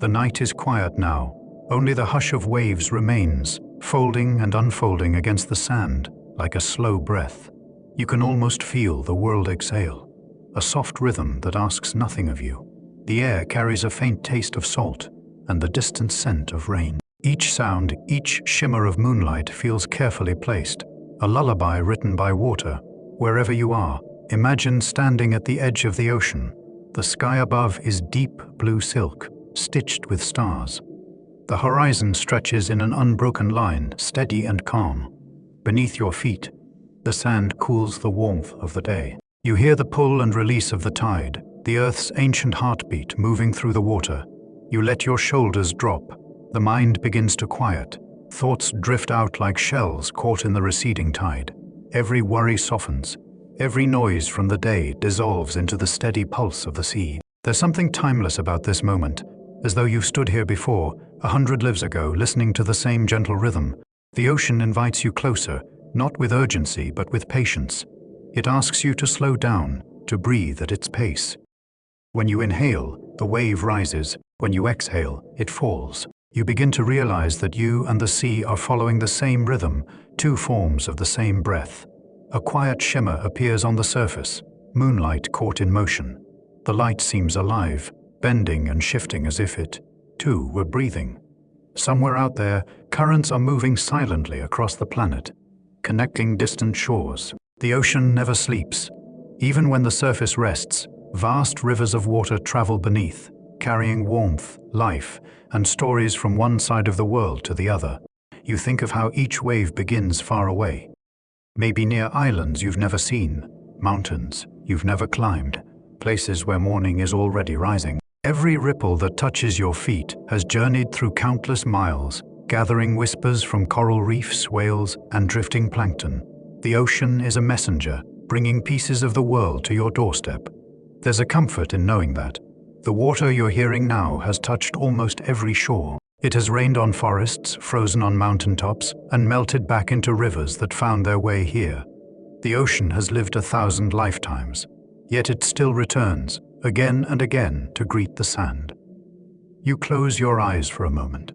The night is quiet now. Only the hush of waves remains, folding and unfolding against the sand like a slow breath. You can almost feel the world exhale, a soft rhythm that asks nothing of you. The air carries a faint taste of salt and the distant scent of rain. Each sound, each shimmer of moonlight feels carefully placed, a lullaby written by water. Wherever you are, imagine standing at the edge of the ocean. The sky above is deep blue silk, stitched with stars. The horizon stretches in an unbroken line, steady and calm. Beneath your feet, the sand cools the warmth of the day. You hear the pull and release of the tide, the earth's ancient heartbeat moving through the water. You let your shoulders drop. The mind begins to quiet. Thoughts drift out like shells caught in the receding tide. Every worry softens. Every noise from the day dissolves into the steady pulse of the sea. There's something timeless about this moment, as though you stood here before, 100 lives ago, listening to the same gentle rhythm. The ocean invites you closer, not with urgency, but with patience. It asks you to slow down, to breathe at its pace. When you inhale, the wave rises. When you exhale, it falls. You begin to realize that you and the sea are following the same rhythm, two forms of the same breath. A quiet shimmer appears on the surface, moonlight caught in motion. The light seems alive, bending and shifting as if it, too, were breathing. Somewhere out there, currents are moving silently across the planet, connecting distant shores. The ocean never sleeps. Even when the surface rests, vast rivers of water travel beneath, carrying warmth, life, and stories from one side of the world to the other. You think of how each wave begins far away. Maybe near islands you've never seen, mountains you've never climbed, places where morning is already rising. Every ripple that touches your feet has journeyed through countless miles, gathering whispers from coral reefs, whales, and drifting plankton. The ocean is a messenger, bringing pieces of the world to your doorstep. There's a comfort in knowing that. The water you're hearing now has touched almost every shore. It has rained on forests, frozen on mountaintops, and melted back into rivers that found their way here. The ocean has lived 1,000 lifetimes, yet it still returns, again and again, to greet the sand. You close your eyes for a moment.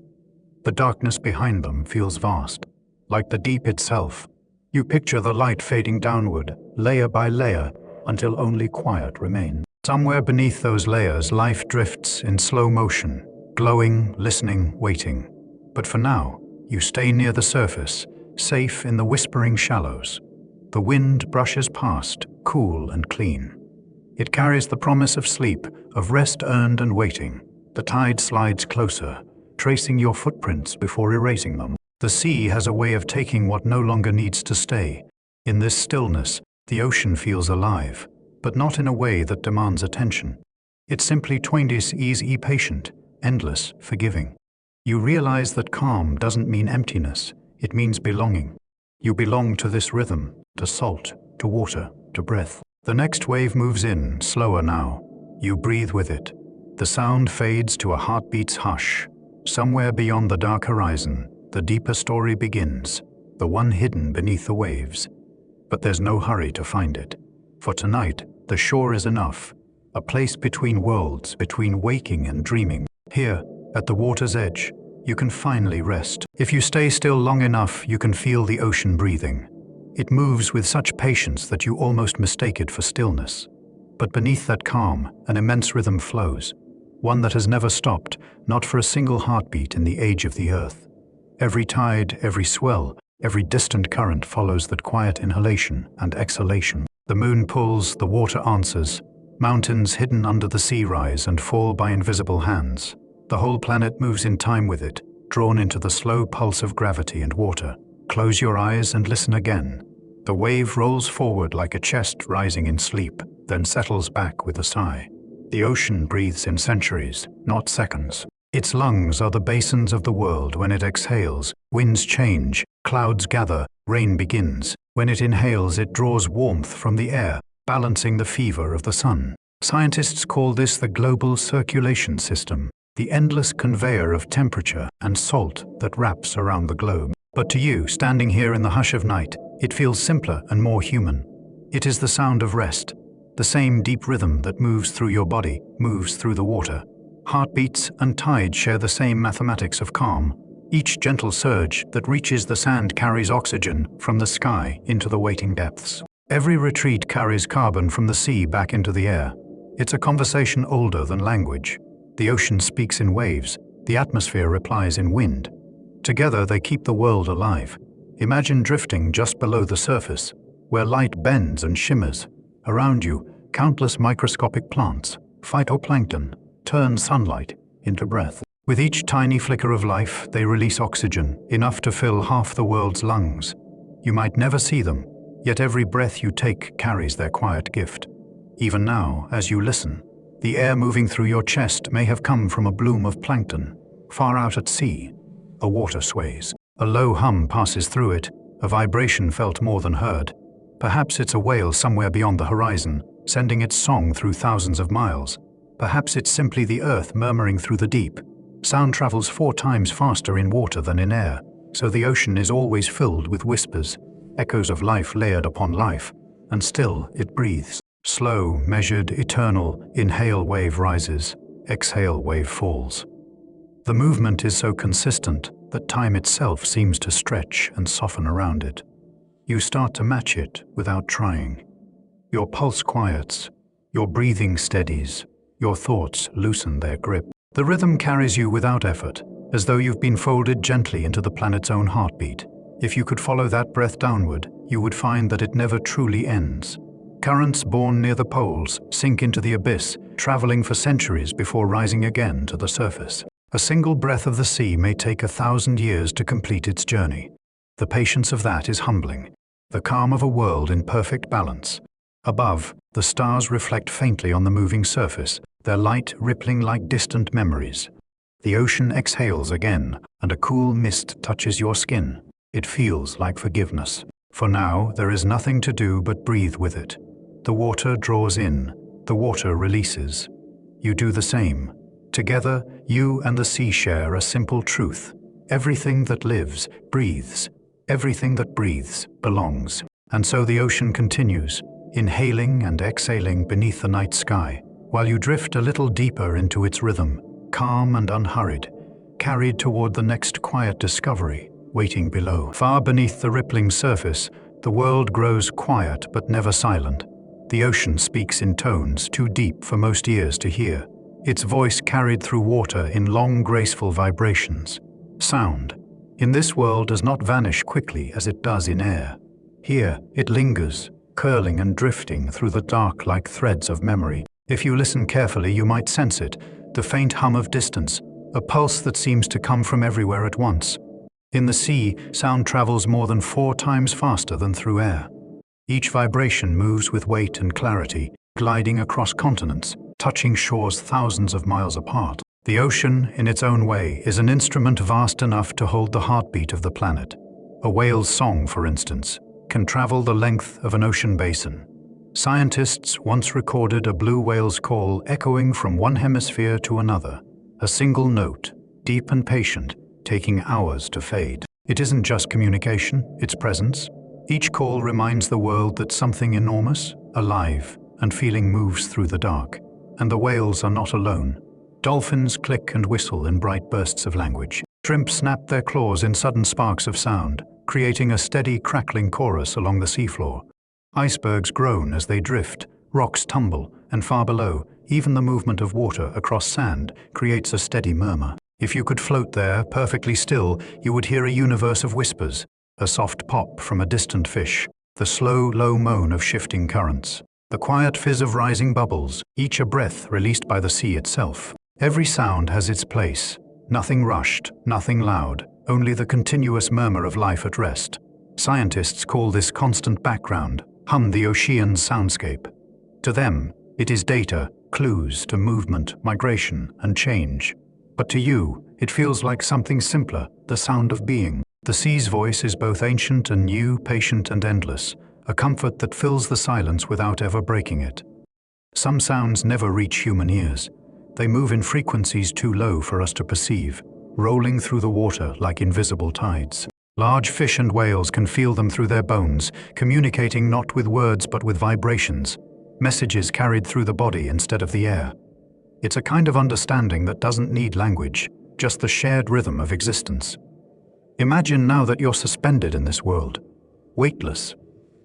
The darkness behind them feels vast, like the deep itself. You picture the light fading downward, layer by layer, until only quiet remains. Somewhere beneath those layers, life drifts in slow motion, glowing, listening, waiting. But for now, you stay near the surface, safe in the whispering shallows. The wind brushes past, cool and clean. It carries the promise of sleep, of rest earned and waiting. The tide slides closer, tracing your footprints before erasing them. The sea has a way of taking what no longer needs to stay. In this stillness, the ocean feels alive, but not in a way that demands attention. It's simply easy, patient, endless, forgiving. You realize that calm doesn't mean emptiness, it means belonging. You belong to this rhythm, to salt, to water, to breath. The next wave moves in, slower now. You breathe with it. The sound fades to a heartbeat's hush. Somewhere beyond the dark horizon, the deeper story begins, the one hidden beneath the waves. But there's no hurry to find it. For tonight, the shore is enough, a place between worlds, between waking and dreaming. Here, at the water's edge, you can finally rest. If you stay still long enough, you can feel the ocean breathing. It moves with such patience that you almost mistake it for stillness. But beneath that calm, an immense rhythm flows, one that has never stopped, not for a single heartbeat in the age of the earth. Every tide, every swell, every distant current follows that quiet inhalation and exhalation. The moon pulls, the water answers. Mountains hidden under the sea rise and fall by invisible hands. The whole planet moves in time with it, drawn into the slow pulse of gravity and water. Close your eyes and listen again. The wave rolls forward like a chest rising in sleep, then settles back with a sigh. The ocean breathes in centuries, not seconds. Its lungs are the basins of the world. When it exhales, winds change, clouds gather, rain begins. When it inhales, it draws warmth from the air, balancing the fever of the sun. Scientists call this the global circulation system, the endless conveyor of temperature and salt that wraps around the globe. But to you, standing here in the hush of night, it feels simpler and more human. It is the sound of rest, the same deep rhythm that moves through your body, moves through the water. Heartbeats and tide share the same mathematics of calm. Each gentle surge that reaches the sand carries oxygen from the sky into the waiting depths. Every retreat carries carbon from the sea back into the air. It's a conversation older than language. The ocean speaks in waves, the atmosphere replies in wind. Together they keep the world alive. Imagine drifting just below the surface, where light bends and shimmers. Around you, countless microscopic plants, phytoplankton, turn sunlight into breath. With each tiny flicker of life, they release oxygen, enough to fill half the world's lungs. You might never see them, yet every breath you take carries their quiet gift. Even now, as you listen, the air moving through your chest may have come from a bloom of plankton. Far out at sea, a water sways. A low hum passes through it, a vibration felt more than heard. Perhaps it's a whale somewhere beyond the horizon, sending its song through thousands of miles. Perhaps it's simply the earth murmuring through the deep. Sound travels 4 times faster in water than in air, so the ocean is always filled with whispers, echoes of life layered upon life, and still it breathes. Slow, measured, eternal, inhale wave rises, exhale wave falls. The movement is so consistent that time itself seems to stretch and soften around it. You start to match it without trying. Your pulse quiets, your breathing steadies, your thoughts loosen their grip. The rhythm carries you without effort, as though you've been folded gently into the planet's own heartbeat. If you could follow that breath downward, you would find that it never truly ends. Currents born near the poles sink into the abyss, traveling for centuries before rising again to the surface. A single breath of the sea may take 1,000 years to complete its journey. The patience of that is humbling, the calm of a world in perfect balance. Above, the stars reflect faintly on the moving surface, their light rippling like distant memories. The ocean exhales again, and a cool mist touches your skin. It feels like forgiveness. For now, there is nothing to do but breathe with it. The water draws in, the water releases. You do the same. Together, you and the sea share a simple truth. Everything that lives, breathes. Everything that breathes, belongs. And so the ocean continues, inhaling and exhaling beneath the night sky, while you drift a little deeper into its rhythm, calm and unhurried, carried toward the next quiet discovery, waiting below. Far beneath the rippling surface, the world grows quiet but never silent. The ocean speaks in tones too deep for most ears to hear, its voice carried through water in long, graceful vibrations. Sound, in this world, does not vanish quickly as it does in air. Here, it lingers, curling and drifting through the dark like threads of memory. If you listen carefully, you might sense it, the faint hum of distance, a pulse that seems to come from everywhere at once. In the sea, sound travels more than 4 times faster than through air. Each vibration moves with weight and clarity, gliding across continents, touching shores thousands of miles apart. The ocean, in its own way, is an instrument vast enough to hold the heartbeat of the planet. A whale's song, for instance, can travel the length of an ocean basin. Scientists once recorded a blue whale's call echoing from one hemisphere to another, a single note, deep and patient, taking hours to fade. It isn't just communication, it's presence. Each call reminds the world that something enormous, alive, and feeling moves through the dark. And the whales are not alone. Dolphins click and whistle in bright bursts of language. Shrimp snap their claws in sudden sparks of sound, creating a steady, crackling chorus along the seafloor. Icebergs groan as they drift, rocks tumble, and far below, even the movement of water across sand creates a steady murmur. If you could float there, perfectly still, you would hear a universe of whispers, a soft pop from a distant fish, the slow, low moan of shifting currents, the quiet fizz of rising bubbles, each a breath released by the sea itself. Every sound has its place. Nothing rushed, nothing loud, only the continuous murmur of life at rest. Scientists call this constant background, hum the ocean's soundscape. To them, it is data, clues to movement, migration, and change. But to you, it feels like something simpler, the sound of being. The sea's voice is both ancient and new, patient and endless, a comfort that fills the silence without ever breaking it. Some sounds never reach human ears. They move in frequencies too low for us to perceive, rolling through the water like invisible tides. Large fish and whales can feel them through their bones, communicating not with words but with vibrations, messages carried through the body instead of the air. It's a kind of understanding that doesn't need language, just the shared rhythm of existence. Imagine now that you're suspended in this world, weightless,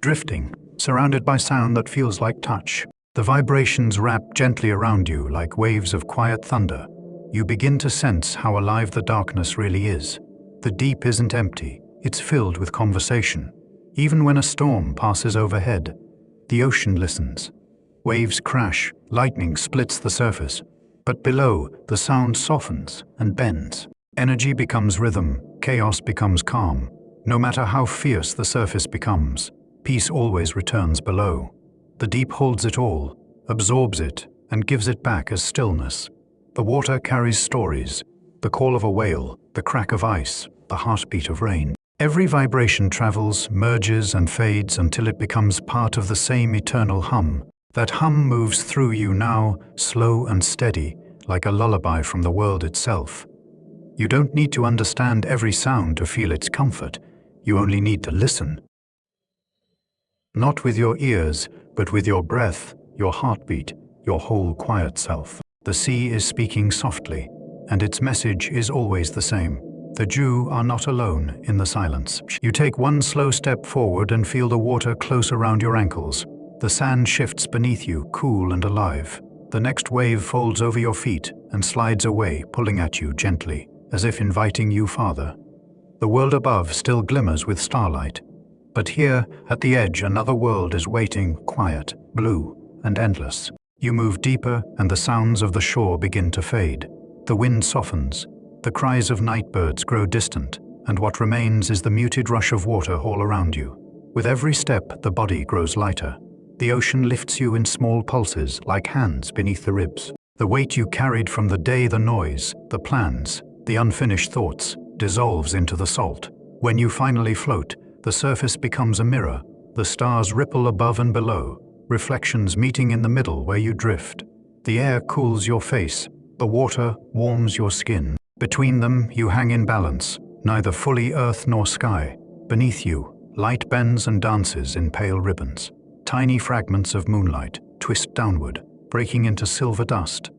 drifting, surrounded by sound that feels like touch. The vibrations wrap gently around you like waves of quiet thunder. You begin to sense how alive the darkness really is. The deep isn't empty, it's filled with conversation. Even when a storm passes overhead, the ocean listens. Waves crash, lightning splits the surface, but below, the sound softens and bends. Energy becomes rhythm, chaos becomes calm. No matter how fierce the surface becomes, peace always returns below. The deep holds it all, absorbs it, and gives it back as stillness. The water carries stories, the call of a whale, the crack of ice, the heartbeat of rain. Every vibration travels, merges, and fades until it becomes part of the same eternal hum. That hum moves through you now, slow and steady, like a lullaby from the world itself. You don't need to understand every sound to feel its comfort. You only need to listen. Not with your ears, but with your breath, your heartbeat, your whole quiet self. The sea is speaking softly, and its message is always the same. The Jew are not alone in the silence. You take one slow step forward and feel the water close around your ankles. The sand shifts beneath you, cool and alive. The next wave folds over your feet and slides away, pulling at you gently, as if inviting you farther. The world above still glimmers with starlight, but here, at the edge, another world is waiting, quiet, blue, and endless. You move deeper, and the sounds of the shore begin to fade. The wind softens, the cries of night birds grow distant, and what remains is the muted rush of water all around you. With every step, the body grows lighter. The ocean lifts you in small pulses, like hands beneath the ribs. The weight you carried from the day, the noise, the plans, the unfinished thoughts, dissolves into the salt. When you finally float, the surface becomes a mirror. The stars ripple above and below, reflections meeting in the middle where you drift. The air cools your face, the water warms your skin. Between them, you hang in balance, neither fully earth nor sky. Beneath you, light bends and dances in pale ribbons. Tiny fragments of moonlight twist downward, breaking into silver dust.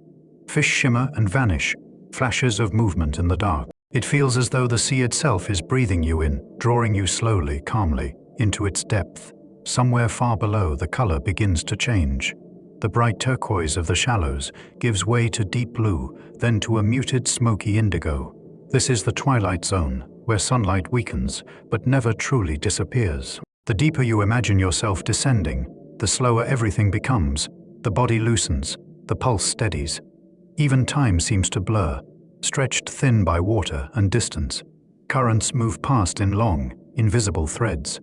Fish shimmer and vanish, flashes of movement in the dark. It feels as though the sea itself is breathing you in, drawing you slowly, calmly, into its depth. Somewhere far below, the color begins to change. The bright turquoise of the shallows gives way to deep blue, then to a muted, smoky indigo. This is the twilight zone, where sunlight weakens, but never truly disappears. The deeper you imagine yourself descending, the slower everything becomes. The body loosens, the pulse steadies. Even time seems to blur, stretched thin by water and distance. Currents move past in long, invisible threads.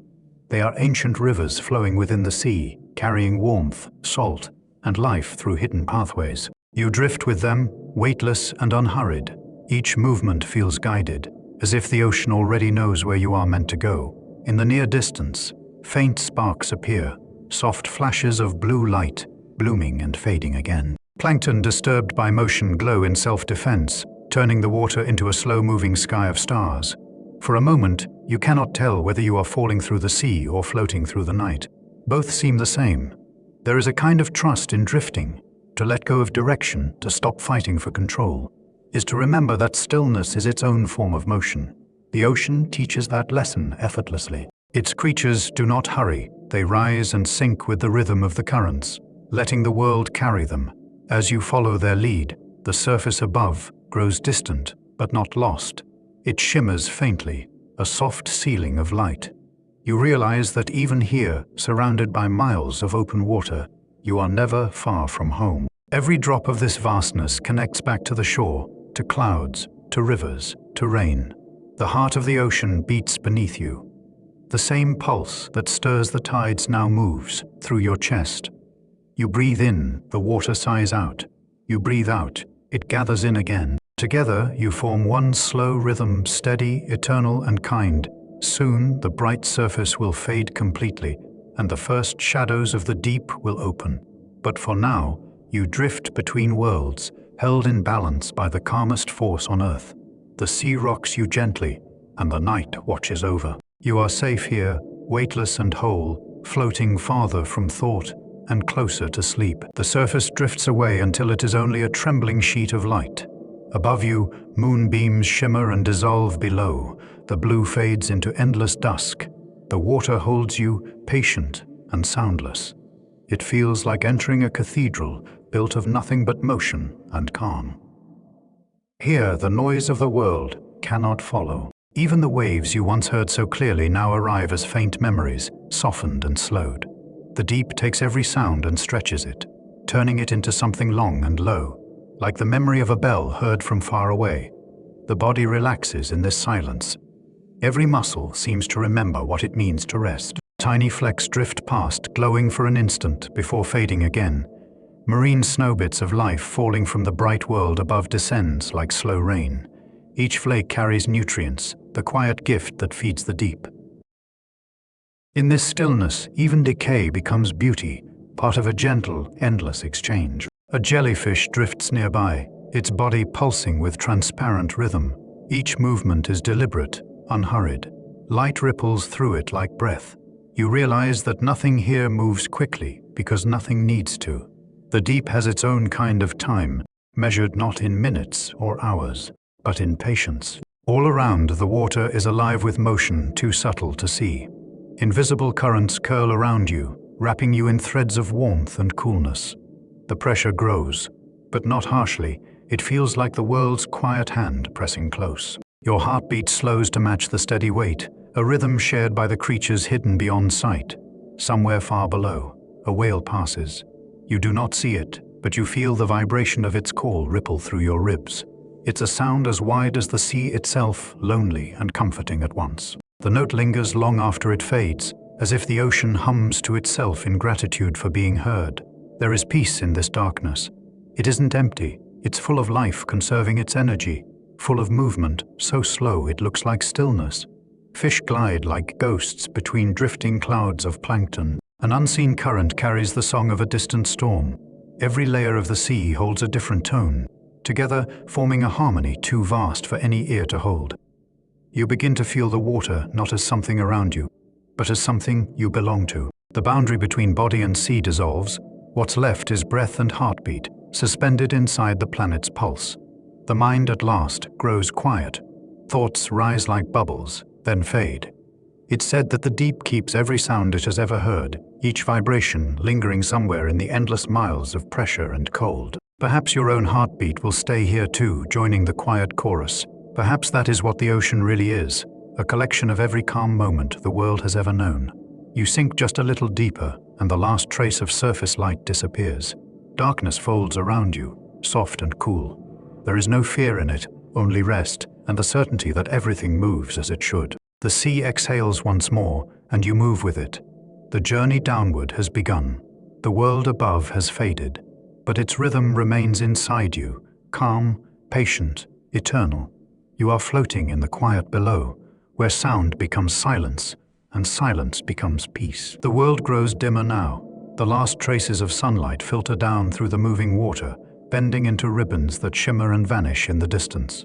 They are ancient rivers flowing within the sea, carrying warmth, salt, and life through hidden pathways. You drift with them, weightless and unhurried. Each movement feels guided, as if the ocean already knows where you are meant to go. In the near distance, faint sparks appear, soft flashes of blue light, blooming and fading again. Plankton disturbed by motion glow in self-defense, turning the water into a slow-moving sky of stars. For a moment, you cannot tell whether you are falling through the sea or floating through the night. Both seem the same. There is a kind of trust in drifting. To let go of direction, to stop fighting for control, is to remember that stillness is its own form of motion. The ocean teaches that lesson effortlessly. Its creatures do not hurry. They rise and sink with the rhythm of the currents, letting the world carry them. As you follow their lead, the surface above grows distant, but not lost. It shimmers faintly, a soft ceiling of light. You realize that even here, surrounded by miles of open water, you are never far from home. Every drop of this vastness connects back to the shore, to clouds, to rivers, to rain. The heart of the ocean beats beneath you. The same pulse that stirs the tides now moves through your chest. You breathe in, the water sighs out. You breathe out, it gathers in again. Together, you form one slow rhythm, steady, eternal, and kind. Soon, the bright surface will fade completely, and the first shadows of the deep will open. But for now, you drift between worlds, held in balance by the calmest force on earth. The sea rocks you gently, and the night watches over. You are safe here, weightless and whole, floating farther from thought and closer to sleep. The surface drifts away until it is only a trembling sheet of light. Above you, moonbeams shimmer and dissolve below. The blue fades into endless dusk. The water holds you, patient and soundless. It feels like entering a cathedral built of nothing but motion and calm. Here, the noise of the world cannot follow. Even the waves you once heard so clearly now arrive as faint memories, softened and slowed. The deep takes every sound and stretches it, turning it into something long and low, like the memory of a bell heard from far away. The body relaxes in this silence. Every muscle seems to remember what it means to rest. Tiny flecks drift past, glowing for an instant before fading again. Marine snowbits of life falling from the bright world above descends like slow rain. Each flake carries nutrients, the quiet gift that feeds the deep. In this stillness, even decay becomes beauty, part of a gentle, endless exchange. A jellyfish drifts nearby, its body pulsing with transparent rhythm. Each movement is deliberate, unhurried. Light ripples through it like breath. You realize that nothing here moves quickly because nothing needs to. The deep has its own kind of time, measured not in minutes or hours, but in patience. All around, the water is alive with motion too subtle to see. Invisible currents curl around you, wrapping you in threads of warmth and coolness. The pressure grows, but not harshly. It feels like the world's quiet hand pressing close. Your heartbeat slows to match the steady weight, a rhythm shared by the creatures hidden beyond sight. Somewhere far below, a whale passes. You do not see it, but you feel the vibration of its call ripple through your ribs. It's a sound as wide as the sea itself, lonely and comforting at once. The note lingers long after it fades, as if the ocean hums to itself in gratitude for being heard. There is peace in this darkness. It isn't empty, it's full of life conserving its energy, full of movement, so slow it looks like stillness. Fish glide like ghosts between drifting clouds of plankton. An unseen current carries the song of a distant storm. Every layer of the sea holds a different tone, together forming a harmony too vast for any ear to hold. You begin to feel the water not as something around you, but as something you belong to. The boundary between body and sea dissolves. What's left is breath and heartbeat, suspended inside the planet's pulse. The mind at last grows quiet. Thoughts rise like bubbles, then fade. It's said that the deep keeps every sound it has ever heard, each vibration lingering somewhere in the endless miles of pressure and cold. Perhaps your own heartbeat will stay here too, joining the quiet chorus. Perhaps that is what the ocean really is, a collection of every calm moment the world has ever known. You sink just a little deeper, and the last trace of surface light disappears. Darkness folds around you, soft and cool. There is no fear in it, only rest, and the certainty that everything moves as it should. The sea exhales once more, and you move with it. The journey downward has begun. The world above has faded, but its rhythm remains inside you, calm, patient, eternal. You are floating in the quiet below, where sound becomes silence, and silence becomes peace. The world grows dimmer now. The last traces of sunlight filter down through the moving water, bending into ribbons that shimmer and vanish in the distance.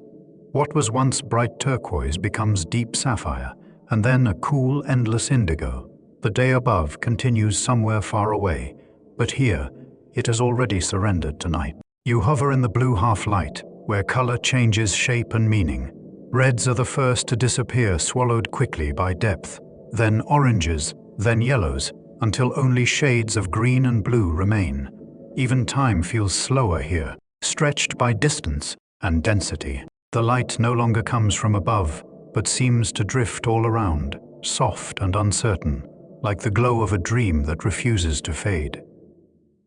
What was once bright turquoise becomes deep sapphire, and then a cool, endless indigo. The day above continues somewhere far away, but here, it has already surrendered to night. You hover in the blue half-light, where color changes shape and meaning. Reds are the first to disappear, swallowed quickly by depth, then oranges, then yellows, until only shades of green and blue remain. Even time feels slower here, stretched by distance and density. The light no longer comes from above, but seems to drift all around, soft and uncertain, like the glow of a dream that refuses to fade.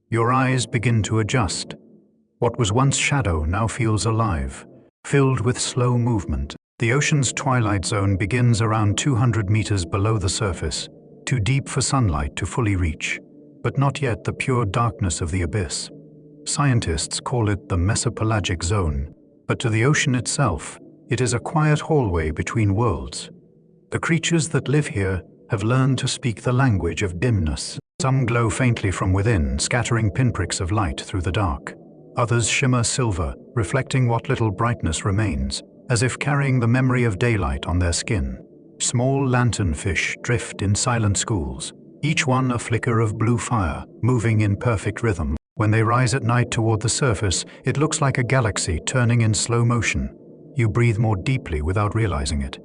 Your eyes begin to adjust. What was once shadow now feels alive, filled with slow movement. The ocean's twilight zone begins around 200 meters below the surface, too deep for sunlight to fully reach, but not yet the pure darkness of the abyss. Scientists call it the mesopelagic zone, but to the ocean itself, it is a quiet hallway between worlds. The creatures that live here have learned to speak the language of dimness. Some glow faintly from within, scattering pinpricks of light through the dark. Others shimmer silver, reflecting what little brightness remains, as if carrying the memory of daylight on their skin. Small lanternfish drift in silent schools, each one a flicker of blue fire, moving in perfect rhythm. When they rise at night toward the surface, it looks like a galaxy turning in slow motion. You breathe more deeply without realizing it.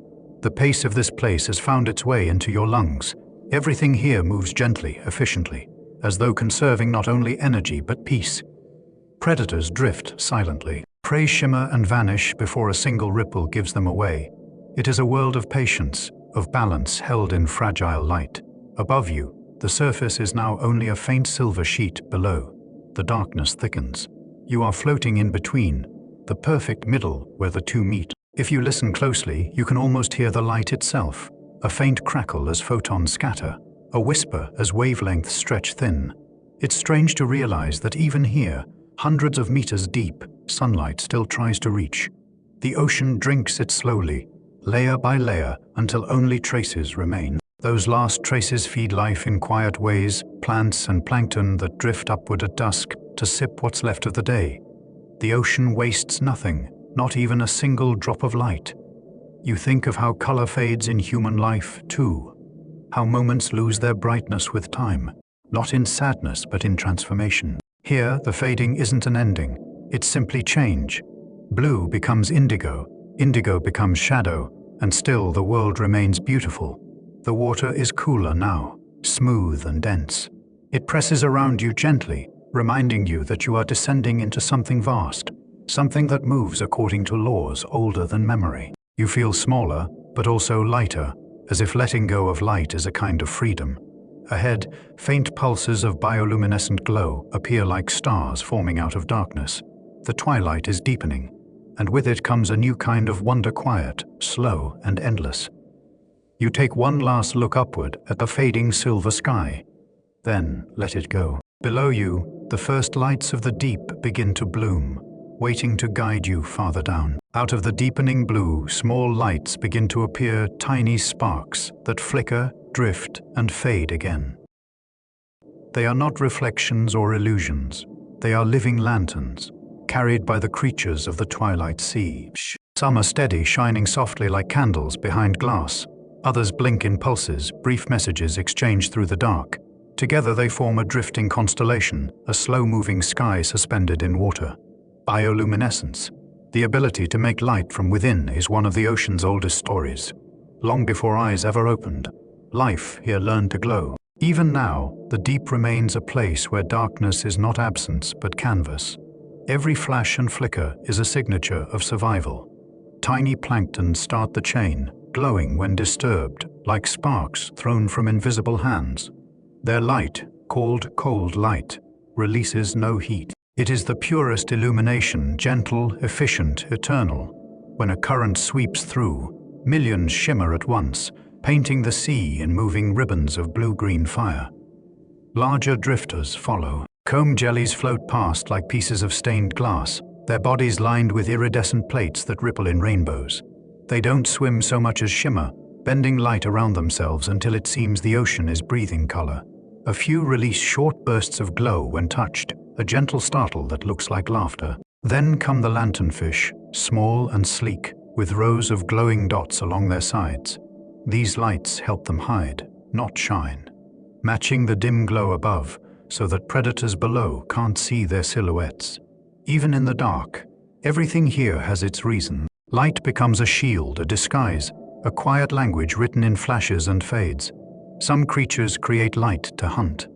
The pace of this place has found its way into your lungs. Everything here moves gently, efficiently, as though conserving not only energy but peace. Predators drift silently. Prey shimmer and vanish before a single ripple gives them away. It is a world of patience, of balance held in fragile light. Above you, the surface is now only a faint silver sheet below. The darkness thickens. You are floating in between, the perfect middle where the two meet. If you listen closely, you can almost hear the light itself, a faint crackle as photons scatter, a whisper as wavelengths stretch thin. It's strange to realize that even here, hundreds of meters deep, sunlight still tries to reach. The ocean drinks it slowly, layer by layer, until only traces remain. Those last traces feed life in quiet ways, plants and plankton that drift upward at dusk to sip what's left of the day. The ocean wastes nothing, not even a single drop of light. You think of how color fades in human life, too. How moments lose their brightness with time, not in sadness but in transformation. Here, the fading isn't an ending, it's simply change. Blue becomes indigo, indigo becomes shadow, and still the world remains beautiful. The water is cooler now, smooth and dense. It presses around you gently, reminding you that you are descending into something vast, something that moves according to laws older than memory. You feel smaller, but also lighter, as if letting go of light is a kind of freedom. Ahead, faint pulses of bioluminescent glow appear like stars forming out of darkness. The twilight is deepening, and with it comes a new kind of wonder, quiet, slow, and endless. You take one last look upward at the fading silver sky, then let it go. Below you, the first lights of the deep begin to bloom, waiting to guide you farther down. Out of the deepening blue, small lights begin to appear, tiny sparks that flicker, drift, and fade again. They are not reflections or illusions. They are living lanterns, carried by the creatures of the twilight sea. Some are steady, shining softly like candles behind glass. Others blink in pulses, brief messages exchanged through the dark. Together they form a drifting constellation, a slow-moving sky suspended in water. Bioluminescence, the ability to make light from within, is one of the ocean's oldest stories. Long before eyes ever opened, life here learned to glow. Even now, the deep remains a place where darkness is not absence but canvas. Every flash and flicker is a signature of survival. Tiny plankton start the chain, glowing when disturbed, like sparks thrown from invisible hands. Their light, called cold light, releases no heat. It is the purest illumination, gentle, efficient, eternal. When a current sweeps through, millions shimmer at once, painting the sea in moving ribbons of blue-green fire. Larger drifters follow. Comb jellies float past like pieces of stained glass, their bodies lined with iridescent plates that ripple in rainbows. They don't swim so much as shimmer, bending light around themselves until it seems the ocean is breathing color. A few release short bursts of glow when touched, a gentle startle that looks like laughter. Then come the lanternfish, small and sleek, with rows of glowing dots along their sides. These lights help them hide, not shine, matching the dim glow above so that predators below can't see their silhouettes. Even in the dark, everything here has its reason. Light becomes a shield, a disguise, a quiet language written in flashes and fades. Some creatures create light to hunt.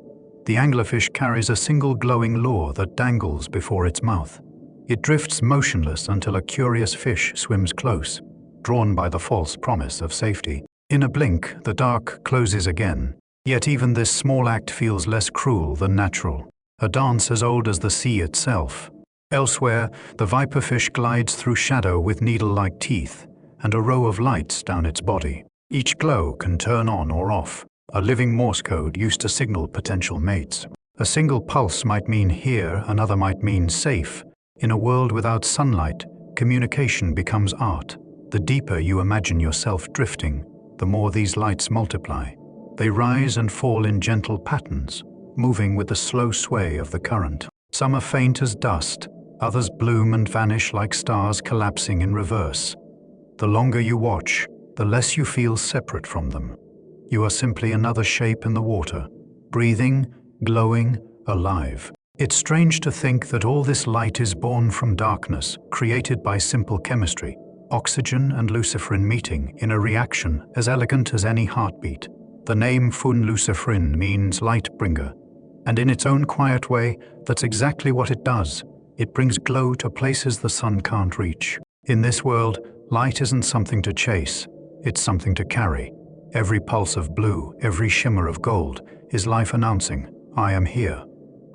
The anglerfish carries a single glowing lure that dangles before its mouth. It drifts motionless until a curious fish swims close, drawn by the false promise of safety. In a blink, the dark closes again. Yet even this small act feels less cruel than natural. A dance as old as the sea itself. Elsewhere, the viperfish glides through shadow with needle-like teeth and a row of lights down its body. Each glow can turn on or off, a living Morse code used to signal potential mates. A single pulse might mean here, another might mean safe. In a world without sunlight, communication becomes art. The deeper you imagine yourself drifting, the more these lights multiply. They rise and fall in gentle patterns, moving with the slow sway of the current. Some are faint as dust, others bloom and vanish like stars collapsing in reverse. The longer you watch, the less you feel separate from them. You are simply another shape in the water, breathing, glowing, alive. It's strange to think that all this light is born from darkness, created by simple chemistry, oxygen and luciferin meeting in a reaction as elegant as any heartbeat. The name Fun Luciferin means light bringer, and in its own quiet way, that's exactly what it does. It brings glow to places the sun can't reach. In this world, light isn't something to chase, it's something to carry. Every pulse of blue, every shimmer of gold is life announcing, I am here.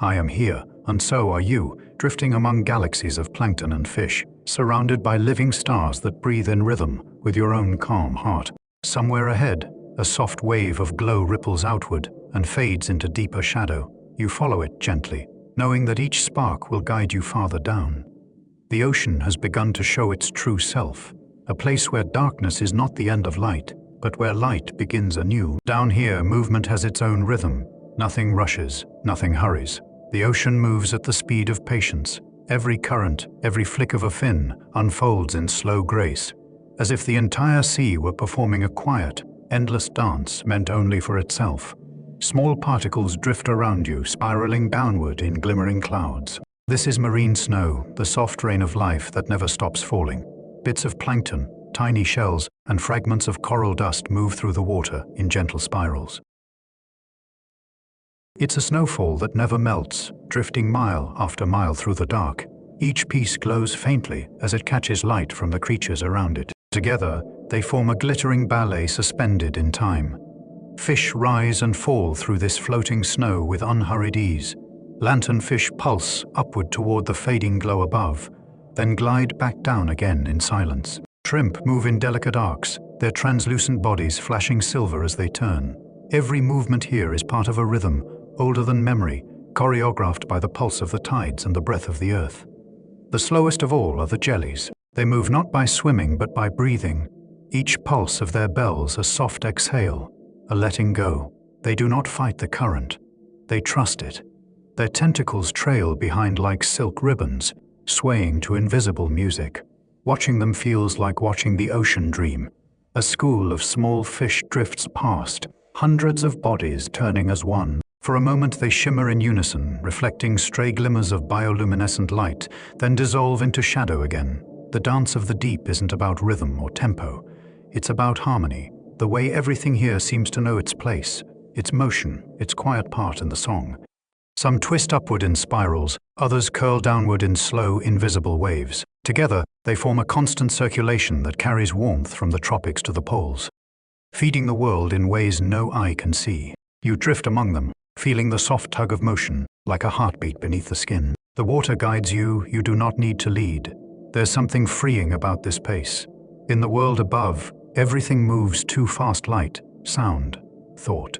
I am here, and so are you, drifting among galaxies of plankton and fish, surrounded by living stars that breathe in rhythm with your own calm heart. Somewhere ahead, a soft wave of glow ripples outward and fades into deeper shadow. You follow it gently, knowing that each spark will guide you farther down. The ocean has begun to show its true self, a place where darkness is not the end of light, but where light begins anew. Down here, movement has its own rhythm. Nothing rushes, nothing hurries. The ocean moves at the speed of patience. Every current, every flick of a fin unfolds in slow grace, as if the entire sea were performing a quiet, endless dance meant only for itself. Small particles drift around you, spiraling downward in glimmering clouds. This is marine snow, the soft rain of life that never stops falling. Bits of plankton, tiny shells, and fragments of coral dust move through the water in gentle spirals. It's a snowfall that never melts, drifting mile after mile through the dark. Each piece glows faintly as it catches light from the creatures around it. Together, they form a glittering ballet suspended in time. Fish rise and fall through this floating snow with unhurried ease. Lanternfish pulse upward toward the fading glow above, then glide back down again in silence. Shrimp move in delicate arcs, their translucent bodies flashing silver as they turn. Every movement here is part of a rhythm, older than memory, choreographed by the pulse of the tides and the breath of the earth. The slowest of all are the jellies. They move not by swimming but by breathing, each pulse of their bells a soft exhale, a letting go. They do not fight the current, they trust it. Their tentacles trail behind like silk ribbons, swaying to invisible music. Watching them feels like watching the ocean dream. A school of small fish drifts past, hundreds of bodies turning as one. For a moment they shimmer in unison, reflecting stray glimmers of bioluminescent light, then dissolve into shadow again. The dance of the deep isn't about rhythm or tempo. It's about harmony, the way everything here seems to know its place, its motion, its quiet part in the song. Some twist upward in spirals, others curl downward in slow, invisible waves. Together, they form a constant circulation that carries warmth from the tropics to the poles, feeding the world in ways no eye can see. You drift among them, feeling the soft tug of motion, like a heartbeat beneath the skin. The water guides you, you do not need to lead. There's something freeing about this pace. In the world above, everything moves too fast: light, sound, thought.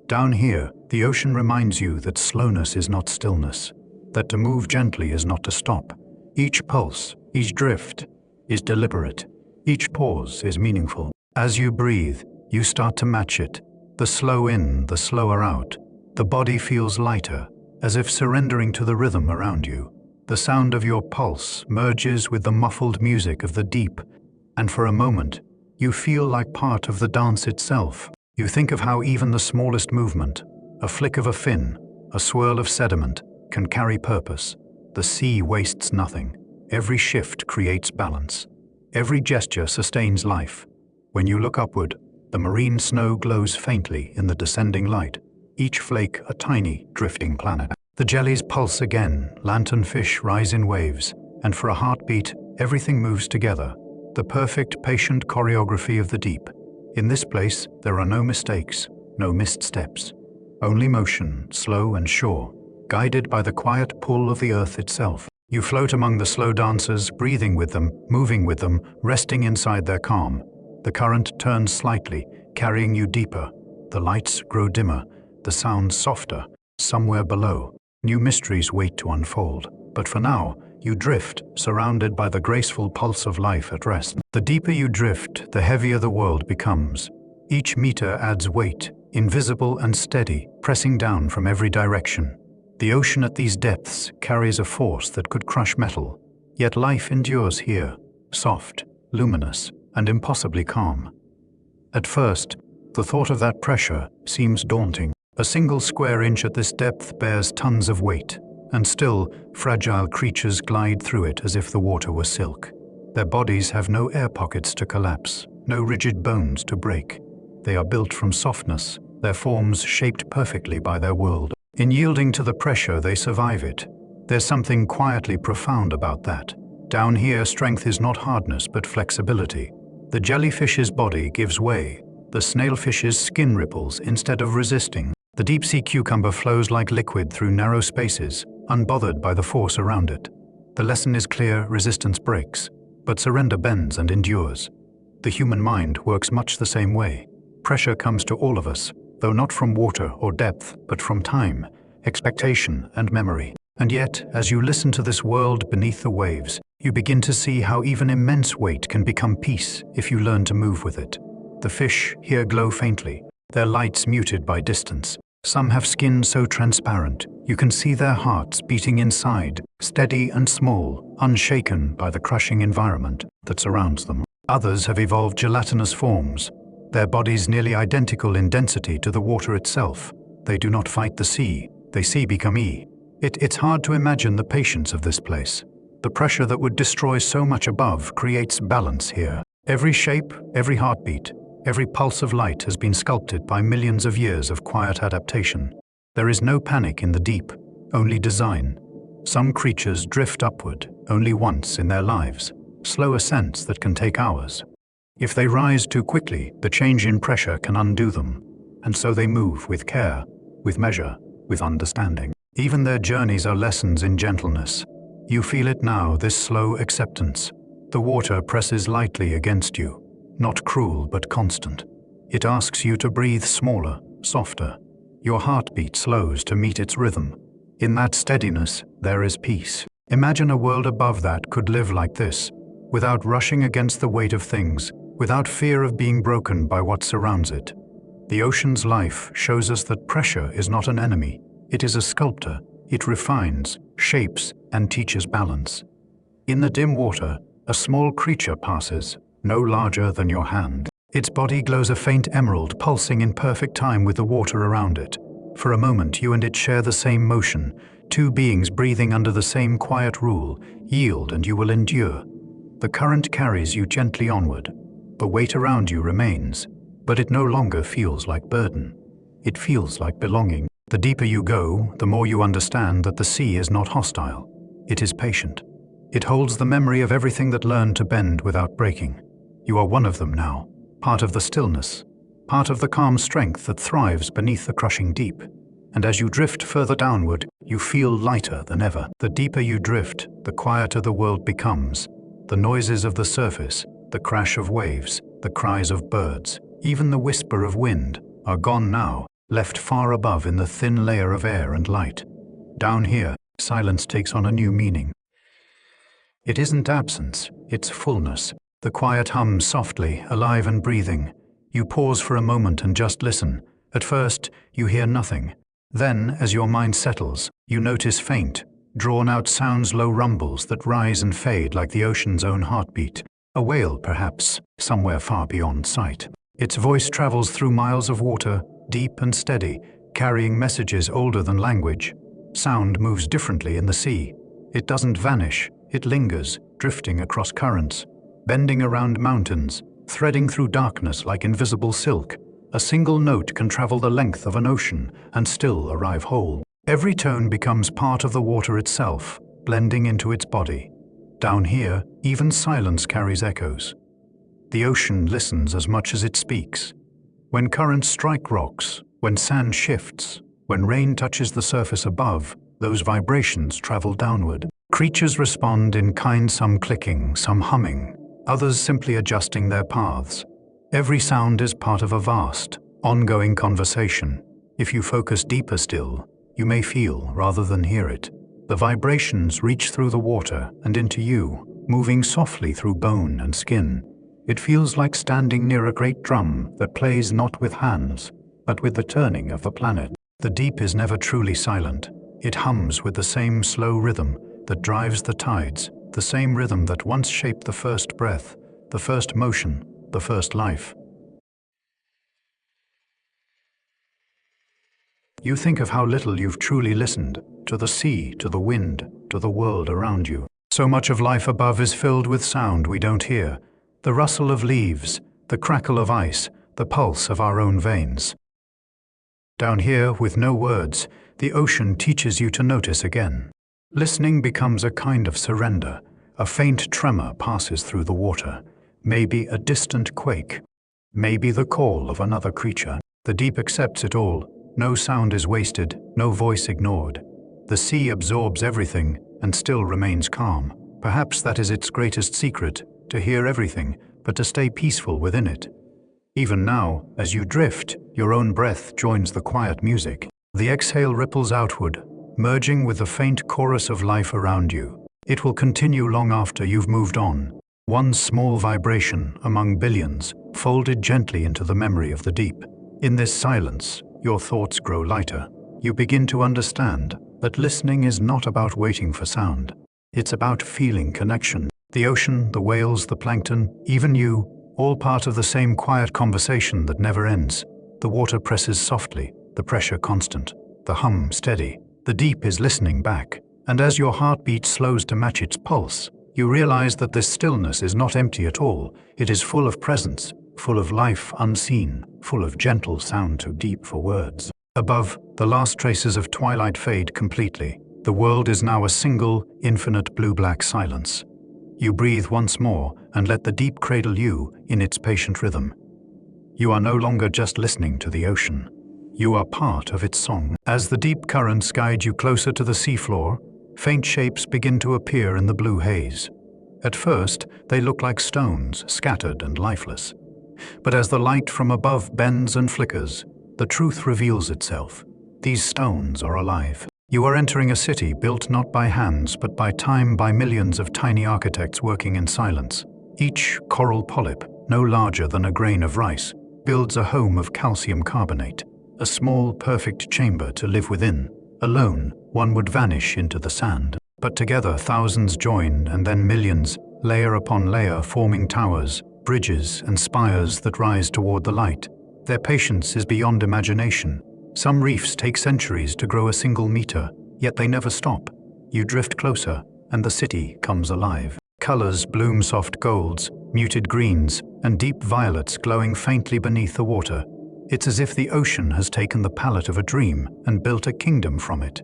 Down here, the ocean reminds you that slowness is not stillness, that to move gently is not to stop. Each pulse, each drift, is deliberate. Each pause is meaningful. As you breathe, you start to match it. The slow in, the slower out. The body feels lighter, as if surrendering to the rhythm around you. The sound of your pulse merges with the muffled music of the deep, and for a moment, you feel like part of the dance itself. You think of how even the smallest movement, a flick of a fin, a swirl of sediment, can carry purpose. The sea wastes nothing. Every shift creates balance. Every gesture sustains life. When you look upward, the marine snow glows faintly in the descending light, each flake a tiny, drifting planet. The jellies pulse again, lanternfish rise in waves, and for a heartbeat, everything moves together, the perfect, patient choreography of the deep. In this place, there are no mistakes, no missed steps. Only motion, slow and sure, guided by the quiet pull of the earth itself. You float among the slow dancers, breathing with them, moving with them, resting inside their calm. The current turns slightly, carrying you deeper. The lights grow dimmer, the sounds softer. Somewhere below, new mysteries wait to unfold. But for now, you drift, surrounded by the graceful pulse of life at rest. The deeper you drift, the heavier the world becomes. Each meter adds weight, invisible and steady, pressing down from every direction. The ocean at these depths carries a force that could crush metal, yet life endures here, soft, luminous, and impossibly calm. At first, The thought of that pressure seems daunting. A single square inch at this depth bears tons of weight, and still, fragile creatures glide through it as if the water were silk. Their bodies have no air pockets to collapse, no rigid bones to break. They are built from softness, their forms shaped perfectly by their world. In yielding to the pressure, they survive it. There's something quietly profound about that. Down here, strength is not hardness but flexibility. The jellyfish's body gives way. The snailfish's skin ripples instead of resisting. The deep-sea cucumber flows like liquid through narrow spaces, unbothered by the force around it. The lesson is clear: resistance breaks, but surrender bends and endures. The human mind works much the same way. Pressure comes to all of us, though not from water or depth, but from time, expectation, and memory. And yet, as you listen to this world beneath the waves, you begin to see how even immense weight can become peace if you learn to move with it. The fish here glow faintly, their lights muted by distance. Some have skin so transparent, you can see their hearts beating inside, steady and small, unshaken by the crushing environment that surrounds them. Others have evolved gelatinous forms, their bodies nearly identical in density to the water itself. They do not fight the sea, they see become It's hard to imagine the patience of this place. The pressure that would destroy so much above creates balance here. Every shape, every heartbeat, every pulse of light has been sculpted by millions of years of quiet adaptation. There is no panic in the deep, only design. Some creatures drift upward only once in their lives, slow ascents that can take hours. If they rise too quickly, the change in pressure can undo them, and so they move with care, with measure, with understanding. Even their journeys are lessons in gentleness. You feel it now, this slow acceptance. The water presses lightly against you, not cruel but constant. It asks you to breathe smaller, softer. Your heartbeat slows to meet its rhythm. In that steadiness, there is peace. Imagine a world above that could live like this, without rushing against the weight of things, without fear of being broken by what surrounds it. The ocean's life shows us that pressure is not an enemy. It is a sculptor. It refines, shapes, and teaches balance. In the dim water, a small creature passes, no larger than your hand. Its body glows a faint emerald, pulsing in perfect time with the water around it. For a moment, you and it share the same motion, two beings breathing under the same quiet rule. Yield and you will endure. The current carries you gently onward. The weight around you remains, but it no longer feels like burden. It feels like belonging. The deeper you go, the more you understand that the sea is not hostile. It is patient. It holds the memory of everything that learned to bend without breaking. You are one of them now, part of the stillness, part of the calm strength that thrives beneath the crushing deep. And as you drift further downward, you feel lighter than ever. The deeper you drift, the quieter the world becomes. The noises of the surface, the crash of waves, the cries of birds, even the whisper of wind, are gone now, left far above in the thin layer of air and light. Down here, silence takes on a new meaning. It isn't absence, it's fullness. The quiet hums softly, alive and breathing. You pause for a moment and just listen. At first, you hear nothing. Then, as your mind settles, you notice faint, drawn-out sounds, low rumbles that rise and fade like the ocean's own heartbeat. A whale, perhaps, somewhere far beyond sight. Its voice travels through miles of water, deep and steady, carrying messages older than language. Sound moves differently in the sea. It doesn't vanish, it lingers, drifting across currents, bending around mountains, threading through darkness like invisible silk. A single note can travel the length of an ocean and still arrive whole. Every tone becomes part of the water itself, blending into its body. Down here, even silence carries echoes. The ocean listens as much as it speaks. When currents strike rocks, when sand shifts, when rain touches the surface above, those vibrations travel downward. Creatures respond in kind, some clicking, some humming, others simply adjusting their paths. Every sound is part of a vast, ongoing conversation. If you focus deeper still, you may feel rather than hear it. The vibrations reach through the water and into you, moving softly through bone and skin. It feels like standing near a great drum that plays not with hands, but with the turning of the planet. The deep is never truly silent. It hums with the same slow rhythm that drives the tides, the same rhythm that once shaped the first breath, the first motion, the first life. You think of how little you've truly listened to the sea, to the wind, to the world around you. So much of life above is filled with sound we don't hear. The rustle of leaves, the crackle of ice, the pulse of our own veins. Down here, with no words, the ocean teaches you to notice again. Listening becomes a kind of surrender. A faint tremor passes through the water. Maybe a distant quake. Maybe the call of another creature. The deep accepts it all. No sound is wasted, no voice ignored. The sea absorbs everything and still remains calm. Perhaps that is its greatest secret, to hear everything, but to stay peaceful within it. Even now, as you drift, your own breath joins the quiet music. The exhale ripples outward, merging with the faint chorus of life around you. It will continue long after you've moved on. One small vibration among billions, folded gently into the memory of the deep. In this silence, your thoughts grow lighter. You begin to understand that listening is not about waiting for sound. It's about feeling connection. The ocean, the whales, the plankton, even you, all part of the same quiet conversation that never ends. The water presses softly, the pressure constant, the hum steady. The deep is listening back, and as your heartbeat slows to match its pulse, you realize that this stillness is not empty at all. It is full of presence, full of life unseen, full of gentle sound too deep for words. Above, the last traces of twilight fade completely. The world is now a single, infinite blue-black silence. You breathe once more and let the deep cradle you in its patient rhythm. You are no longer just listening to the ocean. You are part of its song. As the deep currents guide you closer to the seafloor, faint shapes begin to appear in the blue haze. At first, they look like stones, scattered and lifeless. But as the light from above bends and flickers, the truth reveals itself. These stones are alive. You are entering a city built not by hands, but by time, by millions of tiny architects working in silence. Each coral polyp, no larger than a grain of rice, builds a home of calcium carbonate, a small, perfect chamber to live within. Alone, one would vanish into the sand. But together, thousands join, and then millions, layer upon layer, forming towers, bridges, and spires that rise toward the light. Their patience is beyond imagination. Some reefs take centuries to grow a single meter, yet they never stop. You drift closer, and the city comes alive. Colors bloom, soft golds, muted greens, and deep violets glowing faintly beneath the water. It's as if the ocean has taken the palette of a dream and built a kingdom from it.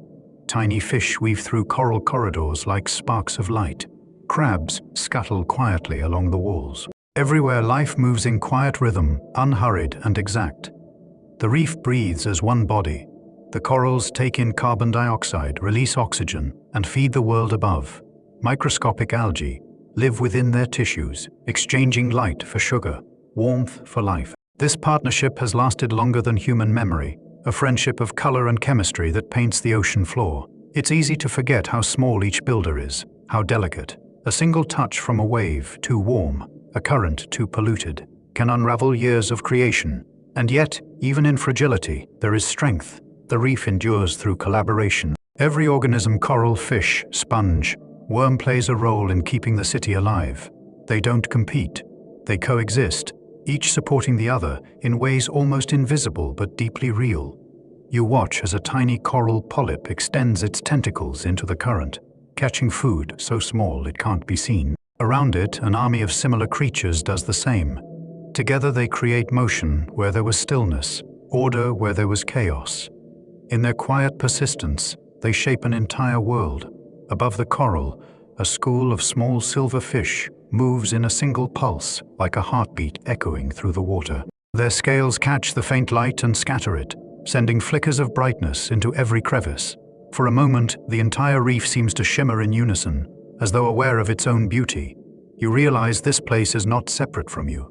Tiny fish weave through coral corridors like sparks of light. Crabs scuttle quietly along the walls. Everywhere life moves in quiet rhythm, unhurried and exact. The reef breathes as one body. The corals take in carbon dioxide, release oxygen, and feed the world above. Microscopic algae live within their tissues, exchanging light for sugar, warmth for life. This partnership has lasted longer than human memory, a friendship of color and chemistry that paints the ocean floor. It's easy to forget how small each builder is, how delicate. A single touch from a wave, too warm, a current too polluted, can unravel years of creation. And yet, even in fragility, there is strength. The reef endures through collaboration. Every organism, coral, fish, sponge, worm plays a role in keeping the city alive. They don't compete. They coexist, each supporting the other in ways almost invisible but deeply real. You watch as a tiny coral polyp extends its tentacles into the current, catching food so small it can't be seen. Around it, an army of similar creatures does the same. Together they create motion where there was stillness, order where there was chaos. In their quiet persistence, they shape an entire world. Above the coral, a school of small silver fish moves in a single pulse, like a heartbeat echoing through the water. Their scales catch the faint light and scatter it, sending flickers of brightness into every crevice. For a moment, the entire reef seems to shimmer in unison, as though aware of its own beauty. You realize this place is not separate from you.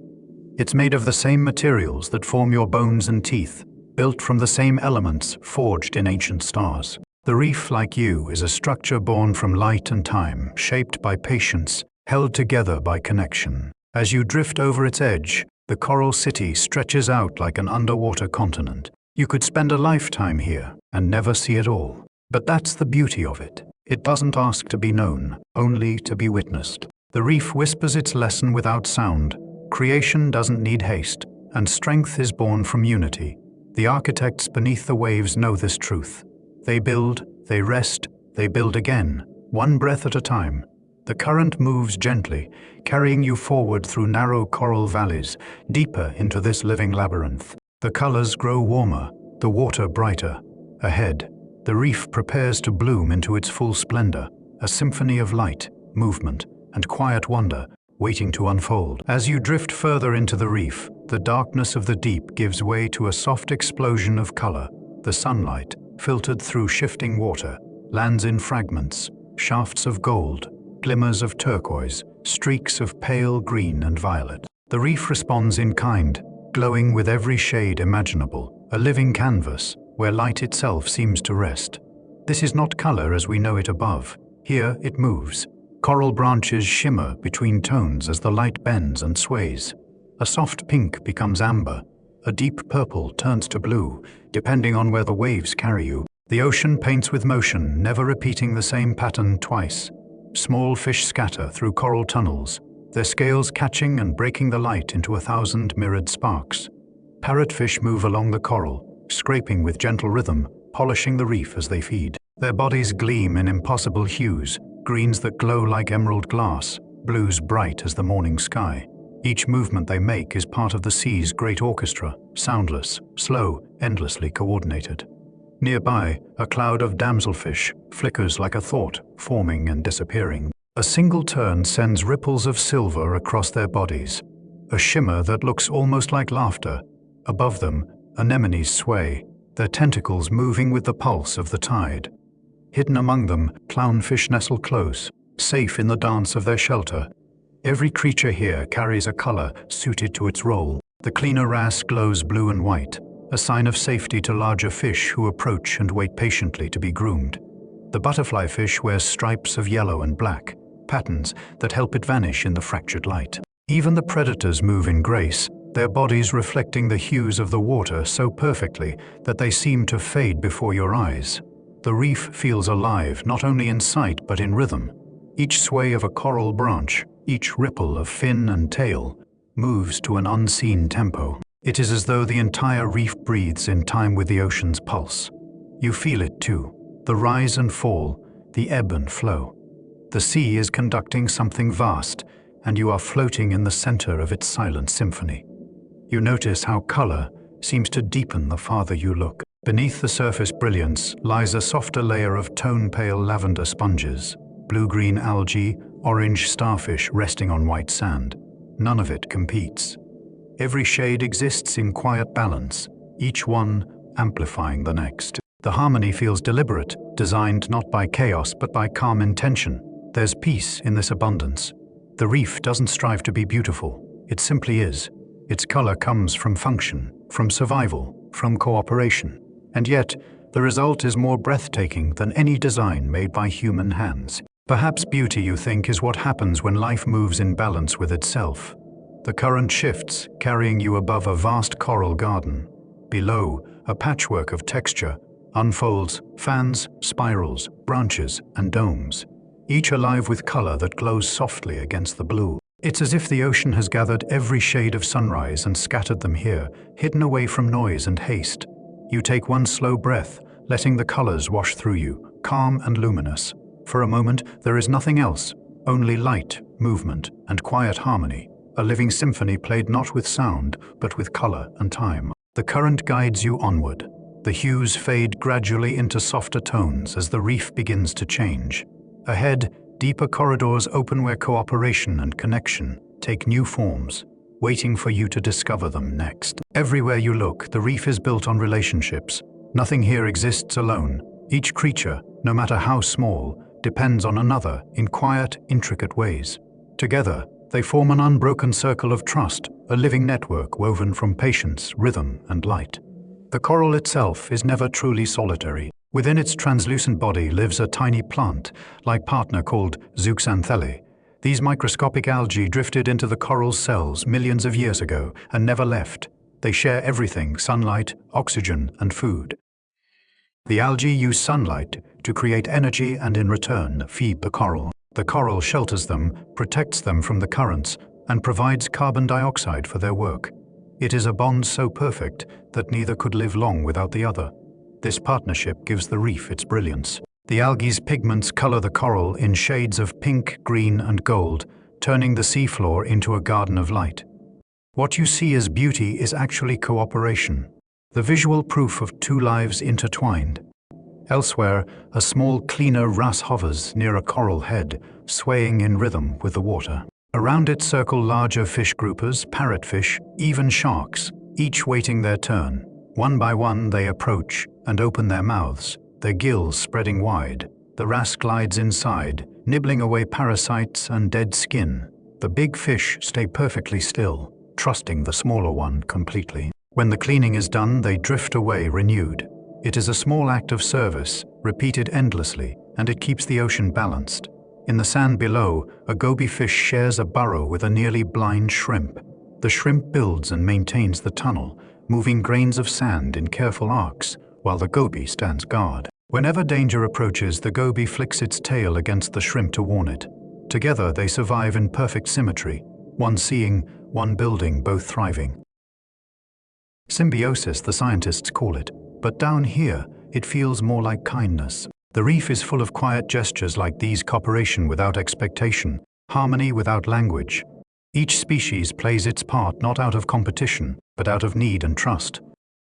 It's made of the same materials that form your bones and teeth, built from the same elements forged in ancient stars. The reef, like you, is a structure born from light and time, shaped by patience, held together by connection. As you drift over its edge, the coral city stretches out like an underwater continent. You could spend a lifetime here and never see it all. But that's the beauty of it. It doesn't ask to be known, only to be witnessed. The reef whispers its lesson without sound. Creation doesn't need haste, and strength is born from unity. The architects beneath the waves know this truth. They build, they rest, they build again, one breath at a time. The current moves gently, carrying you forward through narrow coral valleys, deeper into this living labyrinth. The colors grow warmer, the water brighter. Ahead, the reef prepares to bloom into its full splendor, a symphony of light, movement, and quiet wonder waiting to unfold. As you drift further into the reef, the darkness of the deep gives way to a soft explosion of color. The sunlight, filtered through shifting water, lands in fragments, shafts of gold, glimmers of turquoise, streaks of pale green and violet. The reef responds in kind, glowing with every shade imaginable, a living canvas where light itself seems to rest. This is not color as we know it above. Here it moves. Coral branches shimmer between tones as the light bends and sways. A soft pink becomes amber. A deep purple turns to blue, depending on where the waves carry you. The ocean paints with motion, never repeating the same pattern twice. Small fish scatter through coral tunnels, their scales catching and breaking the light into 1,000 mirrored sparks. Parrotfish move along the coral, scraping with gentle rhythm, polishing the reef as they feed. Their bodies gleam in impossible hues, greens that glow like emerald glass, blues bright as the morning sky. Each movement they make is part of the sea's great orchestra, soundless, slow, endlessly coordinated. Nearby, a cloud of damselfish flickers like a thought, forming and disappearing. A single turn sends ripples of silver across their bodies, a shimmer that looks almost like laughter. Above them, anemones sway, their tentacles moving with the pulse of the tide. Hidden among them, clownfish nestle close, safe in the dance of their shelter. Every creature here carries a color suited to its role. The cleaner wrasse glows blue and white, a sign of safety to larger fish who approach and wait patiently to be groomed. The butterfly fish wears stripes of yellow and black, patterns that help it vanish in the fractured light. Even the predators move in grace, their bodies reflecting the hues of the water so perfectly that they seem to fade before your eyes. The reef feels alive not only in sight but in rhythm. Each sway of a coral branch, each ripple of fin and tail, moves to an unseen tempo. It is as though the entire reef breathes in time with the ocean's pulse. You feel it too, the rise and fall, the ebb and flow. The sea is conducting something vast, and you are floating in the center of its silent symphony. You notice how color seems to deepen the farther you look. Beneath the surface brilliance lies a softer layer of tone-pale lavender sponges, blue-green algae, orange starfish resting on white sand. None of it competes. Every shade exists in quiet balance, each one amplifying the next. The harmony feels deliberate, designed not by chaos but by calm intention. There's peace in this abundance. The reef doesn't strive to be beautiful, it simply is. Its color comes from function, from survival, from cooperation. And yet, the result is more breathtaking than any design made by human hands. Perhaps beauty, you think, is what happens when life moves in balance with itself. The current shifts, carrying you above a vast coral garden. Below, a patchwork of texture unfolds, fans, spirals, branches, and domes, each alive with color that glows softly against the blue. It's as if the ocean has gathered every shade of sunrise and scattered them here, hidden away from noise and haste. You take one slow breath, letting the colors wash through you, calm and luminous. For a moment, there is nothing else, only light, movement, and quiet harmony. A living symphony played not with sound, but with color and time. The current guides you onward. The hues fade gradually into softer tones as the reef begins to change. Ahead, deeper corridors open where cooperation and connection take new forms, waiting for you to discover them next. Everywhere you look, the reef is built on relationships. Nothing here exists alone. Each creature, no matter how small, depends on another in quiet, intricate ways. Together, they form an unbroken circle of trust, a living network woven from patience, rhythm, and light. The coral itself is never truly solitary. Within its translucent body lives a tiny plant-like partner called zooxanthellae. These microscopic algae drifted into the coral's cells millions of years ago and never left. They share everything: sunlight, oxygen, and food. The algae use sunlight to create energy and in return feed the coral. The coral shelters them, protects them from the currents, and provides carbon dioxide for their work. It is a bond so perfect that neither could live long without the other. This partnership gives the reef its brilliance. The algae's pigments color the coral in shades of pink, green, and gold, turning the seafloor into a garden of light. What you see as beauty is actually cooperation, the visual proof of two lives intertwined. Elsewhere, a small cleaner wrasse hovers near a coral head, swaying in rhythm with the water. Around it circle larger fish groupers, parrotfish, even sharks, each waiting their turn. One by one they approach and open their mouths, their gills spreading wide. The wrasse glides inside, nibbling away parasites and dead skin. The big fish stay perfectly still, trusting the smaller one completely. When the cleaning is done, they drift away renewed. It is a small act of service, repeated endlessly, and it keeps the ocean balanced. In the sand below, a goby fish shares a burrow with a nearly blind shrimp. The shrimp builds and maintains the tunnel, moving grains of sand in careful arcs, while the goby stands guard. Whenever danger approaches, the goby flicks its tail against the shrimp to warn it. Together, they survive in perfect symmetry, one seeing, one building, both thriving. Symbiosis, the scientists call it, but down here, it feels more like kindness. The reef is full of quiet gestures like these: cooperation without expectation, harmony without language. Each species plays its part not out of competition, but out of need and trust.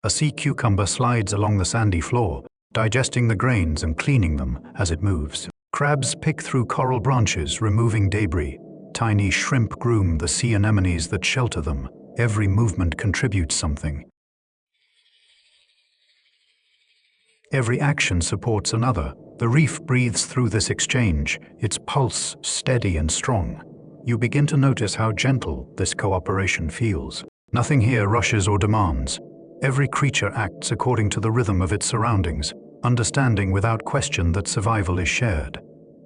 A sea cucumber slides along the sandy floor, digesting the grains and cleaning them as it moves. Crabs pick through coral branches, removing debris. Tiny shrimp groom the sea anemones that shelter them. Every movement contributes something. Every action supports another. The reef breathes through this exchange, its pulse steady and strong. You begin to notice how gentle this cooperation feels. Nothing here rushes or demands. Every creature acts according to the rhythm of its surroundings, understanding without question that survival is shared.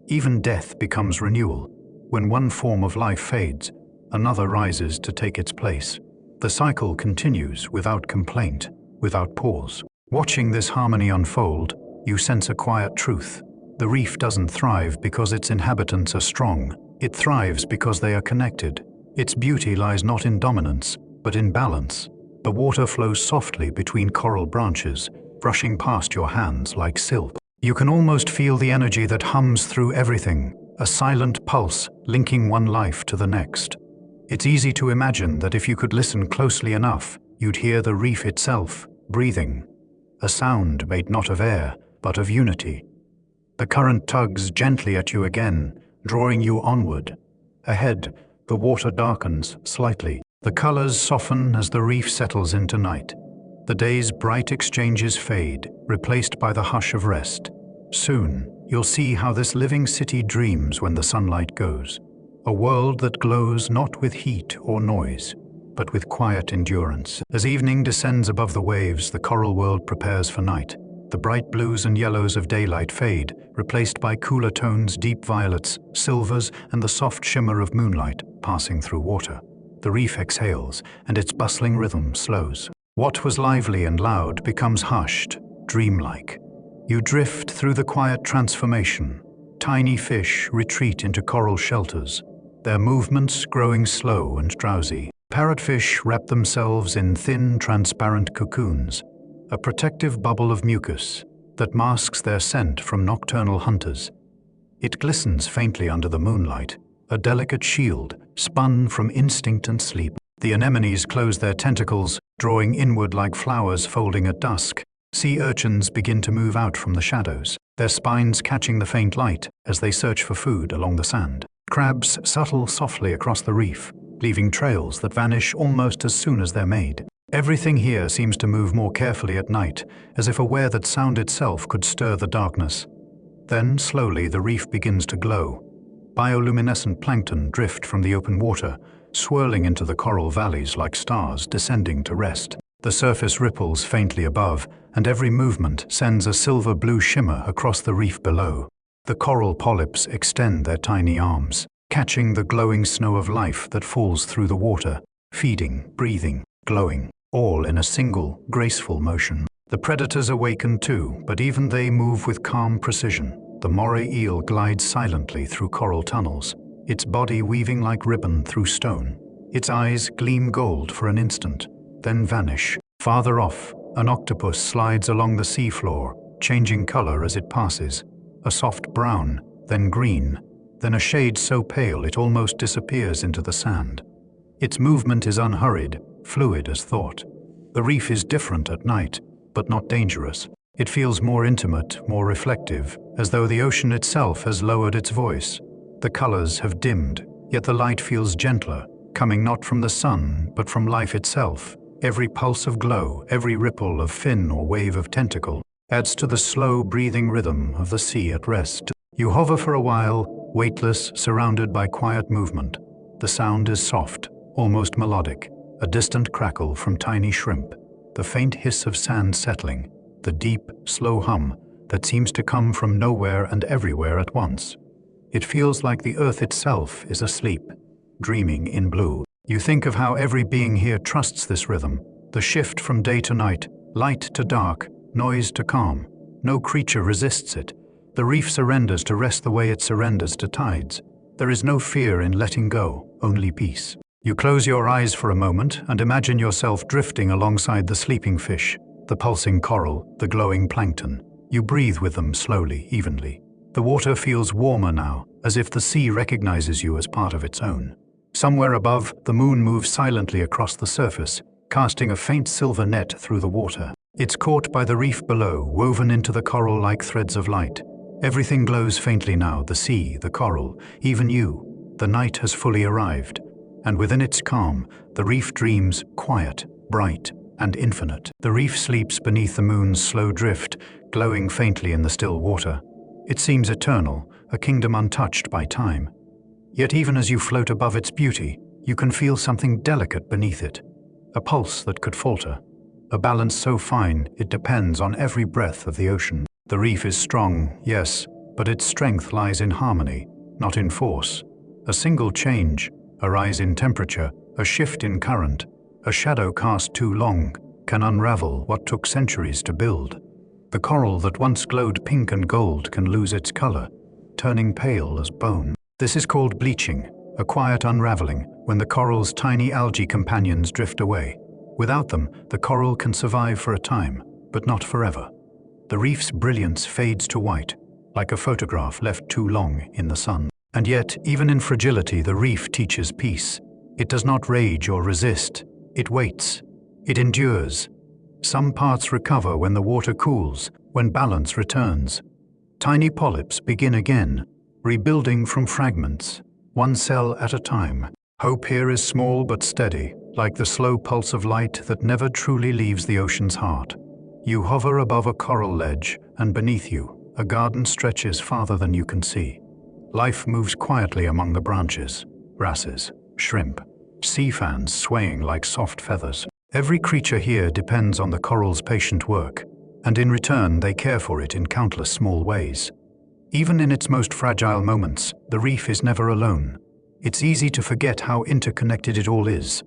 Even death becomes renewal. When one form of life fades, another rises to take its place. The cycle continues without complaint, without pause. Watching this harmony unfold, you sense a quiet truth. The reef doesn't thrive because its inhabitants are strong. It thrives because they are connected. Its beauty lies not in dominance, but in balance. The water flows softly between coral branches, brushing past your hands like silk. You can almost feel the energy that hums through everything, a silent pulse linking one life to the next. It's easy to imagine that if you could listen closely enough, you'd hear the reef itself, breathing. A sound made not of air, but of unity. The current tugs gently at you again, drawing you onward. Ahead, the water darkens slightly. The colors soften as the reef settles into night. The day's bright exchanges fade, replaced by the hush of rest. Soon, you'll see how this living city dreams when the sunlight goes. A world that glows not with heat or noise, but with quiet endurance. As evening descends above the waves, the coral world prepares for night. The bright blues and yellows of daylight fade, replaced by cooler tones, deep violets, silvers, and the soft shimmer of moonlight passing through water. The reef exhales, and its bustling rhythm slows. What was lively and loud becomes hushed, dreamlike. You drift through the quiet transformation. Tiny fish retreat into coral shelters, their movements growing slow and drowsy. Parrotfish wrap themselves in thin, transparent cocoons, a protective bubble of mucus that masks their scent from nocturnal hunters. It glistens faintly under the moonlight, a delicate shield spun from instinct and sleep. The anemones close their tentacles, drawing inward like flowers folding at dusk. Sea urchins begin to move out from the shadows, their spines catching the faint light as they search for food along the sand. Crabs scuttle softly across the reef, leaving trails that vanish almost as soon as they're made. Everything here seems to move more carefully at night, as if aware that sound itself could stir the darkness. Then, slowly, the reef begins to glow. Bioluminescent plankton drift from the open water, swirling into the coral valleys like stars descending to rest. The surface ripples faintly above, and every movement sends a silver-blue shimmer across the reef below. The coral polyps extend their tiny arms, catching the glowing snow of life that falls through the water, feeding, breathing, glowing, all in a single, graceful motion. The predators awaken too, but even they move with calm precision. The moray eel glides silently through coral tunnels, its body weaving like ribbon through stone. Its eyes gleam gold for an instant, then vanish. Farther off, an octopus slides along the seafloor, changing color as it passes. A soft brown, then green, then a shade so pale it almost disappears into the sand. Its movement is unhurried, fluid as thought. The reef is different at night, but not dangerous. It feels more intimate, more reflective, as though the ocean itself has lowered its voice. The colors have dimmed, yet the light feels gentler, coming not from the sun, but from life itself. Every pulse of glow, every ripple of fin or wave of tentacle, adds to the slow breathing rhythm of the sea at rest. You hover for a while, weightless, surrounded by quiet movement. The sound is soft, almost melodic, a distant crackle from tiny shrimp, the faint hiss of sand settling, the deep, slow hum that seems to come from nowhere and everywhere at once. It feels like the earth itself is asleep, dreaming in blue. You think of how every being here trusts this rhythm, the shift from day to night, light to dark, noise to calm. No creature resists it. The reef surrenders to rest the way it surrenders to tides. There is no fear in letting go, only peace. You close your eyes for a moment and imagine yourself drifting alongside the sleeping fish, the pulsing coral, the glowing plankton. You breathe with them slowly, evenly. The water feels warmer now, as if the sea recognizes you as part of its own. Somewhere above, the moon moves silently across the surface, casting a faint silver net through the water. It's caught by the reef below, woven into the coral like threads of light. Everything glows faintly now, the sea, the coral, even you. The night has fully arrived, and within its calm, the reef dreams quiet, bright, and infinite. The reef sleeps beneath the moon's slow drift, glowing faintly in the still water. It seems eternal, a kingdom untouched by time. Yet even as you float above its beauty, you can feel something delicate beneath it, a pulse that could falter, a balance so fine it depends on every breath of the ocean. The reef is strong, yes, but its strength lies in harmony, not in force. A single change, a rise in temperature, a shift in current, a shadow cast too long, can unravel what took centuries to build. The coral that once glowed pink and gold can lose its color, turning pale as bone. This is called bleaching, a quiet unraveling when the coral's tiny algae companions drift away. Without them, the coral can survive for a time, but not forever. The reef's brilliance fades to white, like a photograph left too long in the sun. And yet, even in fragility, the reef teaches peace. It does not rage or resist. It waits. It endures. Some parts recover when the water cools, when balance returns. Tiny polyps begin again, rebuilding from fragments, one cell at a time. Hope here is small but steady, like the slow pulse of light that never truly leaves the ocean's heart. You hover above a coral ledge, and beneath you, a garden stretches farther than you can see. Life moves quietly among the branches, grasses, shrimp, sea fans swaying like soft feathers. Every creature here depends on the coral's patient work, and in return they care for it in countless small ways. Even in its most fragile moments, the reef is never alone. It's easy to forget how interconnected it all is.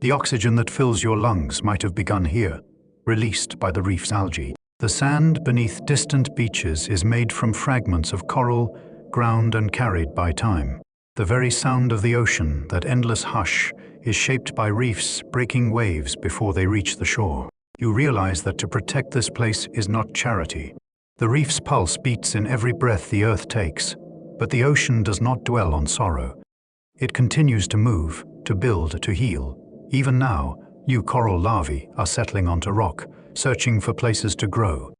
The oxygen that fills your lungs might have begun here, released by the reef's algae. The sand beneath distant beaches is made from fragments of coral, ground and carried by time. The very sound of the ocean, that endless hush, is shaped by reefs breaking waves before they reach the shore. You realize that to protect this place is not charity. The reef's pulse beats in every breath the earth takes, but the ocean does not dwell on sorrow. It continues to move, to build, to heal. Even now, new coral larvae are settling onto rock, searching for places to grow.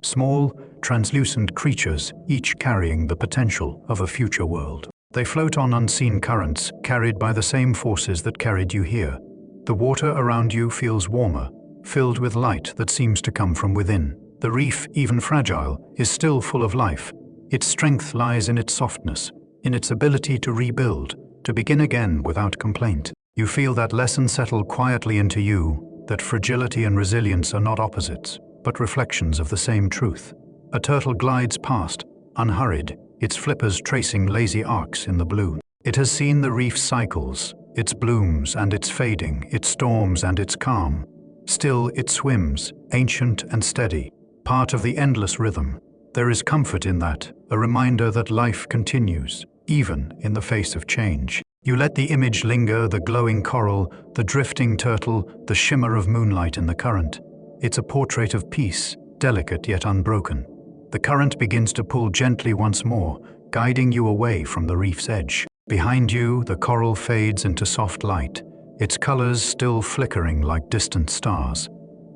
Small, translucent creatures, each carrying the potential of a future world. They float on unseen currents, carried by the same forces that carried you here. The water around you feels warmer, filled with light that seems to come from within. The reef, even fragile, is still full of life. Its strength lies in its softness, in its ability to rebuild, to begin again without complaint. You feel that lesson settle quietly into you, that fragility and resilience are not opposites, but reflections of the same truth. A turtle glides past, unhurried, its flippers tracing lazy arcs in the blue. It has seen the reef's cycles, its blooms and its fading, its storms and its calm. Still it swims, ancient and steady, part of the endless rhythm. There is comfort in that, a reminder that life continues, even in the face of change. You let the image linger, the glowing coral, the drifting turtle, the shimmer of moonlight in the current. It's a portrait of peace, delicate yet unbroken. The current begins to pull gently once more, guiding you away from the reef's edge. Behind you, the coral fades into soft light, its colors still flickering like distant stars.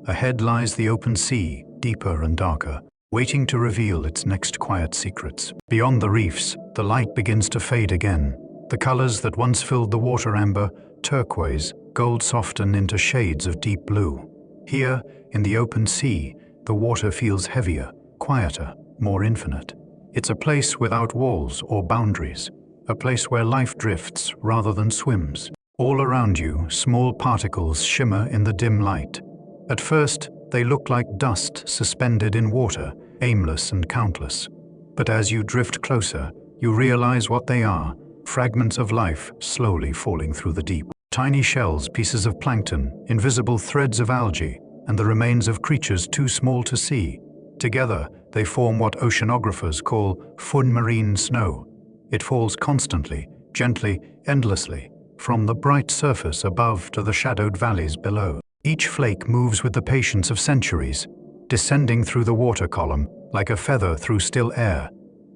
Ahead lies the open sea, deeper and darker, waiting to reveal its next quiet secrets. Beyond the reefs, the light begins to fade again. The colors that once filled the water, amber, turquoise, gold, soften into shades of deep blue. Here, in the open sea, the water feels heavier, quieter, more infinite. It's a place without walls or boundaries, a place where life drifts rather than swims. All around you, small particles shimmer in the dim light. At first, they look like dust suspended in water, aimless and countless. But as you drift closer, you realize what they are: fragments of life slowly falling through the deep. Tiny shells, pieces of plankton, invisible threads of algae, and the remains of creatures too small to see. Together, they form what oceanographers call marine snow. It falls constantly, gently, endlessly, from the bright surface above to the shadowed valleys below. Each flake moves with the patience of centuries, descending through the water column like a feather through still air.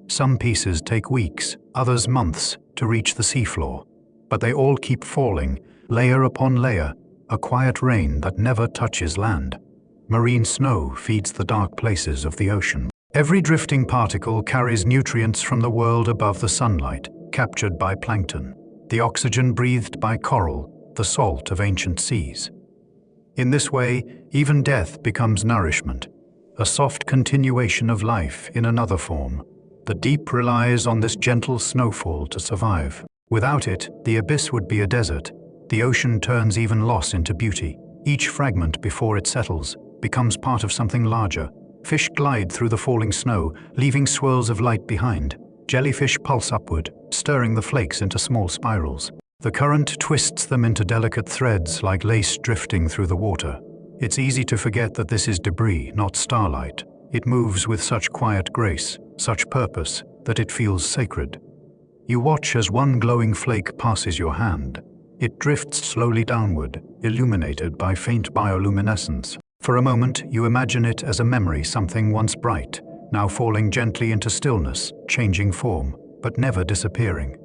Some pieces take weeks, others months, to reach the seafloor. But they all keep falling, layer upon layer, a quiet rain that never touches land. Marine snow feeds the dark places of the ocean. Every drifting particle carries nutrients from the world above the sunlight, captured by plankton, the oxygen breathed by coral, the salt of ancient seas. In this way, even death becomes nourishment, a soft continuation of life in another form. The deep relies on this gentle snowfall to survive. Without it, the abyss would be a desert. The ocean turns even loss into beauty. Each fragment, before it settles, becomes part of something larger. Fish glide through the falling snow, leaving swirls of light behind. Jellyfish pulse upward, stirring the flakes into small spirals. The current twists them into delicate threads like lace drifting through the water. It's easy to forget that this is debris, not starlight. It moves with such quiet grace, such purpose, that it feels sacred. You watch as one glowing flake passes your hand. It drifts slowly downward, illuminated by faint bioluminescence. For a moment, you imagine it as a memory, something once bright, now falling gently into stillness, changing form, but never disappearing.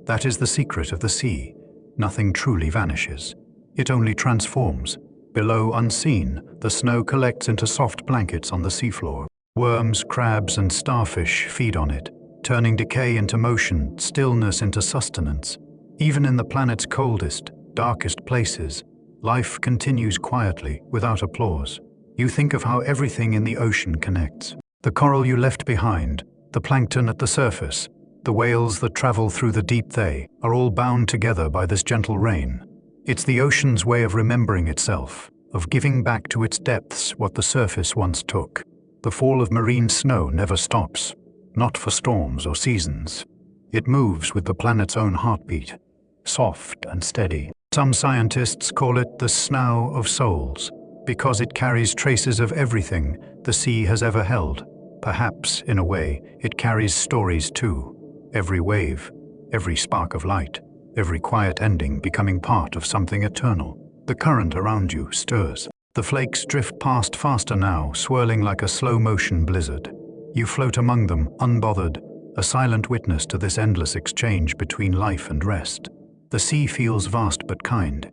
That is the secret of the sea. Nothing truly vanishes. It only transforms. Below, unseen, the snow collects into soft blankets on the seafloor. Worms, crabs, and starfish feed on it, turning decay into motion, stillness into sustenance. Even in the planet's coldest, darkest places, life continues quietly, without applause. You think of how everything in the ocean connects. The coral you left behind, the plankton at the surface, the whales that travel through the deep, they are all bound together by this gentle rain. It's the ocean's way of remembering itself, of giving back to its depths what the surface once took. The fall of marine snow never stops, not for storms or seasons. It moves with the planet's own heartbeat, soft and steady. Some scientists call it the snow of souls, because it carries traces of everything the sea has ever held. Perhaps, in a way, it carries stories too. Every wave, every spark of light, every quiet ending becoming part of something eternal. The current around you stirs. The flakes drift past faster now, swirling like a slow-motion blizzard. You float among them, unbothered, a silent witness to this endless exchange between life and rest. The sea feels vast but kind.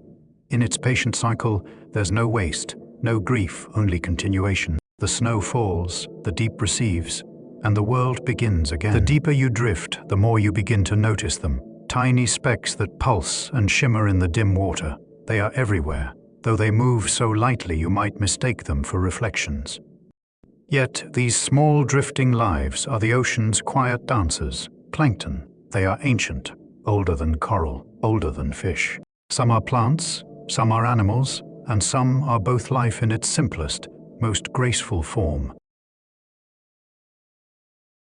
In its patient cycle, there's no waste, no grief, only continuation. The snow falls, the deep receives, and the world begins again. The deeper you drift, the more you begin to notice them. Tiny specks that pulse and shimmer in the dim water. They are everywhere, though they move so lightly you might mistake them for reflections. Yet, these small drifting lives are the ocean's quiet dancers. Plankton, they are ancient, older than coral, older than fish. Some are plants, some are animals, and some are both life in its simplest, most graceful form.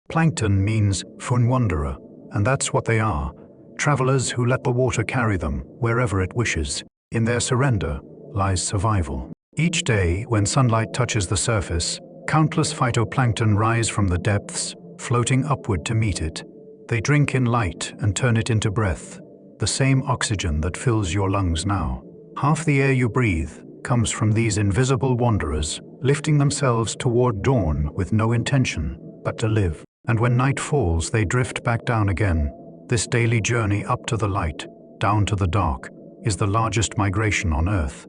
Plankton means wanderer, and that's what they are. Travelers who let the water carry them wherever it wishes. In their surrender lies survival. Each day, when sunlight touches the surface, countless phytoplankton rise from the depths, floating upward to meet it. They drink in light and turn it into breath, the same oxygen that fills your lungs now. Half the air you breathe comes from these invisible wanderers, lifting themselves toward dawn with no intention but to live. And when night falls, they drift back down again. This daily journey up to the light, down to the dark, is the largest migration on Earth.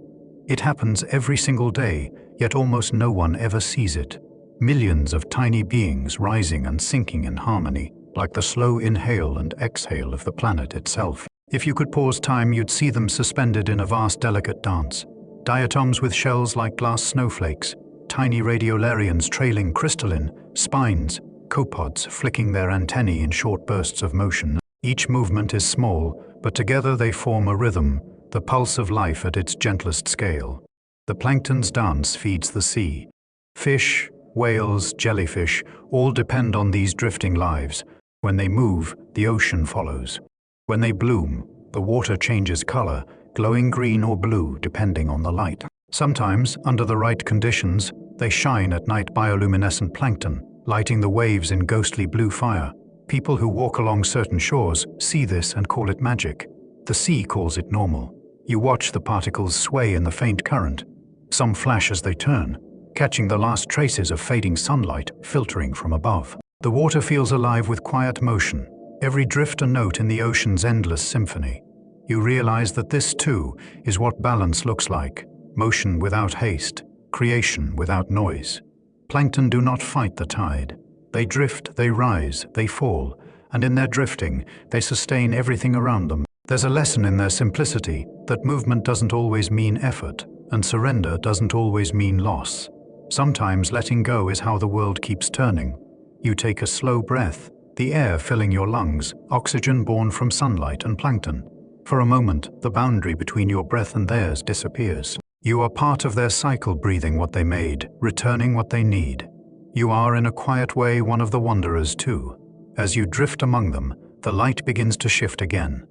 It happens every single day, yet almost no one ever sees it. Millions of tiny beings rising and sinking in harmony, like the slow inhale and exhale of the planet itself. If you could pause time, you'd see them suspended in a vast, delicate dance. Diatoms with shells like glass snowflakes, tiny radiolarians trailing crystalline, spines, copepods flicking their antennae in short bursts of motion. Each movement is small, but together they form a rhythm, the pulse of life at its gentlest scale. The plankton's dance feeds the sea. Fish, whales, jellyfish, all depend on these drifting lives. When they move, the ocean follows. When they bloom, the water changes color, glowing green or blue depending on the light. Sometimes, under the right conditions, they shine at night, bioluminescent plankton, lighting the waves in ghostly blue fire. People who walk along certain shores see this and call it magic. The sea calls it normal. You watch the particles sway in the faint current. Some flash as they turn, catching the last traces of fading sunlight filtering from above. The water feels alive with quiet motion, every drift a note in the ocean's endless symphony. You realize that this, too, is what balance looks like: motion without haste, creation without noise. Plankton do not fight the tide. They drift, they rise, they fall, and in their drifting, they sustain everything around them. There's a lesson in their simplicity, that movement doesn't always mean effort, and surrender doesn't always mean loss. Sometimes letting go is how the world keeps turning. You take a slow breath, the air filling your lungs, oxygen born from sunlight and plankton. For a moment, the boundary between your breath and theirs disappears. You are part of their cycle, breathing what they made, returning what they need. You are, in a quiet way, one of the wanderers too. As you drift among them, the light begins to shift again.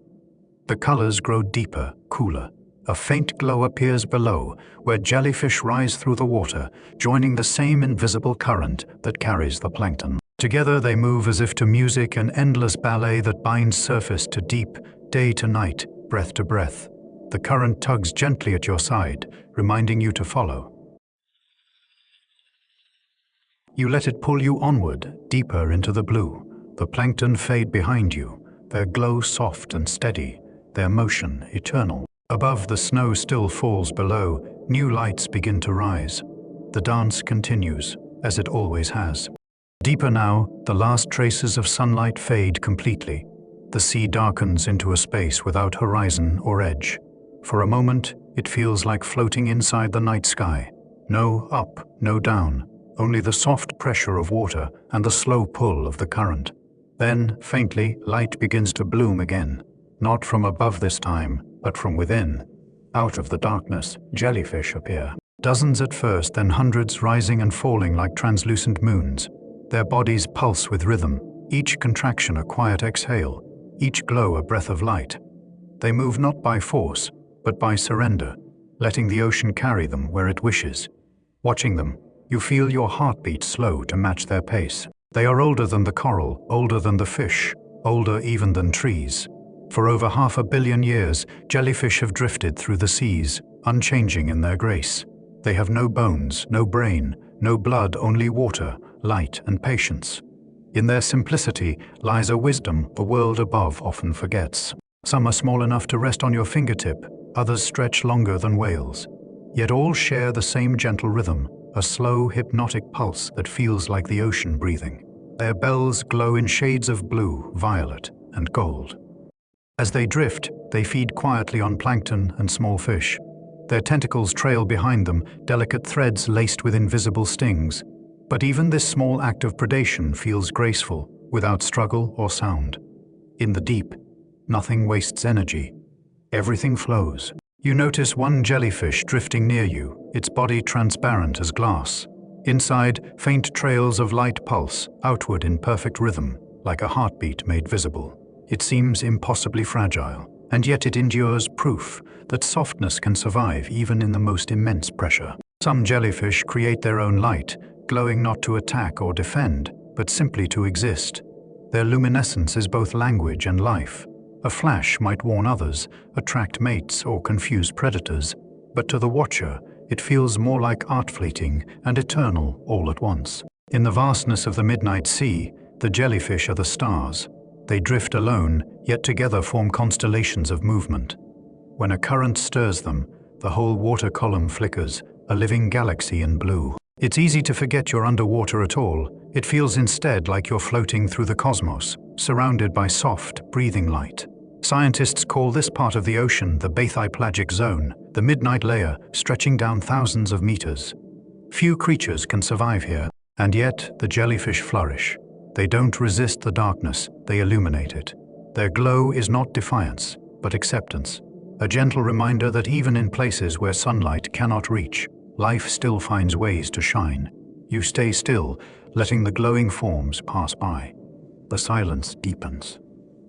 The colors grow deeper, cooler. A faint glow appears below, where jellyfish rise through the water, joining the same invisible current that carries the plankton. Together they move as if to music, an endless ballet that binds surface to deep, day to night, breath to breath. The current tugs gently at your side, reminding you to follow. You let it pull you onward, deeper into the blue. The plankton fade behind you, their glow soft and steady, their motion eternal. Above, the snow still falls below, new lights begin to rise. The dance continues, as it always has. Deeper now, the last traces of sunlight fade completely. The sea darkens into a space without horizon or edge. For a moment, it feels like floating inside the night sky. No up, no down, only the soft pressure of water and the slow pull of the current. Then, faintly, light begins to bloom again. Not from above this time, but from within. Out of the darkness, jellyfish appear. Dozens at first, then hundreds, rising and falling like translucent moons. Their bodies pulse with rhythm, each contraction a quiet exhale, each glow a breath of light. They move not by force, but by surrender, letting the ocean carry them where it wishes. Watching them, you feel your heartbeat slow to match their pace. They are older than the coral, older than the fish, older even than trees. For over 500 million years, jellyfish have drifted through the seas, unchanging in their grace. They have no bones, no brain, no blood, only water, light, and patience. In their simplicity lies a wisdom the world above often forgets. Some are small enough to rest on your fingertip, others stretch longer than whales. Yet all share the same gentle rhythm, a slow, hypnotic pulse that feels like the ocean breathing. Their bells glow in shades of blue, violet, and gold. As they drift, they feed quietly on plankton and small fish. Their tentacles trail behind them, delicate threads laced with invisible stings. But even this small act of predation feels graceful, without struggle or sound. In the deep, nothing wastes energy. Everything flows. You notice one jellyfish drifting near you, its body transparent as glass. Inside, faint trails of light pulse, outward in perfect rhythm, like a heartbeat made visible. It seems impossibly fragile, and yet it endures, proof that softness can survive even in the most immense pressure. Some jellyfish create their own light, glowing not to attack or defend, but simply to exist. Their luminescence is both language and life. A flash might warn others, attract mates, or confuse predators, but to the watcher, it feels more like art, fleeting and eternal all at once. In the vastness of the midnight sea, the jellyfish are the stars. They drift alone, yet together form constellations of movement. When a current stirs them, the whole water column flickers, a living galaxy in blue. It's easy to forget you're underwater at all. It feels instead like you're floating through the cosmos, surrounded by soft, breathing light. Scientists call this part of the ocean the bathypelagic zone, the midnight layer stretching down thousands of meters. Few creatures can survive here, and yet the jellyfish flourish. They don't resist the darkness, they illuminate it. Their glow is not defiance, but acceptance. A gentle reminder that even in places where sunlight cannot reach, life still finds ways to shine. You stay still, letting the glowing forms pass by. The silence deepens.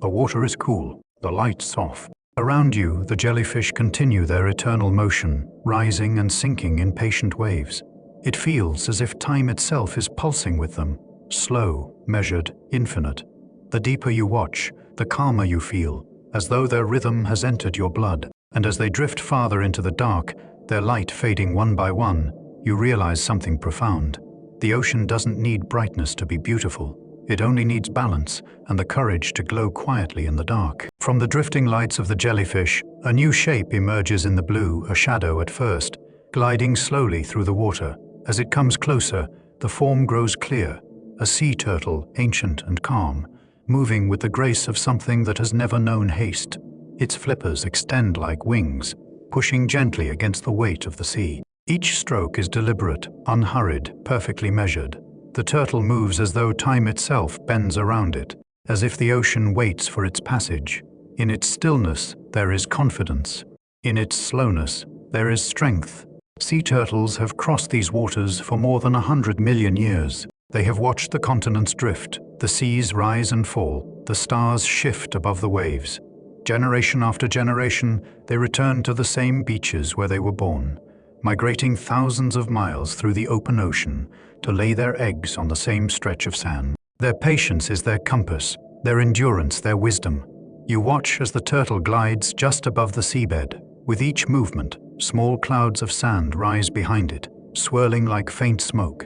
The water is cool, the light soft. Around you, the jellyfish continue their eternal motion, rising and sinking in patient waves. It feels as if time itself is pulsing with them, slow, measured, infinite. The deeper you watch, the calmer you feel, as though their rhythm has entered your blood. And as they drift farther into the dark, their light fading one by one, you realize something profound. The ocean doesn't need brightness to be beautiful. It only needs balance and the courage to glow quietly in the dark. From the drifting lights of the jellyfish, a new shape emerges in the blue, a shadow at first, gliding slowly through the water. As it comes closer, the form grows clear, a sea turtle, ancient and calm, moving with the grace of something that has never known haste. Its flippers extend like wings, pushing gently against the weight of the sea. Each stroke is deliberate, unhurried, perfectly measured. The turtle moves as though time itself bends around it, as if the ocean waits for its passage. In its stillness, there is confidence. In its slowness, there is strength. Sea turtles have crossed these waters for more than 100 million years. They have watched the continents drift, the seas rise and fall, the stars shift above the waves. Generation after generation, they return to the same beaches where they were born, migrating thousands of miles through the open ocean to lay their eggs on the same stretch of sand. Their patience is their compass, their endurance their wisdom. You watch as the turtle glides just above the seabed. With each movement, small clouds of sand rise behind it, swirling like faint smoke.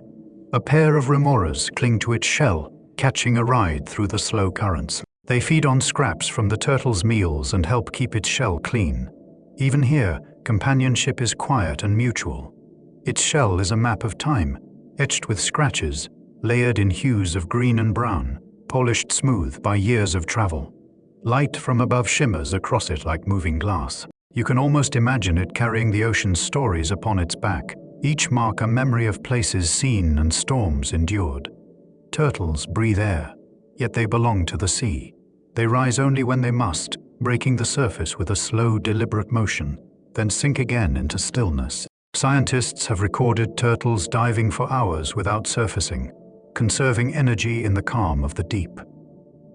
A pair of remoras cling to its shell, catching a ride through the slow currents. They feed on scraps from the turtle's meals and help keep its shell clean. Even here, companionship is quiet and mutual. Its shell is a map of time, etched with scratches, layered in hues of green and brown, polished smooth by years of travel. Light from above shimmers across it like moving glass. You can almost imagine it carrying the ocean's stories upon its back, each mark a memory of places seen and storms endured. Turtles breathe air, yet they belong to the sea. They rise only when they must, breaking the surface with a slow, deliberate motion, then sink again into stillness. Scientists have recorded turtles diving for hours without surfacing, conserving energy in the calm of the deep.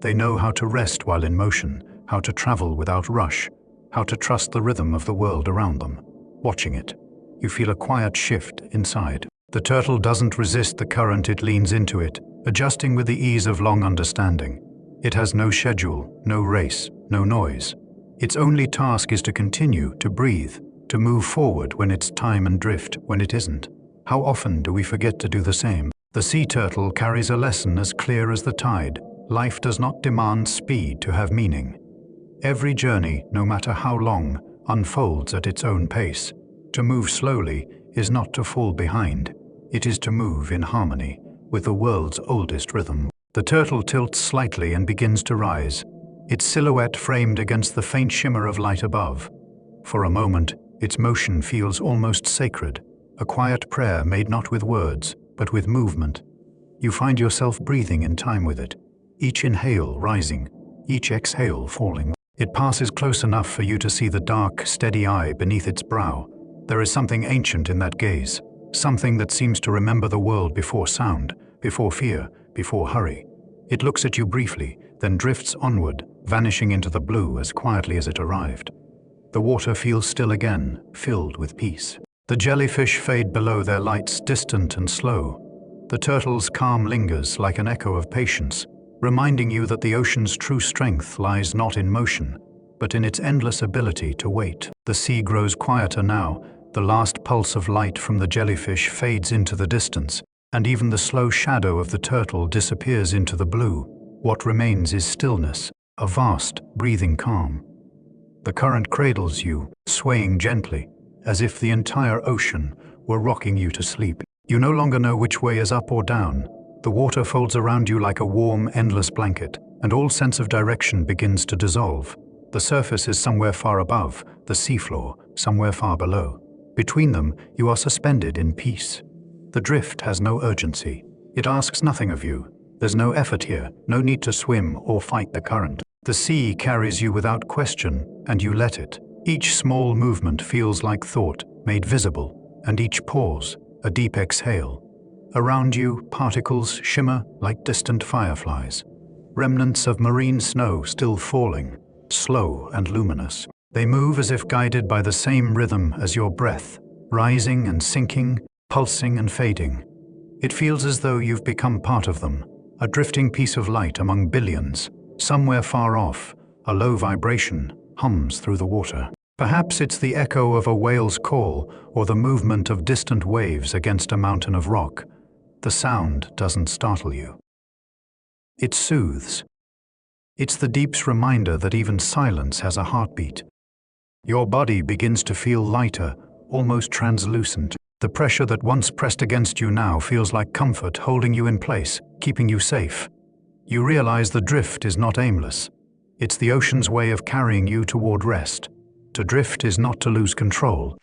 They know how to rest while in motion, how to travel without rush, how to trust the rhythm of the world around them. Watching it, you feel a quiet shift inside. The turtle doesn't resist the current, it leans into it, adjusting with the ease of long understanding. It has no schedule, no race, no noise. Its only task is to continue, to breathe, to move forward when it's time and drift when it isn't. How often do we forget to do the same? The sea turtle carries a lesson as clear as the tide. Life does not demand speed to have meaning. Every journey, no matter how long, unfolds at its own pace. To move slowly is not to fall behind. It is to move in harmony with the world's oldest rhythm. The turtle tilts slightly and begins to rise, its silhouette framed against the faint shimmer of light above. For a moment, its motion feels almost sacred, a quiet prayer made not with words, but with movement. You find yourself breathing in time with it, each inhale rising, each exhale falling. It passes close enough for you to see the dark, steady eye beneath its brow. There is something ancient in that gaze, something that seems to remember the world before sound, before fear, before hurry. It looks at you briefly, then drifts onward, vanishing into the blue as quietly as it arrived. The water feels still again, filled with peace. The jellyfish fade below, their lights distant and slow. The turtle's calm lingers like an echo of patience, reminding you that the ocean's true strength lies not in motion, but in its endless ability to wait. The sea grows quieter now, the last pulse of light from the jellyfish fades into the distance, and even the slow shadow of the turtle disappears into the blue. What remains is stillness, a vast, breathing calm. The current cradles you, swaying gently, as if the entire ocean were rocking you to sleep. You no longer know which way is up or down. The water folds around you like a warm, endless blanket, and all sense of direction begins to dissolve. The surface is somewhere far above, the seafloor somewhere far below. Between them, you are suspended in peace. The drift has no urgency. It asks nothing of you. There's no effort here, no need to swim or fight the current. The sea carries you without question, and you let it. Each small movement feels like thought, made visible, and each pause, a deep exhale. Around you, particles shimmer like distant fireflies. Remnants of marine snow still falling, slow and luminous. They move as if guided by the same rhythm as your breath, rising and sinking, pulsing and fading. It feels as though you've become part of them, a drifting piece of light among billions. Somewhere far off, a low vibration hums through the water. Perhaps it's the echo of a whale's call or the movement of distant waves against a mountain of rock. The sound doesn't startle you. It soothes. It's the deep's reminder that even silence has a heartbeat. Your body begins to feel lighter, almost translucent. The pressure that once pressed against you now feels like comfort holding you in place, keeping you safe. You realize the drift is not aimless. It's the ocean's way of carrying you toward rest. To drift is not to lose control.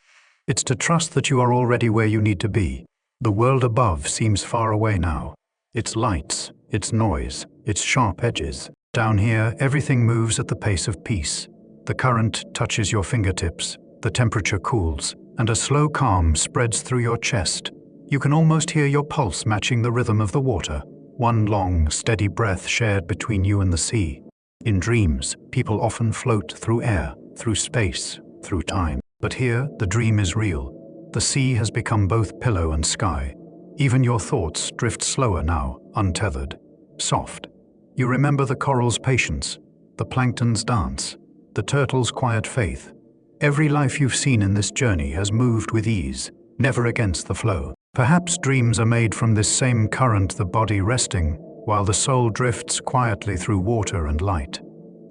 It's to trust that you are already where you need to be. The world above seems far away now. Its lights, its noise, its sharp edges. Down here, everything moves at the pace of peace. The current touches your fingertips, the temperature cools, and a slow calm spreads through your chest. You can almost hear your pulse matching the rhythm of the water. One long, steady breath shared between you and the sea. In dreams, people often float through air, through space, through time. But here, the dream is real. The sea has become both pillow and sky. Even your thoughts drift slower now, untethered, soft. You remember the coral's patience, the plankton's dance, the turtle's quiet faith. Every life you've seen in this journey has moved with ease, never against the flow. Perhaps dreams are made from this same current, the body resting, while the soul drifts quietly through water and light.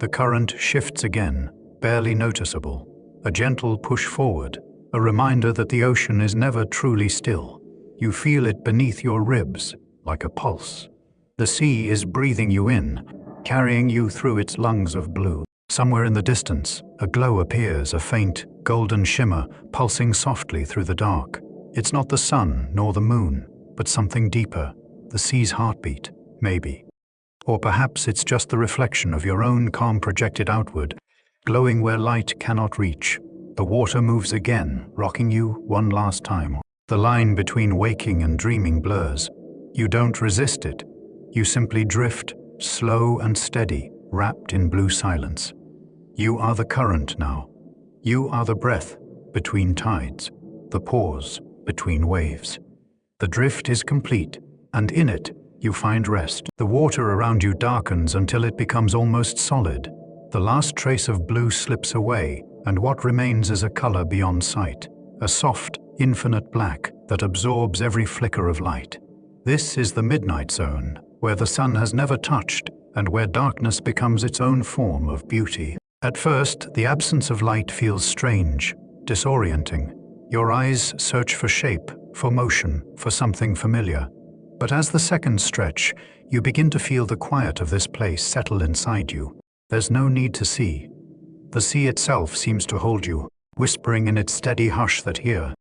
The current shifts again, barely noticeable, a gentle push forward, a reminder that the ocean is never truly still. You feel it beneath your ribs, like a pulse. The sea is breathing you in, carrying you through its lungs of blue. Somewhere in the distance, a glow appears, a faint, golden shimmer pulsing softly through the dark. It's not the sun nor the moon, but something deeper, the sea's heartbeat, maybe. Or perhaps it's just the reflection of your own calm projected outward, glowing where light cannot reach. The water moves again, rocking you one last time. The line between waking and dreaming blurs. You don't resist it. You simply drift, slow and steady, wrapped in blue silence. You are the current now. You are the breath between tides, the pause between waves. The drift is complete, and in it, you find rest. The water around you darkens until it becomes almost solid. The last trace of blue slips away, and what remains is a color beyond sight, a soft, infinite black that absorbs every flicker of light. This is the midnight zone, where the sun has never touched, and where darkness becomes its own form of beauty. At first, the absence of light feels strange, disorienting. Your eyes search for shape, for motion, for something familiar. But as the seconds stretch, you begin to feel the quiet of this place settle inside you. There's no need to see. The sea itself seems to hold you, whispering in its steady hush that here.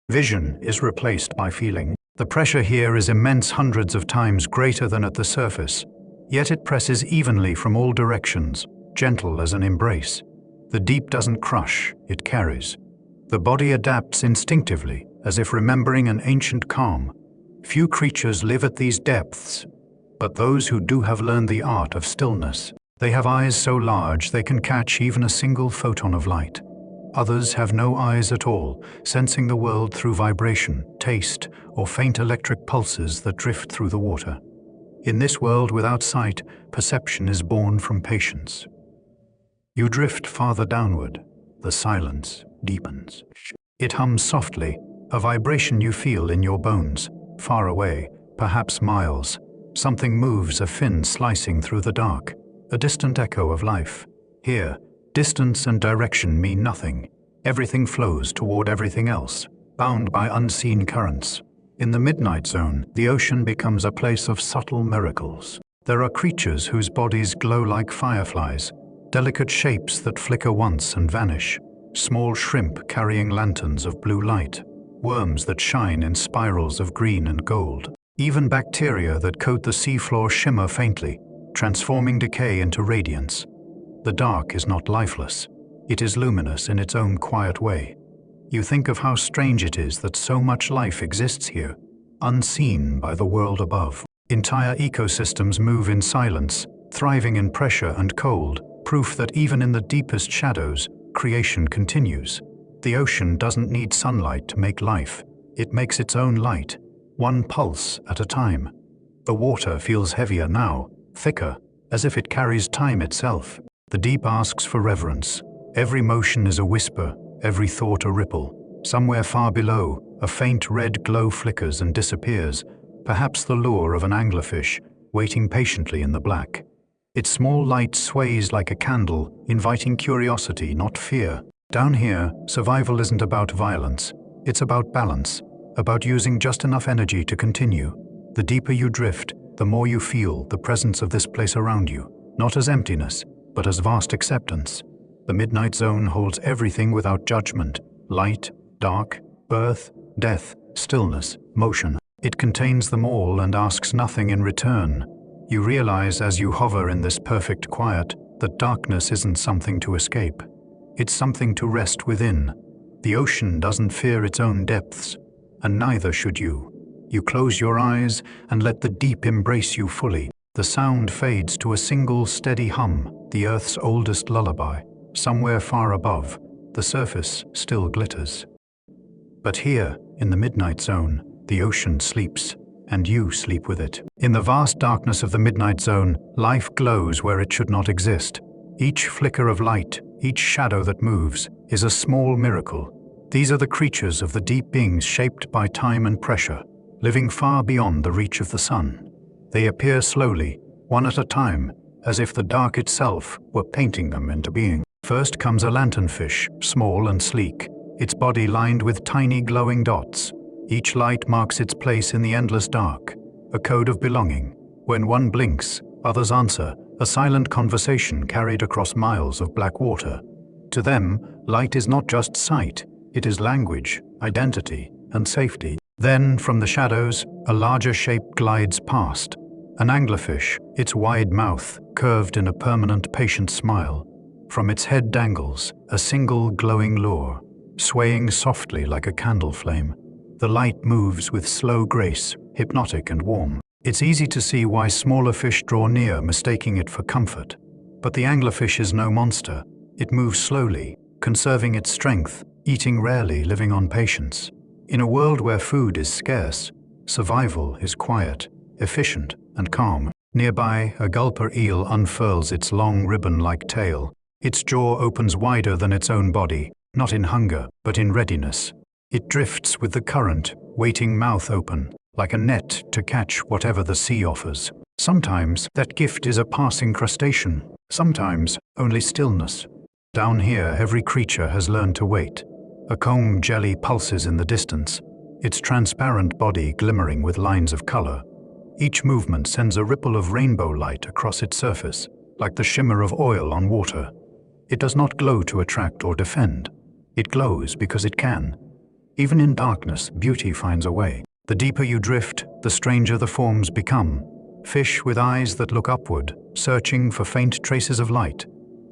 Vision is replaced by feeling. The pressure here is immense, hundreds of times greater than at the surface. Yet it presses evenly from all directions, gentle as an embrace. The deep doesn't crush, it carries. The body adapts instinctively, as if remembering an ancient calm. Few creatures live at these depths, but those who do have learned the art of stillness. They have eyes so large they can catch even a single photon of light. Others have no eyes at all, sensing the world through vibration, taste, or faint electric pulses that drift through the water. In this world without sight, perception is born from patience. You drift farther downward. The silence deepens. It hums softly, a vibration you feel in your bones. Far away, perhaps miles, something moves, a fin slicing through the dark, a distant echo of life. Here, distance and direction mean nothing. Everything flows toward everything else, bound by unseen currents. In the midnight zone, the ocean becomes a place of subtle miracles. There are creatures whose bodies glow like fireflies, delicate shapes that flicker once and vanish, small shrimp carrying lanterns of blue light, worms that shine in spirals of green and gold. Even bacteria that coat the seafloor shimmer faintly, transforming decay into radiance. The dark is not lifeless. It is luminous in its own quiet way. You think of how strange it is that so much life exists here, unseen by the world above. Entire ecosystems move in silence, thriving in pressure and cold, proof that even in the deepest shadows, creation continues. The ocean doesn't need sunlight to make life. It makes its own light, one pulse at a time. The water feels heavier now, thicker, as if it carries time itself. The deep asks for reverence. Every motion is a whisper, every thought a ripple. Somewhere far below, a faint red glow flickers and disappears, perhaps the lure of an anglerfish, waiting patiently in the black. Its small light sways like a candle, inviting curiosity, not fear. Down here, survival isn't about violence. It's about balance, about using just enough energy to continue. The deeper you drift, the more you feel the presence of this place around you, not as emptiness, but as vast acceptance. The midnight zone holds everything without judgment: light, dark, birth, death, stillness, motion. It contains them all and asks nothing in return. You realize as you hover in this perfect quiet that darkness isn't something to escape. It's something to rest within. The ocean doesn't fear its own depths, and neither should you. You close your eyes and let the deep embrace you fully. The sound fades to a single steady hum, the Earth's oldest lullaby. Somewhere far above, the surface still glitters. But here, in the midnight zone, the ocean sleeps, and you sleep with it. In the vast darkness of the midnight zone, life glows where it should not exist. Each flicker of light, each shadow that moves, is a small miracle. These are the creatures of the deep beings shaped by time and pressure, living far beyond the reach of the sun. They appear slowly, one at a time, as if the dark itself were painting them into being. First comes a lanternfish, small and sleek, its body lined with tiny glowing dots. Each light marks its place in the endless dark, a code of belonging. When one blinks, others answer, a silent conversation carried across miles of black water. To them, light is not just sight, it is language, identity, and safety. Then, from the shadows, a larger shape glides past. An anglerfish, its wide mouth curved in a permanent, patient smile. From its head dangles a single glowing lure, swaying softly like a candle flame. The light moves with slow grace, hypnotic and warm. It's easy to see why smaller fish draw near, mistaking it for comfort. But the anglerfish is no monster. It moves slowly, conserving its strength, eating rarely, living on patience. In a world where food is scarce, survival is quiet, efficient, and calm. Nearby, a gulper eel unfurls its long ribbon-like tail. Its jaw opens wider than its own body, not in hunger, but in readiness. It drifts with the current, waiting mouth open, like a net to catch whatever the sea offers. Sometimes that gift is a passing crustacean, sometimes only stillness. Down here, every creature has learned to wait. A comb jelly pulses in the distance, its transparent body glimmering with lines of color. Each movement sends a ripple of rainbow light across its surface, like the shimmer of oil on water. It does not glow to attract or defend. It glows because it can. Even in darkness, beauty finds a way. The deeper you drift, the stranger the forms become. Fish with eyes that look upward, searching for faint traces of light.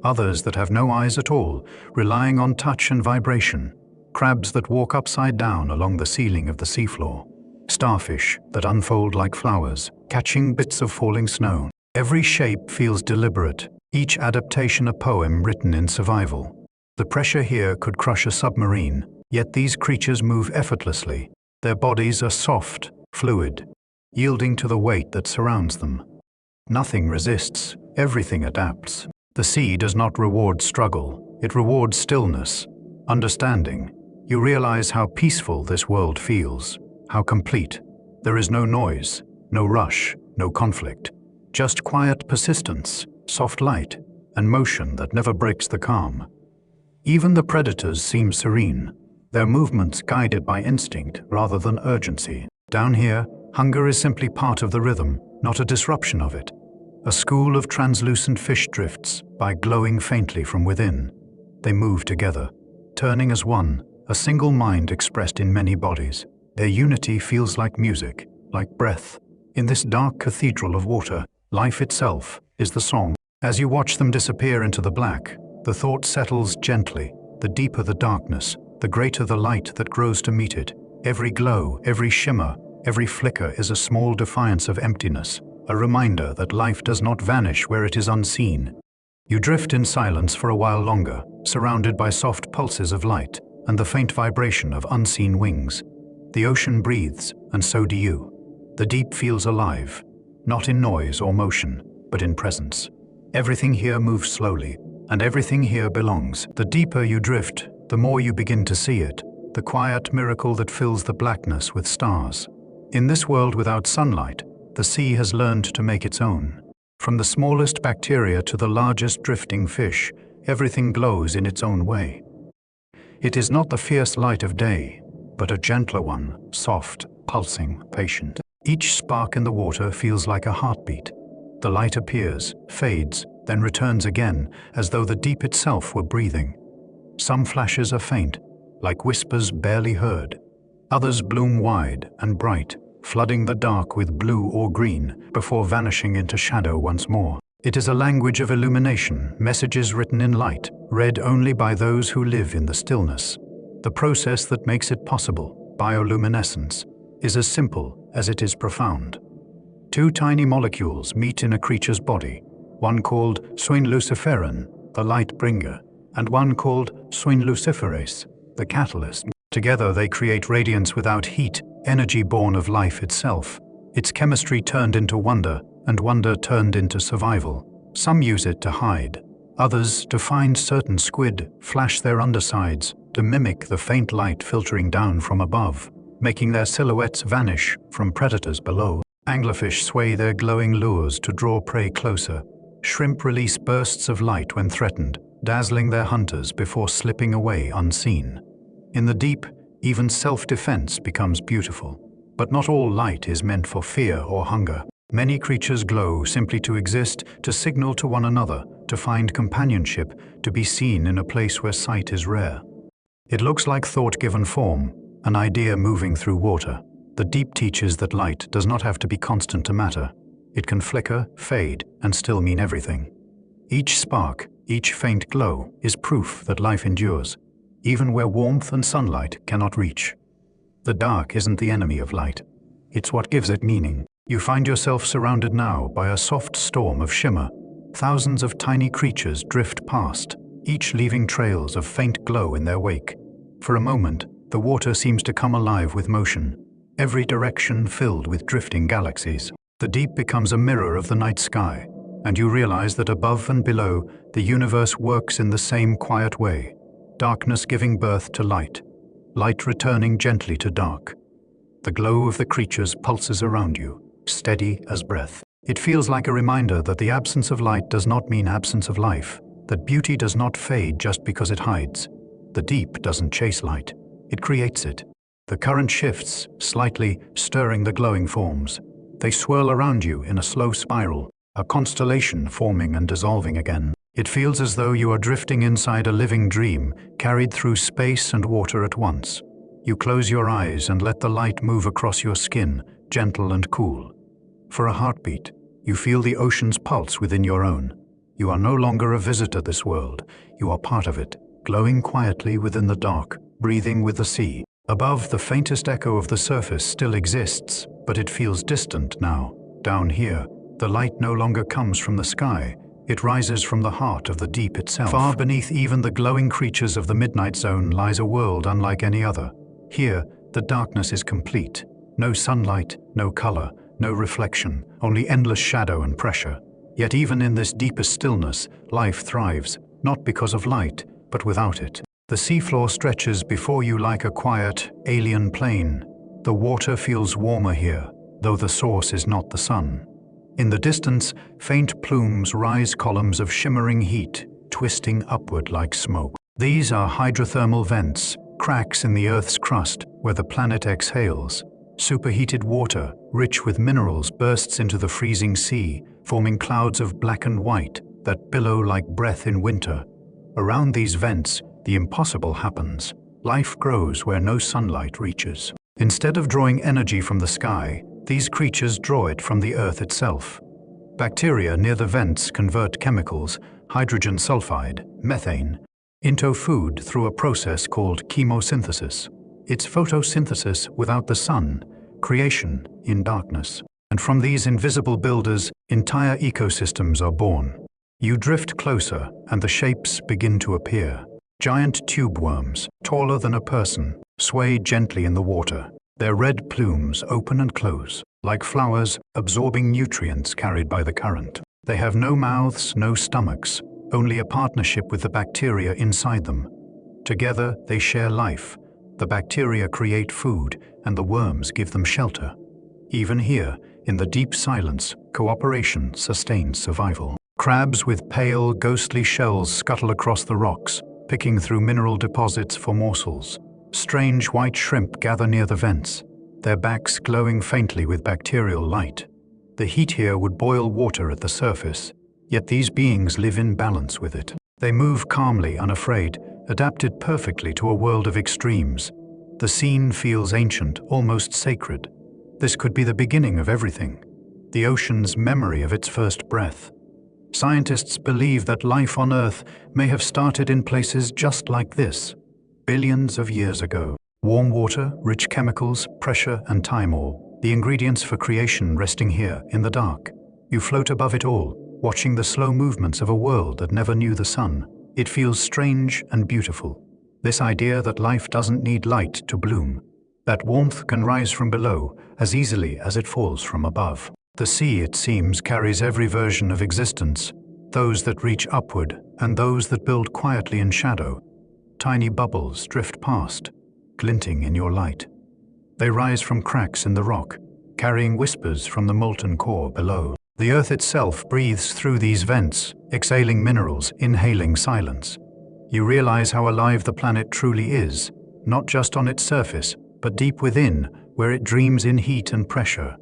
Others that have no eyes at all, relying on touch and vibration. Crabs that walk upside down along the ceiling of the seafloor. Starfish that unfold like flowers, catching bits of falling snow. Every shape feels deliberate, each adaptation a poem written in survival. The pressure here could crush a submarine, yet these creatures move effortlessly. Their bodies are soft, fluid, yielding to the weight that surrounds them. Nothing resists, everything adapts. The sea does not reward struggle, it rewards stillness. Understanding, you realize how peaceful this world feels, how complete. There is no noise, no rush, no conflict. Just quiet persistence, soft light, and motion that never breaks the calm. Even the predators seem serene, their movements guided by instinct rather than urgency. Down here, hunger is simply part of the rhythm, not a disruption of it. A school of translucent fish drifts by glowing faintly from within. They move together, turning as one, a single mind expressed in many bodies. Their unity feels like music, like breath. In this dark cathedral of water, life itself is the song. As you watch them disappear into the black, the thought settles gently. The deeper the darkness, the greater the light that grows to meet it. Every glow, every shimmer, every flicker is a small defiance of emptiness, a reminder that life does not vanish where it is unseen. You drift in silence for a while longer, surrounded by soft pulses of light and the faint vibration of unseen wings. The ocean breathes, and so do you. The deep feels alive, not in noise or motion, but in presence. Everything here moves slowly, and everything here belongs. The deeper you drift, the more you begin to see it, the quiet miracle that fills the blackness with stars. In this world without sunlight, the sea has learned to make its own. From the smallest bacteria to the largest drifting fish, everything glows in its own way. It is not the fierce light of day, but a gentler one, soft, pulsing, patient. Each spark in the water feels like a heartbeat. The light appears, fades, then returns again, as though the deep itself were breathing. Some flashes are faint, like whispers barely heard. Others bloom wide and bright, flooding the dark with blue or green before vanishing into shadow once more. It is a language of illumination, messages written in light, read only by those who live in the stillness. The process that makes it possible, bioluminescence, is as simple as it is profound. Two tiny molecules meet in a creature's body, one called swin luciferin, the light bringer, and one called swin luciferase, the catalyst. Together they create radiance without heat, energy born of life itself. Its chemistry turned into wonder, and wonder turned into survival. Some use it to hide. Others, to find certain squid, flash their undersides to mimic the faint light filtering down from above, making their silhouettes vanish from predators below. Anglerfish sway their glowing lures to draw prey closer. Shrimp release bursts of light when threatened, dazzling their hunters before slipping away unseen. In the deep, even self-defense becomes beautiful. But not all light is meant for fear or hunger. Many creatures glow simply to exist, to signal to one another, to find companionship, to be seen in a place where sight is rare. It looks like thought given form, an idea moving through water. The deep teaches that light does not have to be constant to matter. It can flicker, fade, and still mean everything. Each spark, each faint glow, is proof that life endures, even where warmth and sunlight cannot reach. The dark isn't the enemy of light. It's what gives it meaning. You find yourself surrounded now by a soft storm of shimmer. Thousands of tiny creatures drift past, each leaving trails of faint glow in their wake. For a moment, the water seems to come alive with motion, every direction filled with drifting galaxies. The deep becomes a mirror of the night sky, and you realize that above and below, the universe works in the same quiet way. Darkness giving birth to light, light returning gently to dark. The glow of the creatures pulses around you, steady as breath. It feels like a reminder that the absence of light does not mean absence of life, that beauty does not fade just because it hides. The deep doesn't chase light, it creates it. The current shifts, slightly stirring the glowing forms. They swirl around you in a slow spiral, a constellation forming and dissolving again. It feels as though you are drifting inside a living dream, carried through space and water at once. You close your eyes and let the light move across your skin, gentle and cool. For a heartbeat, you feel the ocean's pulse within your own. You are no longer a visitor to this world. You are part of it, glowing quietly within the dark, breathing with the sea. Above, the faintest echo of the surface still exists, but it feels distant now. Down here, the light no longer comes from the sky. It rises from the heart of the deep itself. Far beneath even the glowing creatures of the midnight zone lies a world unlike any other. Here, the darkness is complete. No sunlight, no color, no reflection, only endless shadow and pressure. Yet even in this deepest stillness, life thrives, not because of light, but without it. The seafloor stretches before you like a quiet, alien plain. The water feels warmer here, though the source is not the sun. In the distance, faint plumes rise, columns of shimmering heat, twisting upward like smoke. These are hydrothermal vents, cracks in the Earth's crust where the planet exhales. Superheated water, rich with minerals, bursts into the freezing sea, forming clouds of black and white that billow like breath in winter. Around these vents, the impossible happens. Life grows where no sunlight reaches. Instead of drawing energy from the sky, these creatures draw it from the Earth itself. Bacteria near the vents convert chemicals, hydrogen sulfide, methane, into food through a process called chemosynthesis. It's photosynthesis without the sun, creation in darkness. And from these invisible builders, entire ecosystems are born. You drift closer, and the shapes begin to appear. Giant tube worms, taller than a person, sway gently in the water. Their red plumes open and close, like flowers absorbing nutrients carried by the current. They have no mouths, no stomachs, only a partnership with the bacteria inside them. Together, they share life. The bacteria create food, and the worms give them shelter. Even here, in the deep silence, cooperation sustains survival. Crabs with pale, ghostly shells scuttle across the rocks, picking through mineral deposits for morsels. Strange white shrimp gather near the vents, their backs glowing faintly with bacterial light. The heat here would boil water at the surface, yet these beings live in balance with it. They move calmly, unafraid, adapted perfectly to a world of extremes. The scene feels ancient, almost sacred. This could be the beginning of everything, the ocean's memory of its first breath. Scientists believe that life on Earth may have started in places just like this, billions of years ago. Warm water, rich chemicals, pressure, and time, all the ingredients for creation resting here in the dark. You float above it all, watching the slow movements of a world that never knew the sun. It feels strange and beautiful. This idea that life doesn't need light to bloom, that warmth can rise from below as easily as it falls from above. The sea, it seems, carries every version of existence, those that reach upward and those that build quietly in shadow. Tiny bubbles drift past, glinting in your light. They rise from cracks in the rock, carrying whispers from the molten core below. The Earth itself breathes through these vents, exhaling minerals, inhaling silence. You realize how alive the planet truly is, not just on its surface, but deep within, where it dreams in heat and pressure.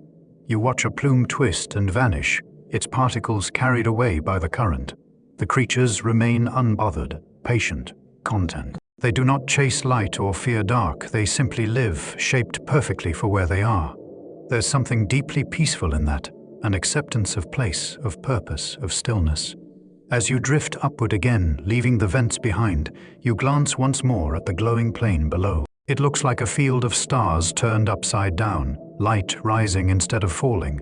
You watch a plume twist and vanish, its particles carried away by the current. The creatures remain unbothered, patient, content. They do not chase light or fear dark, they simply live, shaped perfectly for where they are. There's something deeply peaceful in that, an acceptance of place, of purpose, of stillness. As you drift upward again, leaving the vents behind, you glance once more at the glowing plain below. It looks like a field of stars turned upside down, light rising instead of falling.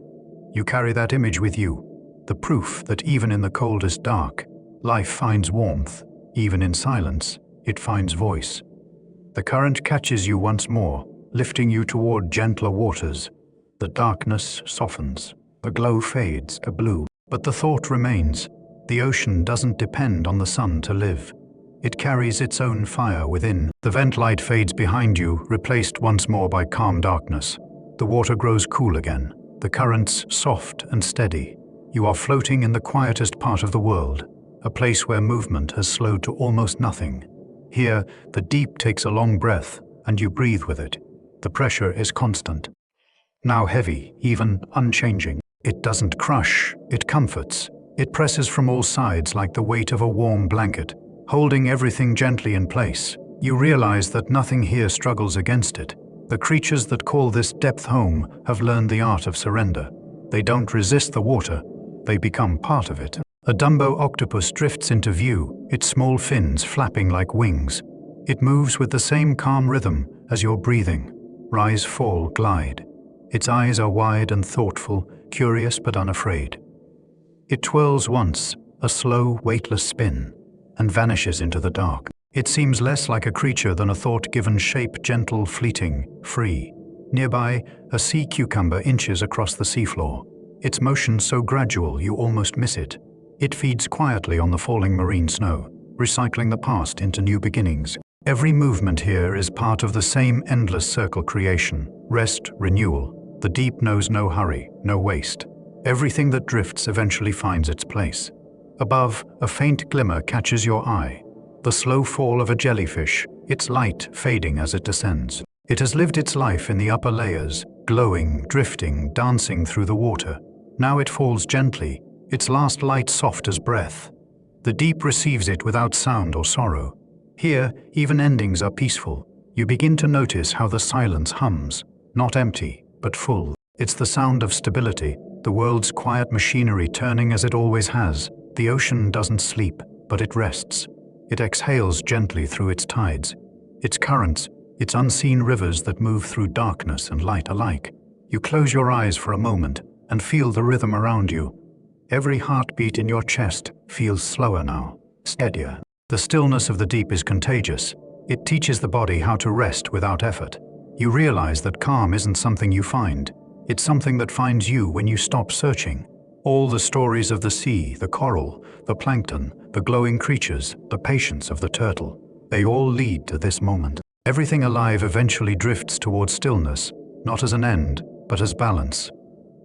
You carry that image with you, the proof that even in the coldest dark, life finds warmth. Even in silence, it finds voice. The current catches you once more, lifting you toward gentler waters. The darkness softens, the glow fades to blue, but the thought remains. The ocean doesn't depend on the sun to live. It carries its own fire within. The vent light fades behind you, replaced once more by calm darkness. The water grows cool again, the currents soft and steady. You are floating in the quietest part of the world, a place where movement has slowed to almost nothing. Here, the deep takes a long breath, and you breathe with it. The pressure is constant. Now heavy, even unchanging. It doesn't crush, it comforts. It presses from all sides like the weight of a warm blanket, holding everything gently in place. You realize that nothing here struggles against it. The creatures that call this depth home have learned the art of surrender. They don't resist the water, they become part of it. A Dumbo octopus drifts into view, its small fins flapping like wings. It moves with the same calm rhythm as your breathing. Rise, fall, glide. Its eyes are wide and thoughtful, curious but unafraid. It twirls once, a slow, weightless spin, and vanishes into the dark. It seems less like a creature than a thought given shape, gentle, fleeting, free. Nearby, a sea cucumber inches across the seafloor, its motion so gradual you almost miss it. It feeds quietly on the falling marine snow, recycling the past into new beginnings. Every movement here is part of the same endless circle creation: rest, renewal. The deep knows no hurry, no waste. Everything that drifts eventually finds its place. Above, a faint glimmer catches your eye. The slow fall of a jellyfish, its light fading as it descends. It has lived its life in the upper layers, glowing, drifting, dancing through the water. Now it falls gently, its last light soft as breath. The deep receives it without sound or sorrow. Here, even endings are peaceful. You begin to notice how the silence hums, not empty, but full. It's the sound of stability, the world's quiet machinery turning as it always has. The ocean doesn't sleep, but it rests. It exhales gently through its tides, its currents, its unseen rivers that move through darkness and light alike. You close your eyes for a moment and feel the rhythm around you. Every heartbeat in your chest feels slower now, steadier. The stillness of the deep is contagious. It teaches the body how to rest without effort. You realize that calm isn't something you find. It's something that finds you when you stop searching. All the stories of the sea, the coral, the plankton, the glowing creatures, the patience of the turtle, they all lead to this moment. Everything alive eventually drifts towards stillness, not as an end, but as balance.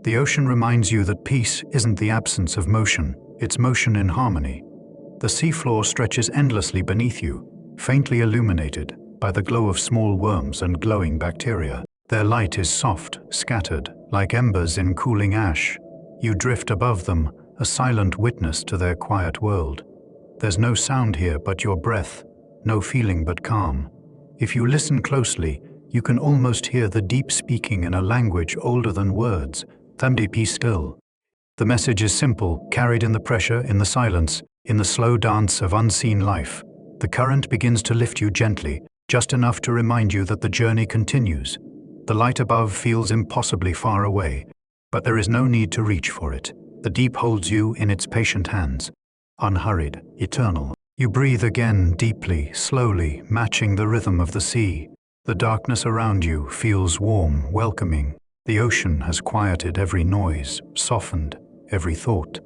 The ocean reminds you that peace isn't the absence of motion, it's motion in harmony. The seafloor stretches endlessly beneath you, faintly illuminated by the glow of small worms and glowing bacteria. Their light is soft, scattered, like embers in cooling ash. You drift above them, a silent witness to their quiet world. There's no sound here but your breath, no feeling but calm. If you listen closely, you can almost hear the deep speaking in a language older than words. Thamdi, be still. The message is simple, carried in the pressure, in the silence, in the slow dance of unseen life. The current begins to lift you gently, just enough to remind you that the journey continues. The light above feels impossibly far away, but there is no need to reach for it. The deep holds you in its patient hands, unhurried, eternal. You breathe again deeply, slowly, matching the rhythm of the sea. The darkness around you feels warm, welcoming. The ocean has quieted every noise, softened every thought.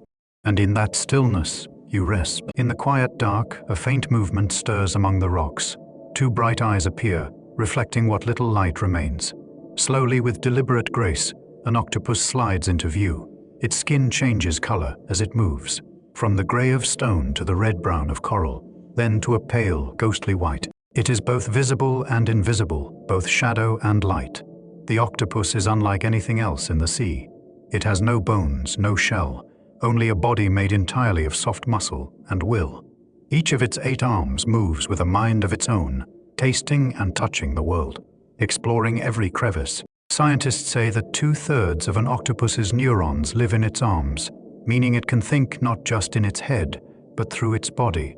And in that stillness, you rest. In the quiet dark, a faint movement stirs among the rocks. Two bright eyes appear, reflecting what little light remains. Slowly, with deliberate grace, an octopus slides into view. Its skin changes color as it moves, from the gray of stone to the red-brown of coral, then to a pale, ghostly white. It is both visible and invisible, both shadow and light. The octopus is unlike anything else in the sea. It has no bones, no shell, only a body made entirely of soft muscle and will. Each of its 8 arms moves with a mind of its own, tasting and touching the world, exploring every crevice. Scientists say that 2/3 of an octopus's neurons live in its arms, meaning it can think not just in its head, but through its body.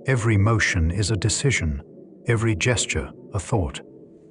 Every motion is a decision, every gesture a thought.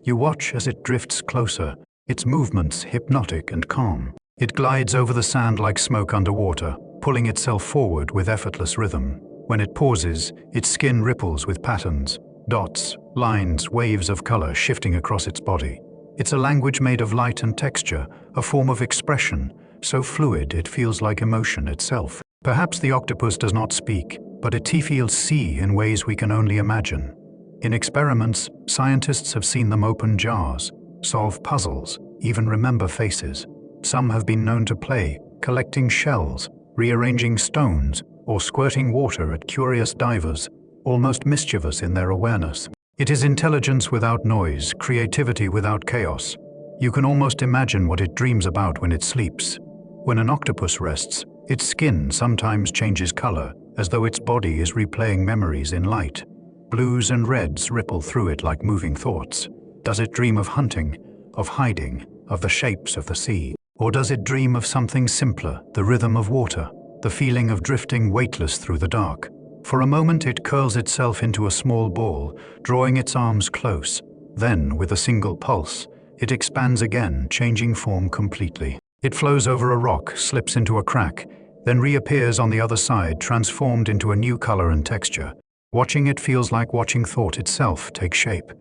You watch as it drifts closer, its movements hypnotic and calm. It glides over the sand like smoke underwater, pulling itself forward with effortless rhythm. When it pauses, its skin ripples with patterns, dots, lines, waves of color shifting across its body. It's a language made of light and texture, a form of expression, so fluid it feels like emotion itself. Perhaps the octopus does not speak, but it feels see in ways we can only imagine. In experiments, scientists have seen them open jars, solve puzzles, even remember faces. Some have been known to play, collecting shells, rearranging stones, or squirting water at curious divers, almost mischievous in their awareness. It is intelligence without noise, creativity without chaos. You can almost imagine what it dreams about when it sleeps. When an octopus rests, its skin sometimes changes color, as though its body is replaying memories in light. Blues and reds ripple through it like moving thoughts. Does it dream of hunting, of hiding, of the shapes of the sea? Or does it dream of something simpler, the rhythm of water, the feeling of drifting weightless through the dark? For a moment it curls itself into a small ball, drawing its arms close. Then, with a single pulse, it expands again, changing form completely. It flows over a rock, slips into a crack, then reappears on the other side, transformed into a new color and texture. Watching it feels like watching thought itself take shape.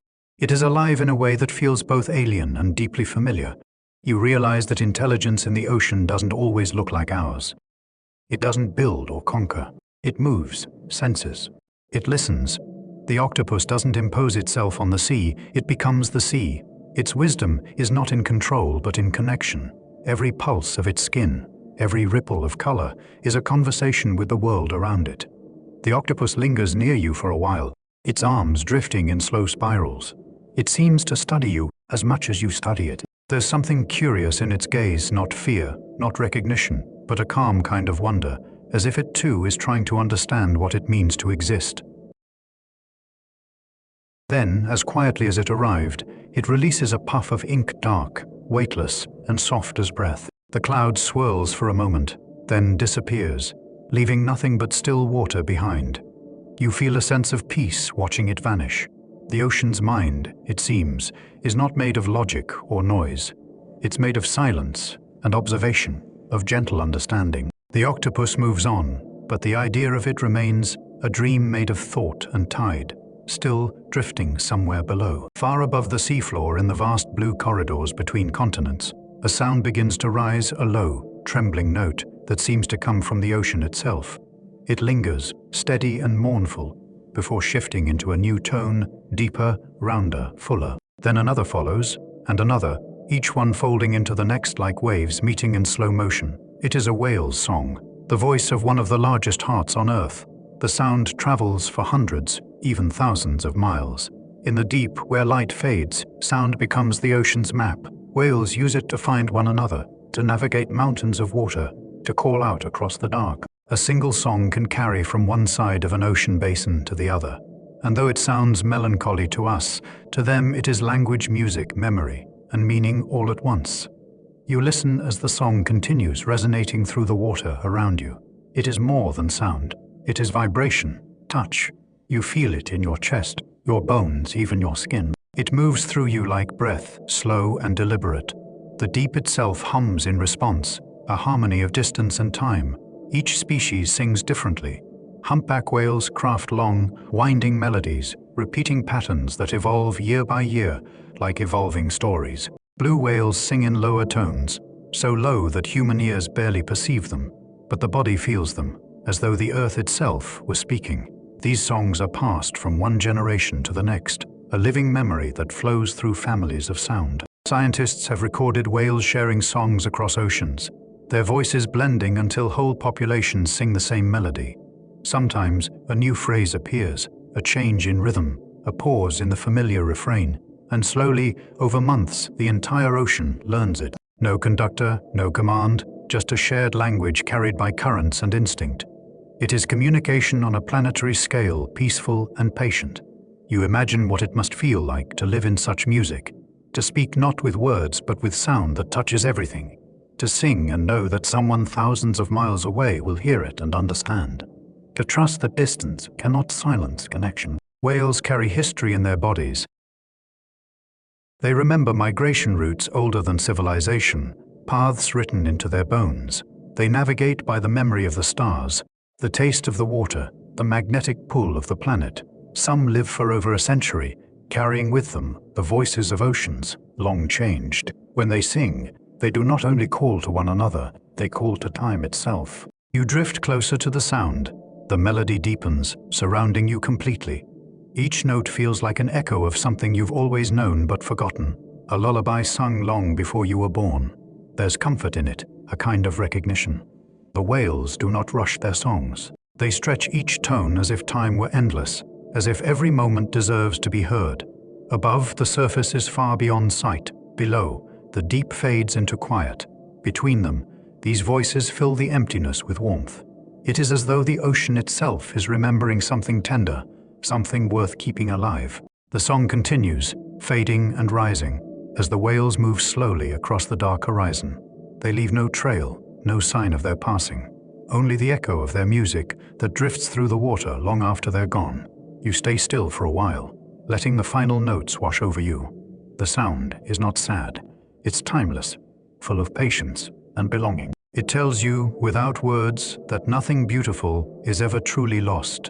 It is alive in a way that feels both alien and deeply familiar. You realize that intelligence in the ocean doesn't always look like ours. It doesn't build or conquer. It moves, senses. It listens. The octopus doesn't impose itself on the sea, it becomes the sea. Its wisdom is not in control but in connection. Every pulse of its skin, every ripple of color, is a conversation with the world around it. The octopus lingers near you for a while, its arms drifting in slow spirals. It seems to study you as much as you study it. There's something curious in its gaze, not fear, not recognition, but a calm kind of wonder, as if it too is trying to understand what it means to exist. Then, as quietly as it arrived, it releases a puff of ink, dark, weightless, and soft as breath. The cloud swirls for a moment, then disappears, leaving nothing but still water behind. You feel a sense of peace watching it vanish. The ocean's mind, it seems, is not made of logic or noise. It's made of silence and observation, of gentle understanding. The octopus moves on, but the idea of it remains a dream made of thought and tide, still drifting somewhere below. Far above the seafloor in the vast blue corridors between continents, a sound begins to rise, a low, trembling note that seems to come from the ocean itself. It lingers, steady and mournful, before shifting into a new tone, deeper, rounder, fuller. Then another follows, and another, each one folding into the next like waves meeting in slow motion. It is a whale's song, the voice of one of the largest hearts on Earth. The sound travels for hundreds, even thousands of miles. In the deep, where light fades, sound becomes the ocean's map. Whales use it to find one another, to navigate mountains of water, to call out across the dark. A single song can carry from one side of an ocean basin to the other. And though it sounds melancholy to us, to them it is language, music, memory, and meaning all at once. You listen as the song continues, resonating through the water around you. It is more than sound. It is vibration, touch. You feel it in your chest, your bones, even your skin. It moves through you like breath, slow and deliberate. The deep itself hums in response, a harmony of distance and time. Each species sings differently. Humpback whales craft long, winding melodies, repeating patterns that evolve year by year, like evolving stories. Blue whales sing in lower tones, so low that human ears barely perceive them, but the body feels them, as though the earth itself was speaking. These songs are passed from one generation to the next, a living memory that flows through families of sound. Scientists have recorded whales sharing songs across oceans, their voices blending until whole populations sing the same melody. Sometimes a new phrase appears, a change in rhythm, a pause in the familiar refrain, and slowly, over months, the entire ocean learns it. No conductor, no command, just a shared language carried by currents and instinct. It is communication on a planetary scale, peaceful and patient. You imagine what it must feel like to live in such music, to speak not with words but with sound that touches everything, to sing and know that someone thousands of miles away will hear it and understand, to trust that distance cannot silence connection. Whales carry history in their bodies. They remember migration routes older than civilization, paths written into their bones. They navigate by the memory of the stars, the taste of the water, the magnetic pull of the planet. Some live for over a century, carrying with them the voices of oceans, long changed. When they sing, they do not only call to one another, they call to time itself. You drift closer to the sound. The melody deepens, surrounding you completely. Each note feels like an echo of something you've always known but forgotten, a lullaby sung long before you were born. There's comfort in it, a kind of recognition. The whales do not rush their songs. They stretch each tone as if time were endless, as if every moment deserves to be heard. Above, the surface is far beyond sight. Below, the deep fades into quiet. Between them, these voices fill the emptiness with warmth. It is as though the ocean itself is remembering something tender, something worth keeping alive. The song continues, fading and rising, as the whales move slowly across the dark horizon. They leave no trail, no sign of their passing, only the echo of their music that drifts through the water long after they're gone. You stay still for a while, letting the final notes wash over you. The sound is not sad. It's timeless, full of patience and belonging. It tells you, without words, that nothing beautiful is ever truly lost.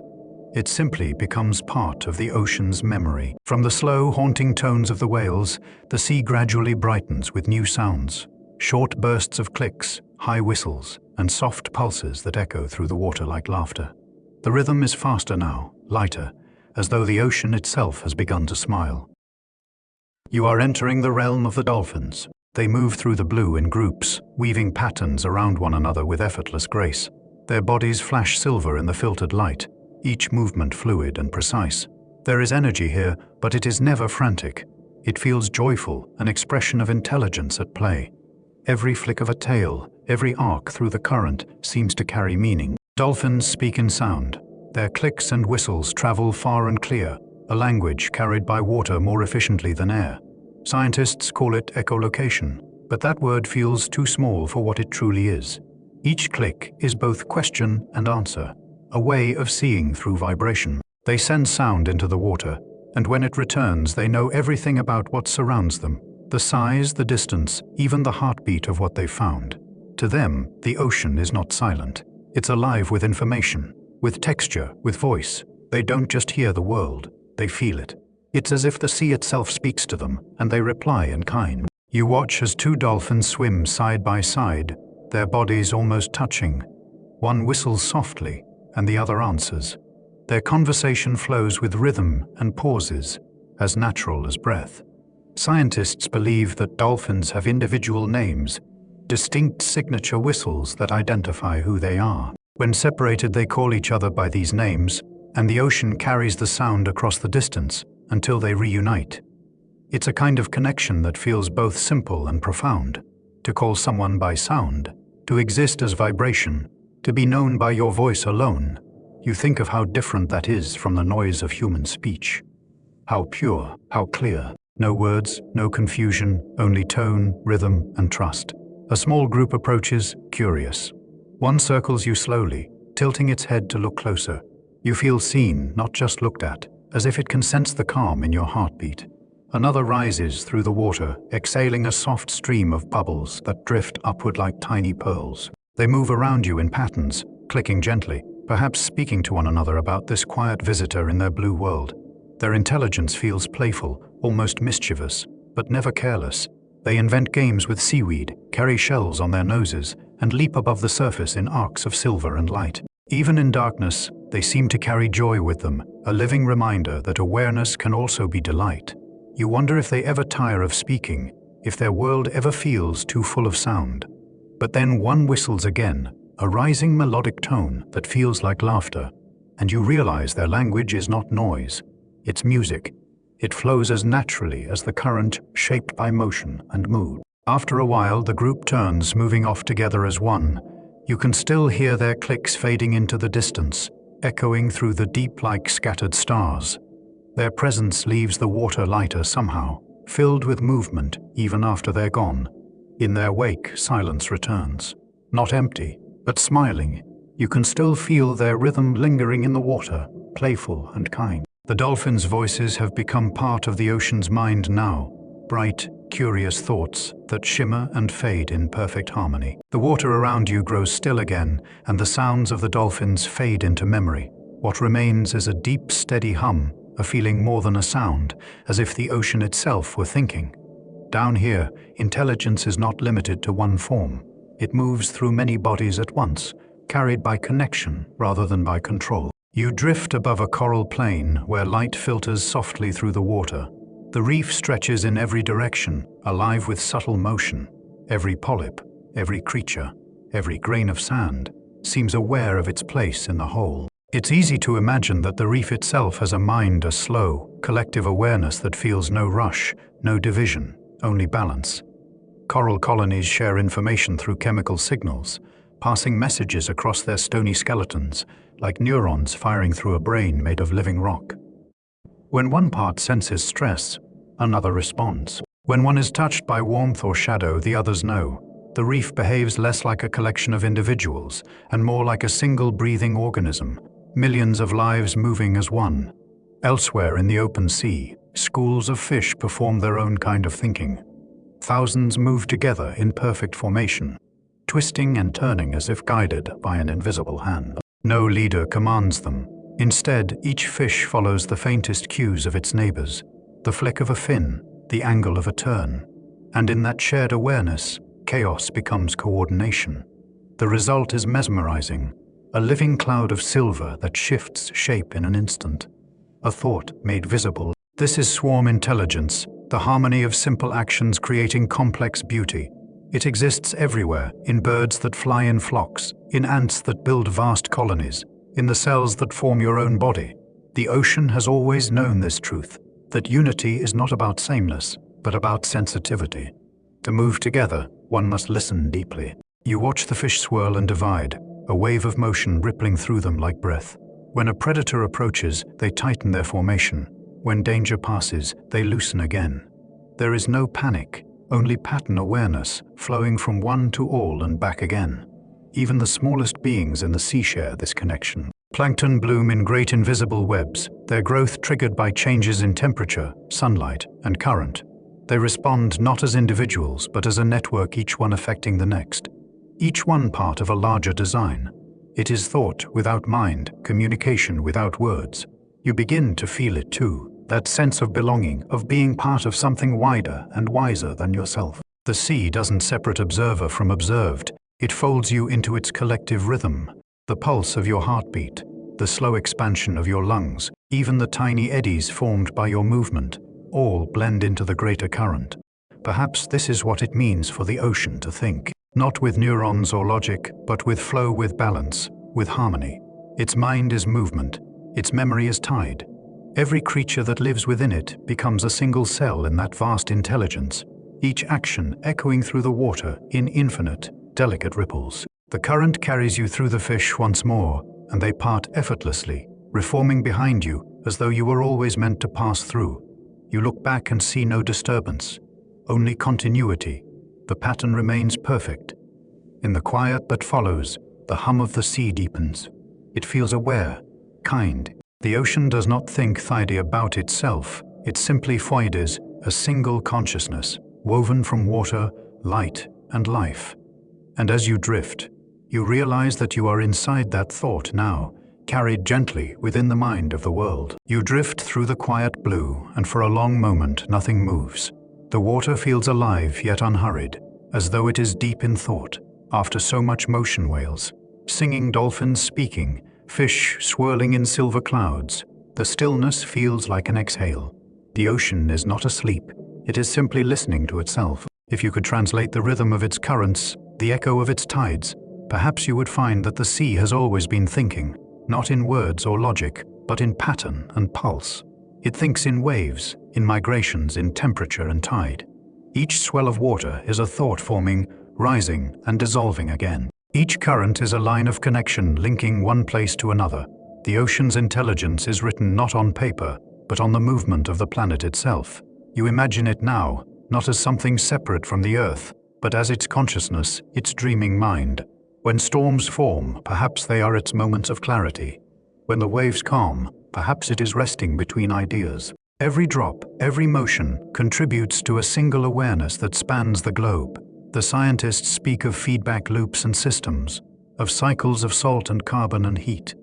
It simply becomes part of the ocean's memory. From the slow, haunting tones of the whales, the sea gradually brightens with new sounds. Short bursts of clicks, high whistles, and soft pulses that echo through the water like laughter. The rhythm is faster now, lighter, as though the ocean itself has begun to smile. You are entering the realm of the dolphins. They move through the blue in groups, weaving patterns around one another with effortless grace. Their bodies flash silver in the filtered light, each movement fluid and precise. There is energy here, but it is never frantic. It feels joyful, an expression of intelligence at play. Every flick of a tail, every arc through the current seems to carry meaning. Dolphins speak in sound. Their clicks and whistles travel far and clear, a language carried by water more efficiently than air. Scientists call it echolocation, but that word feels too small for what it truly is. Each click is both question and answer, a way of seeing through vibration. They send sound into the water, and when it returns, they know everything about what surrounds them, the size, the distance, even the heartbeat of what they've found. To them, the ocean is not silent. It's alive with information, with texture, with voice. They don't just hear the world, they feel it. It's as if the sea itself speaks to them, and they reply in kind. You watch as two dolphins swim side by side, their bodies almost touching. One whistles softly, and the other answers. Their conversation flows with rhythm and pauses, as natural as breath. Scientists believe that dolphins have individual names, distinct signature whistles that identify who they are. When separated, they call each other by these names, and the ocean carries the sound across the distance until they reunite. It's a kind of connection that feels both simple and profound. To call someone by sound, to exist as vibration, to be known by your voice alone. You think of how different that is from the noise of human speech. How pure, how clear. No words, no confusion, only tone, rhythm, and trust. A small group approaches, curious. One circles you slowly, tilting its head to look closer. You feel seen, not just looked at, as if it can sense the calm in your heartbeat. Another rises through the water, exhaling a soft stream of bubbles that drift upward like tiny pearls. They move around you in patterns, clicking gently, perhaps speaking to one another about this quiet visitor in their blue world. Their intelligence feels playful, almost mischievous, but never careless. They invent games with seaweed, carry shells on their noses, and leap above the surface in arcs of silver and light. Even in darkness, they seem to carry joy with them, a living reminder that awareness can also be delight. You wonder if they ever tire of speaking, if their world ever feels too full of sound. But then one whistles again, a rising melodic tone that feels like laughter, and you realize their language is not noise, it's music. It flows as naturally as the current, shaped by motion and mood. After a while, the group turns, moving off together as one. You can still hear their clicks fading into the distance, echoing through the deep like scattered stars. Their presence leaves the water lighter somehow, filled with movement even after they're gone. In their wake, silence returns. Not empty, but smiling. You can still feel their rhythm lingering in the water, playful and kind. The dolphins' voices have become part of the ocean's mind now, bright, curious thoughts that shimmer and fade in perfect harmony. The water around you grows still again, and the sounds of the dolphins fade into memory. What remains is a deep, steady hum, a feeling more than a sound, as if the ocean itself were thinking. Down here, intelligence is not limited to one form. It moves through many bodies at once, carried by connection rather than by control. You drift above a coral plain where light filters softly through the water. The reef stretches in every direction, alive with subtle motion. Every polyp, every creature, every grain of sand seems aware of its place in the whole. It's easy to imagine that the reef itself has a mind, a slow, collective awareness that feels no rush, no division, only balance. Coral colonies share information through chemical signals, passing messages across their stony skeletons, like neurons firing through a brain made of living rock. When one part senses stress, another responds. When one is touched by warmth or shadow, the others know. The reef behaves less like a collection of individuals and more like a single breathing organism, millions of lives moving as one. Elsewhere in the open sea, schools of fish perform their own kind of thinking. Thousands move together in perfect formation, twisting and turning as if guided by an invisible hand. No leader commands them. Instead, each fish follows the faintest cues of its neighbors, the flick of a fin, the angle of a turn. And in that shared awareness, chaos becomes coordination. The result is mesmerizing, a living cloud of silver that shifts shape in an instant. A thought made visible. This is swarm intelligence, the harmony of simple actions creating complex beauty. It exists everywhere, in birds that fly in flocks, in ants that build vast colonies, in the cells that form your own body. The ocean has always known this truth, that unity is not about sameness, but about sensitivity. To move together, one must listen deeply. You watch the fish swirl and divide, a wave of motion rippling through them like breath. When a predator approaches, they tighten their formation. When danger passes, they loosen again. There is no panic, only pattern awareness, flowing from one to all and back again. Even the smallest beings in the sea share this connection. Plankton bloom in great invisible webs, their growth triggered by changes in temperature, sunlight, and current. They respond not as individuals, but as a network, each one affecting the next. Each one part of a larger design. It is thought without mind, communication without words. You begin to feel it too, that sense of belonging, of being part of something wider and wiser than yourself. The sea doesn't separate observer from observed. It folds you into its collective rhythm, the pulse of your heartbeat, the slow expansion of your lungs, even the tiny eddies formed by your movement, all blend into the greater current. Perhaps this is what it means for the ocean to think, not with neurons or logic, but with flow, with balance, with harmony. Its mind is movement, its memory is tide. Every creature that lives within it becomes a single cell in that vast intelligence, each action echoing through the water in infinite, delicate ripples. The current carries you through the fish once more, and they part effortlessly, reforming behind you as though you were always meant to pass through. You look back and see no disturbance, only continuity. The pattern remains perfect. In the quiet that follows, the hum of the sea deepens. It feels aware, kind. The ocean does not think thidey about itself. It simply foides, a single consciousness, woven from water, light, and life. And as you drift, you realize that you are inside that thought now, carried gently within the mind of the world. You drift through the quiet blue, and for a long moment nothing moves. The water feels alive yet unhurried, as though it is deep in thought. After so much motion, whales, singing dolphins speaking, fish swirling in silver clouds, the stillness feels like an exhale. The ocean is not asleep, it is simply listening to itself. If you could translate the rhythm of its currents, the echo of its tides, perhaps you would find that the sea has always been thinking, not in words or logic, but in pattern and pulse. It thinks in waves, in migrations, in temperature and tide. Each swell of water is a thought forming, rising and dissolving again. Each current is a line of connection linking one place to another. The ocean's intelligence is written not on paper, but on the movement of the planet itself. You imagine it now, not as something separate from the earth, but as its consciousness, its dreaming mind. When storms form, perhaps they are its moments of clarity. When the waves calm, perhaps it is resting between ideas. Every drop, every motion, contributes to a single awareness that spans the globe. The scientists speak of feedback loops and systems, of cycles of salt and carbon and heat.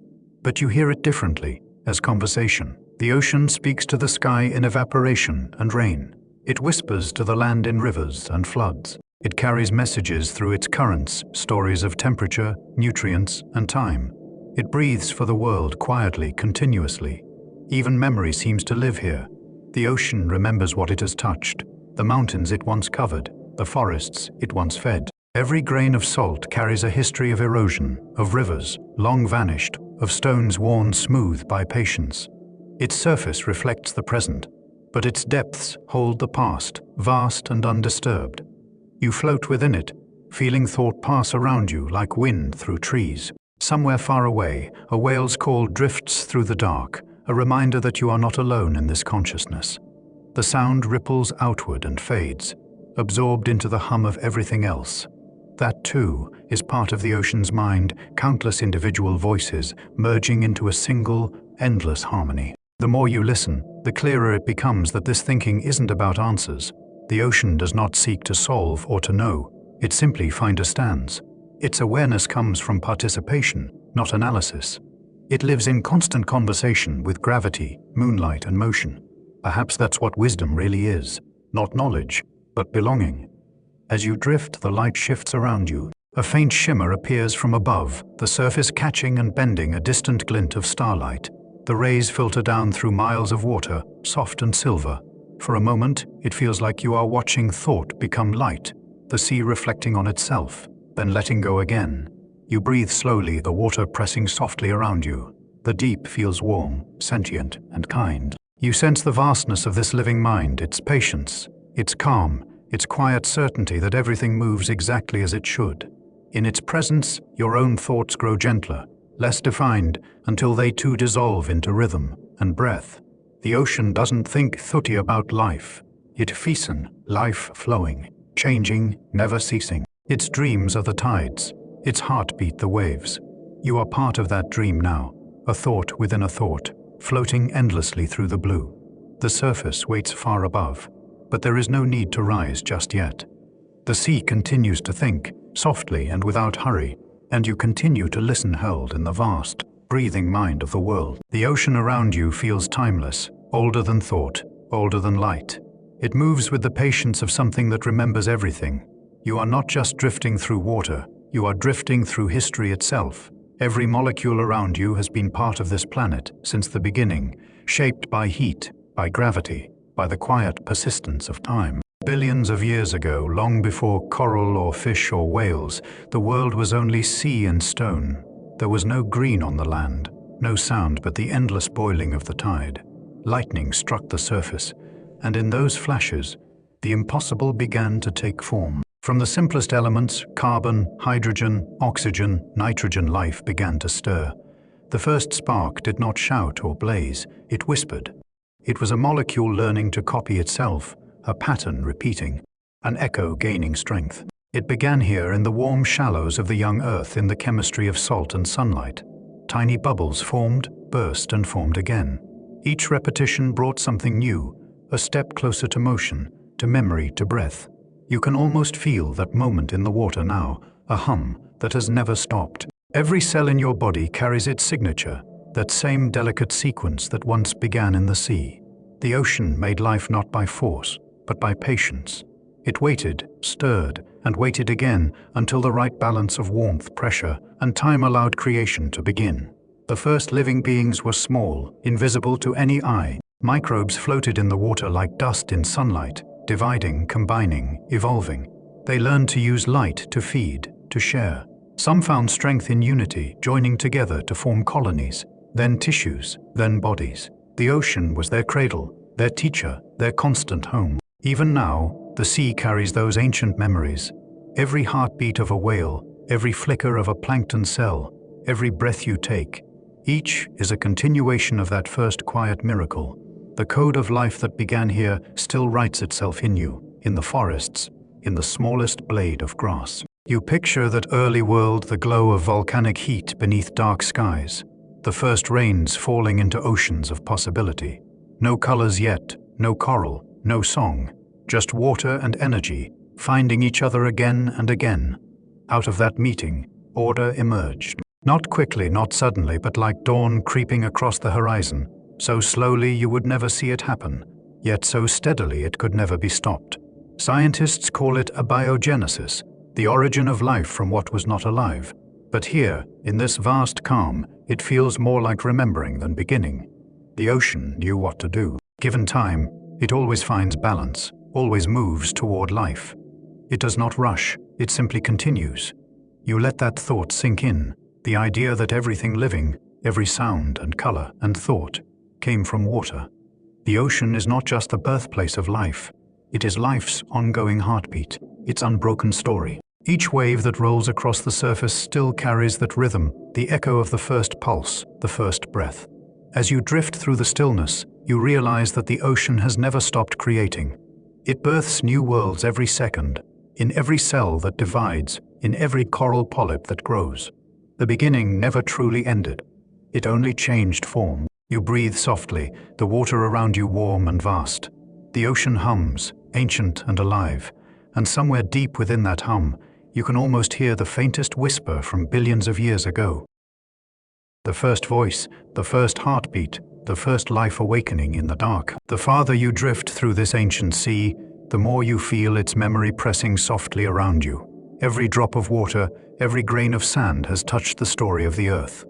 But you hear it differently, as conversation. The ocean speaks to the sky in evaporation and rain. It whispers to the land in rivers and floods. It carries messages through its currents, stories of temperature, nutrients, and time. It breathes for the world quietly, continuously. Even memory seems to live here. The ocean remembers what it has touched, the mountains it once covered, the forests it once fed. Every grain of salt carries a history of erosion, of rivers long vanished, of stones worn smooth by patience. Its surface reflects the present, but its depths hold the past, vast and undisturbed. You float within it, feeling thought pass around you like wind through trees. Somewhere far away, a whale's call drifts through the dark, a reminder that you are not alone in this consciousness. The sound ripples outward and fades, absorbed into the hum of everything else. That, too, is part of the ocean's mind, countless individual voices merging into a single, endless harmony. The more you listen, the clearer it becomes that this thinking isn't about answers. The ocean does not seek to solve or to know, it simply understands. Its awareness comes from participation, not analysis. It lives in constant conversation with gravity, moonlight, and motion. Perhaps that's what wisdom really is. Not knowledge, but belonging. As you drift, the light shifts around you. A faint shimmer appears from above, the surface catching and bending a distant glint of starlight. The rays filter down through miles of water, soft and silver. For a moment, it feels like you are watching thought become light, the sea reflecting on itself, then letting go again. You breathe slowly, the water pressing softly around you. The deep feels warm, sentient, and kind. You sense the vastness of this living mind, its patience, its calm, its quiet certainty that everything moves exactly as it should. In its presence, your own thoughts grow gentler, less defined, until they too dissolve into rhythm and breath. The ocean doesn't think thuti about life. It fisen, life flowing, changing, never ceasing. Its dreams are the tides, its heartbeat the waves. You are part of that dream now, a thought within a thought, floating endlessly through the blue. The surface waits far above, but there is no need to rise just yet. The sea continues to think, softly and without hurry, and you continue to listen, held in the vast, breathing mind of the world. The ocean around you feels timeless, older than thought, older than light. It moves with the patience of something that remembers everything. You are not just drifting through water, you are drifting through history itself. Every molecule around you has been part of this planet since the beginning, shaped by heat, by gravity, by the quiet persistence of time. Billions of years ago, long before coral or fish or whales, the world was only sea and stone. There was no green on the land, no sound but the endless boiling of the tide. Lightning struck the surface, and in those flashes, the impossible began to take form. From the simplest elements, carbon, hydrogen, oxygen, nitrogen, life began to stir. The first spark did not shout or blaze, it whispered. It was a molecule learning to copy itself, a pattern repeating, an echo gaining strength. It began here in the warm shallows of the young earth, in the chemistry of salt and sunlight. Tiny bubbles formed, burst, and formed again. Each repetition brought something new, a step closer to motion, to memory, to breath. You can almost feel that moment in the water now, a hum that has never stopped. Every cell in your body carries its signature, that same delicate sequence that once began in the sea. The ocean made life not by force, but by patience. It waited, stirred, and waited again until the right balance of warmth, pressure, and time allowed creation to begin. The first living beings were small, invisible to any eye. Microbes floated in the water like dust in sunlight, dividing, combining, evolving. They learned to use light to feed, to share. Some found strength in unity, joining together to form colonies, then tissues, then bodies. The ocean was their cradle, their teacher, their constant home. Even now, the sea carries those ancient memories. Every heartbeat of a whale, every flicker of a plankton cell, every breath you take, each is a continuation of that first quiet miracle. The code of life that began here still writes itself in you, in the forests, in the smallest blade of grass. You picture that early world, the glow of volcanic heat beneath dark skies, the first rains falling into oceans of possibility. No colors yet, no coral, no song, just water and energy, finding each other again and again. Out of that meeting, order emerged. Not quickly, not suddenly, but like dawn creeping across the horizon. So slowly you would never see it happen, yet so steadily it could never be stopped. Scientists call it abiogenesis, the origin of life from what was not alive. But here, in this vast calm, it feels more like remembering than beginning. The ocean knew what to do. Given time, it always finds balance, always moves toward life. It does not rush, it simply continues. You let that thought sink in, the idea that everything living, every sound and color and thought, came from water. The ocean is not just the birthplace of life. It is life's ongoing heartbeat, its unbroken story. Each wave that rolls across the surface still carries that rhythm, the echo of the first pulse, the first breath. As you drift through the stillness, you realize that the ocean has never stopped creating. It births new worlds every second, in every cell that divides, in every coral polyp that grows. The beginning never truly ended. It only changed form. You breathe softly, the water around you warm and vast. The ocean hums, ancient and alive, and somewhere deep within that hum, you can almost hear the faintest whisper from billions of years ago. the first voice, the first heartbeat, the first life awakening in the dark. The farther you drift through this ancient sea, the more you feel its memory pressing softly around you. Every drop of water, every grain of sand has touched the story of the earth.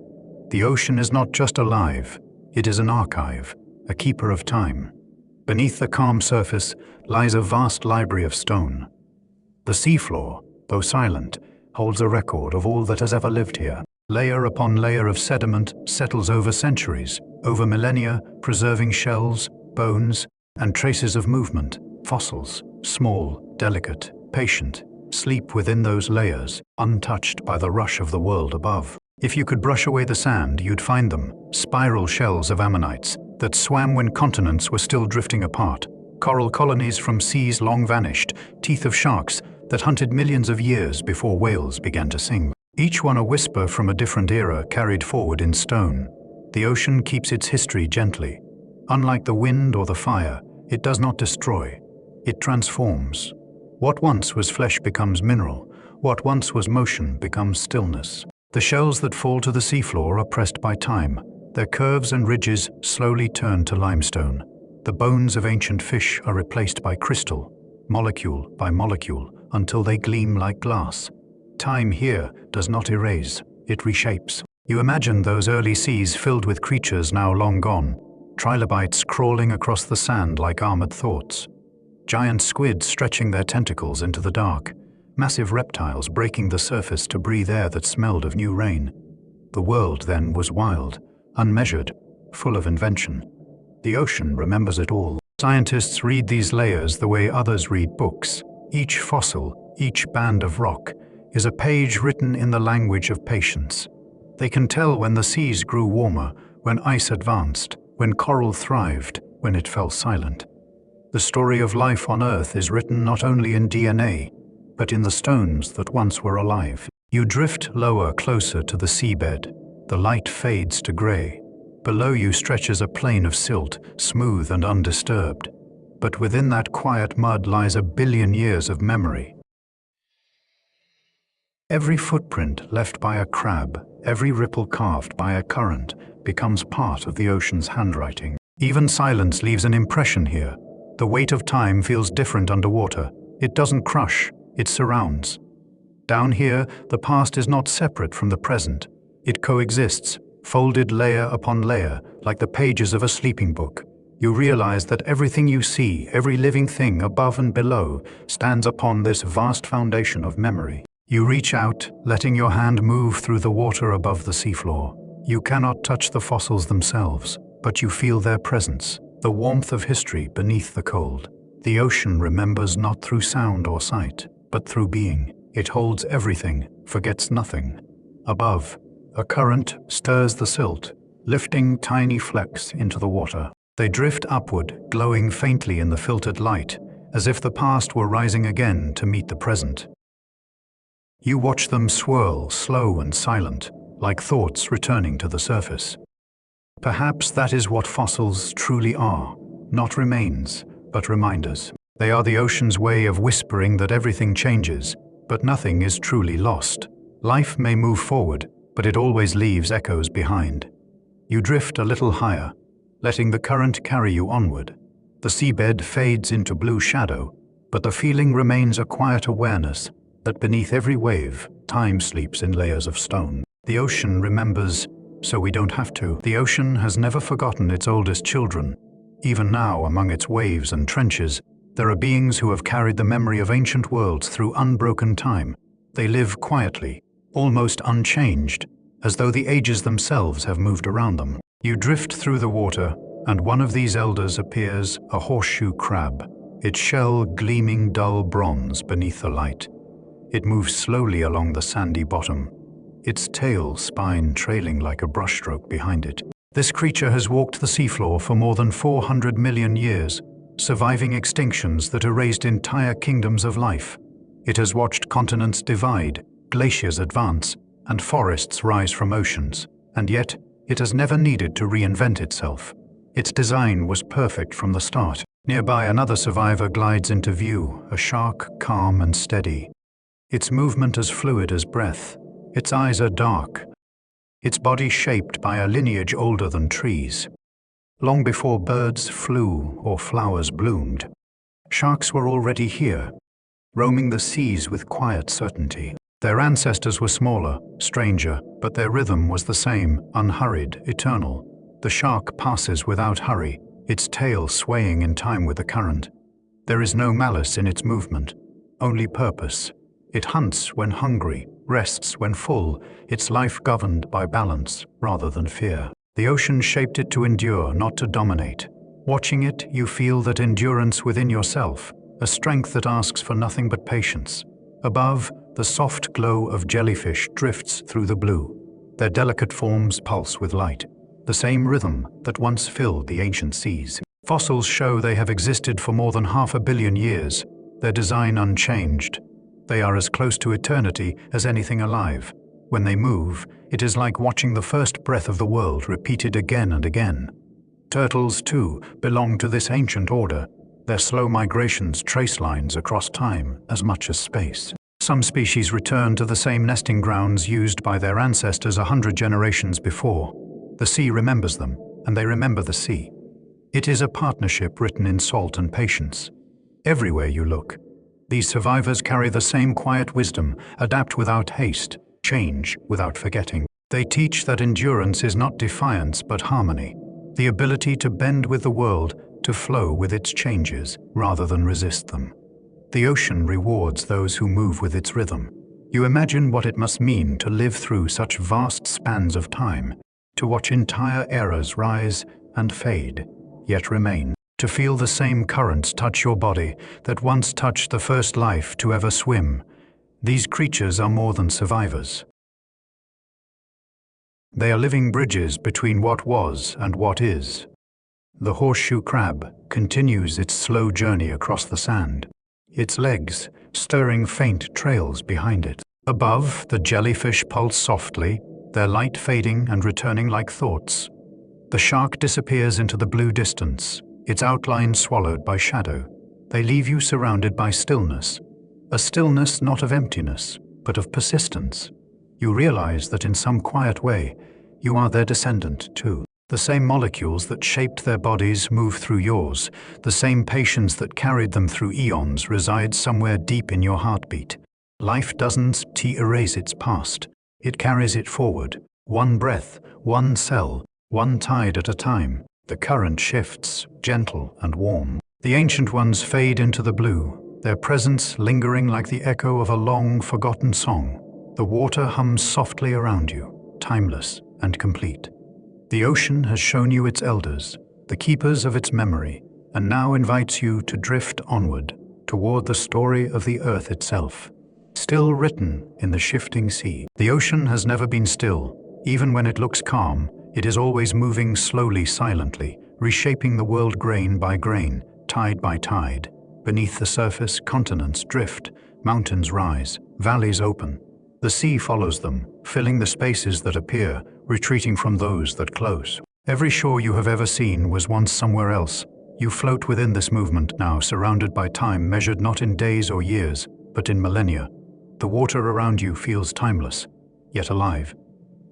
The ocean is not just alive, it is an archive, a keeper of time. Beneath the calm surface lies a vast library of stone. The seafloor, though silent, holds a record of all that has ever lived here. Layer upon layer of sediment settles over centuries, over millennia, preserving shells, bones, and traces of movement. Fossils, small, delicate, patient, sleep within those layers, untouched by the rush of the world above. If you could brush away the sand, you'd find them, spiral shells of ammonites that swam when continents were still drifting apart, coral colonies from seas long vanished, teeth of sharks that hunted millions of years before whales began to sing. Each one a whisper from a different era carried forward in stone. The ocean keeps its history gently. Unlike the wind or the fire, it does not destroy. It transforms. What once was flesh becomes mineral. What once was motion becomes stillness. The shells that fall to the seafloor are pressed by time. Their curves and ridges slowly turn to limestone. The bones of ancient fish are replaced by crystal, molecule by molecule, until they gleam like glass. Time here does not erase, it reshapes. You imagine those early seas filled with creatures now long gone, trilobites crawling across the sand like armored thoughts, giant squids stretching their tentacles into the dark, massive reptiles breaking the surface to breathe air that smelled of new rain. The world then was wild, unmeasured, full of invention. The ocean remembers it all. Scientists read these layers the way others read books. Each fossil, each band of rock, is a page written in the language of patience. They can tell when the seas grew warmer, when ice advanced, when coral thrived, when it fell silent. The story of life on Earth is written not only in DNA, but in the stones that once were alive. You drift lower, closer to the seabed. The light fades to grey. Below you stretches a plain of silt, smooth and undisturbed. But within that quiet mud lies a billion years of memory. Every footprint left by a crab, every ripple carved by a current, becomes part of the ocean's handwriting. Even silence leaves an impression here. The weight of time feels different underwater. It doesn't crush, it surrounds. Down here, the past is not separate from the present. It coexists, folded layer upon layer, like the pages of a sleeping book. You realize that everything you see, every living thing above and below, stands upon this vast foundation of memory. You reach out, letting your hand move through the water above the seafloor. You cannot touch the fossils themselves, but you feel their presence, the warmth of history beneath the cold. The ocean remembers not through sound or sight, but through being. It holds everything, forgets nothing. Above, a current stirs the silt, lifting tiny flecks into the water. They drift upward, glowing faintly in the filtered light, as if the past were rising again to meet the present. You watch them swirl, slow and silent, like thoughts returning to the surface. Perhaps that is what fossils truly are, not remains, but reminders. They are the ocean's way of whispering that everything changes, but nothing is truly lost. Life may move forward, but it always leaves echoes behind. You drift a little higher, letting the current carry you onward. The seabed fades into blue shadow, but the feeling remains a quiet awareness that beneath every wave, time sleeps in layers of stone. The ocean remembers, so we don't have to. The ocean has never forgotten its oldest children. Even now, among its waves and trenches, there are beings who have carried the memory of ancient worlds through unbroken time. They live quietly, almost unchanged, as though the ages themselves have moved around them. You drift through the water, and one of these elders appears, a horseshoe crab, its shell gleaming dull bronze beneath the light. It moves slowly along the sandy bottom, its tail spine trailing like a brushstroke behind it. This creature has walked the seafloor for more than 400 million years, surviving extinctions that erased entire kingdoms of life. It has watched continents divide, glaciers advance, and forests rise from oceans, and yet it has never needed to reinvent itself. Its design was perfect from the start. Nearby, another survivor glides into view, a shark calm and steady. Its movement as fluid as breath. Its eyes are dark, its body shaped by a lineage older than trees. Long before birds flew or flowers bloomed, sharks were already here, roaming the seas with quiet certainty. Their ancestors were smaller, stranger, but their rhythm was the same, unhurried, eternal. The shark passes without hurry, its tail swaying in time with the current. There is no malice in its movement, only purpose. It hunts when hungry, rests when full, its life governed by balance rather than fear. The ocean shaped it to endure, not to dominate. Watching it, you feel that endurance within yourself, a strength that asks for nothing but patience. Above, the soft glow of jellyfish drifts through the blue. Their delicate forms pulse with light, the same rhythm that once filled the ancient seas. Fossils show they have existed for more than 500 million years, their design unchanged. They are as close to eternity as anything alive. When they move, it is like watching the first breath of the world repeated again and again. Turtles, too, belong to this ancient order. Their slow migrations trace lines across time as much as space. Some species return to the same nesting grounds used by their ancestors 100 generations before. The sea remembers them, and they remember the sea. It is a partnership written in salt and patience. Everywhere you look, these survivors carry the same quiet wisdom, adapt without haste, change without forgetting. They teach that endurance is not defiance but harmony, the ability to bend with the world, to flow with its changes rather than resist them. The ocean rewards those who move with its rhythm. You imagine what it must mean to live through such vast spans of time, to watch entire eras rise and fade, yet remain, to feel the same currents touch your body that once touched the first life to ever swim. These creatures are more than survivors. They are living bridges between what was and what is. The horseshoe crab continues its slow journey across the sand, its legs stirring faint trails behind it. Above, the jellyfish pulse softly, their light fading and returning like thoughts. The shark disappears into the blue distance, its outline swallowed by shadow. They leave you surrounded by stillness, a stillness not of emptiness, but of persistence. You realize that in some quiet way, you are their descendant too. The same molecules that shaped their bodies move through yours. The same patience that carried them through eons resides somewhere deep in your heartbeat. Life doesn't erase its past. It carries it forward, one breath, one cell, one tide at a time. The current shifts, gentle and warm. The ancient ones fade into the blue, their presence lingering like the echo of a long forgotten song. The water hums softly around you, timeless and complete. The ocean has shown you its elders, the keepers of its memory, and now invites you to drift onward, toward the story of the earth itself, still written in the shifting sea. The ocean has never been still. Even when it looks calm, it is always moving slowly, silently, reshaping the world grain by grain, tide by tide. Beneath the surface, continents drift, mountains rise, valleys open. The sea follows them, filling the spaces that appear, retreating from those that close. Every shore you have ever seen was once somewhere else. You float within this movement now, surrounded by time measured not in days or years, but in millennia. The water around you feels timeless, yet alive.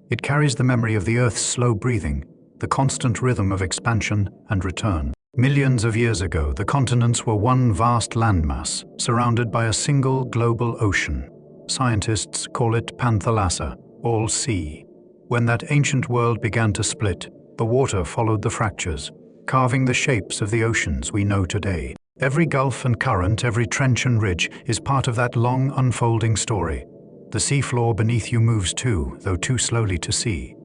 It carries the memory of the Earth's slow breathing, the constant rhythm of expansion and return. Millions of years ago, the continents were one vast landmass, surrounded by a single global ocean. Scientists call it Panthalassa, all sea. When that ancient world began to split, the water followed the fractures, carving the shapes of the oceans we know today. Every gulf and current, every trench and ridge is part of that long unfolding story. The seafloor beneath you moves too, though too slowly to see.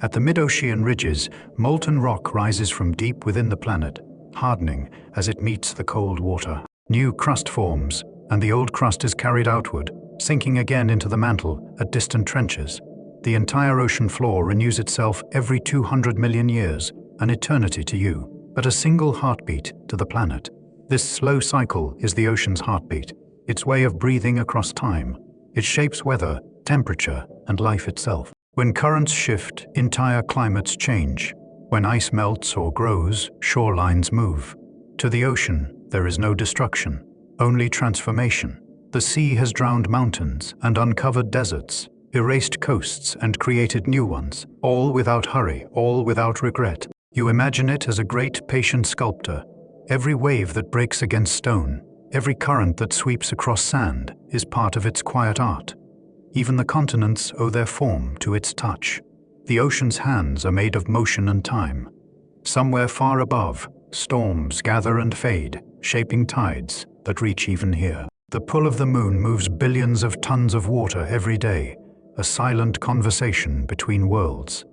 At the mid-ocean ridges, molten rock rises from deep within the planet, hardening as it meets the cold water. New crust forms, and the old crust is carried outward, sinking again into the mantle at distant trenches. The entire ocean floor renews itself every 200 million years, an eternity to you, but a single heartbeat to the planet. This slow cycle is the ocean's heartbeat, its way of breathing across time. It shapes weather, temperature, and life itself. When currents shift, entire climates change. When ice melts or grows, shorelines move. To the ocean, there is no destruction, only transformation. The sea has drowned mountains and uncovered deserts, erased coasts and created new ones, all without hurry, all without regret. You imagine it as a great, patient sculptor. Every wave that breaks against stone, every current that sweeps across sand is part of its quiet art. Even the continents owe their form to its touch. The ocean's hands are made of motion and time. Somewhere far above, storms gather and fade, shaping tides that reach even here. The pull of the moon moves billions of tons of water every day, a silent conversation between worlds.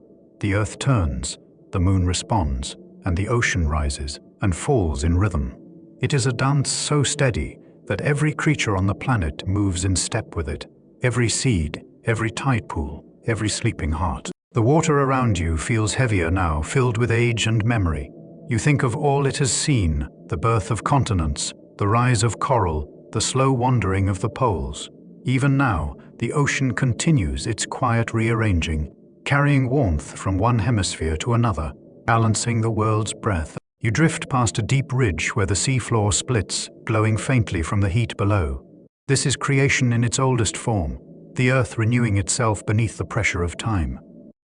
The earth turns, the moon responds, and the ocean rises and falls in rhythm. It is a dance so steady that every creature on the planet moves in step with it. Every seed, every tide pool, every sleeping heart. The water around you feels heavier now, filled with age and memory. You think of all it has seen, the birth of continents, the rise of coral, the slow wandering of the poles. Even now, the ocean continues its quiet rearranging, carrying warmth from one hemisphere to another, balancing the world's breath. You drift past a deep ridge where the seafloor splits, glowing faintly from the heat below. This is creation in its oldest form, the earth renewing itself beneath the pressure of time.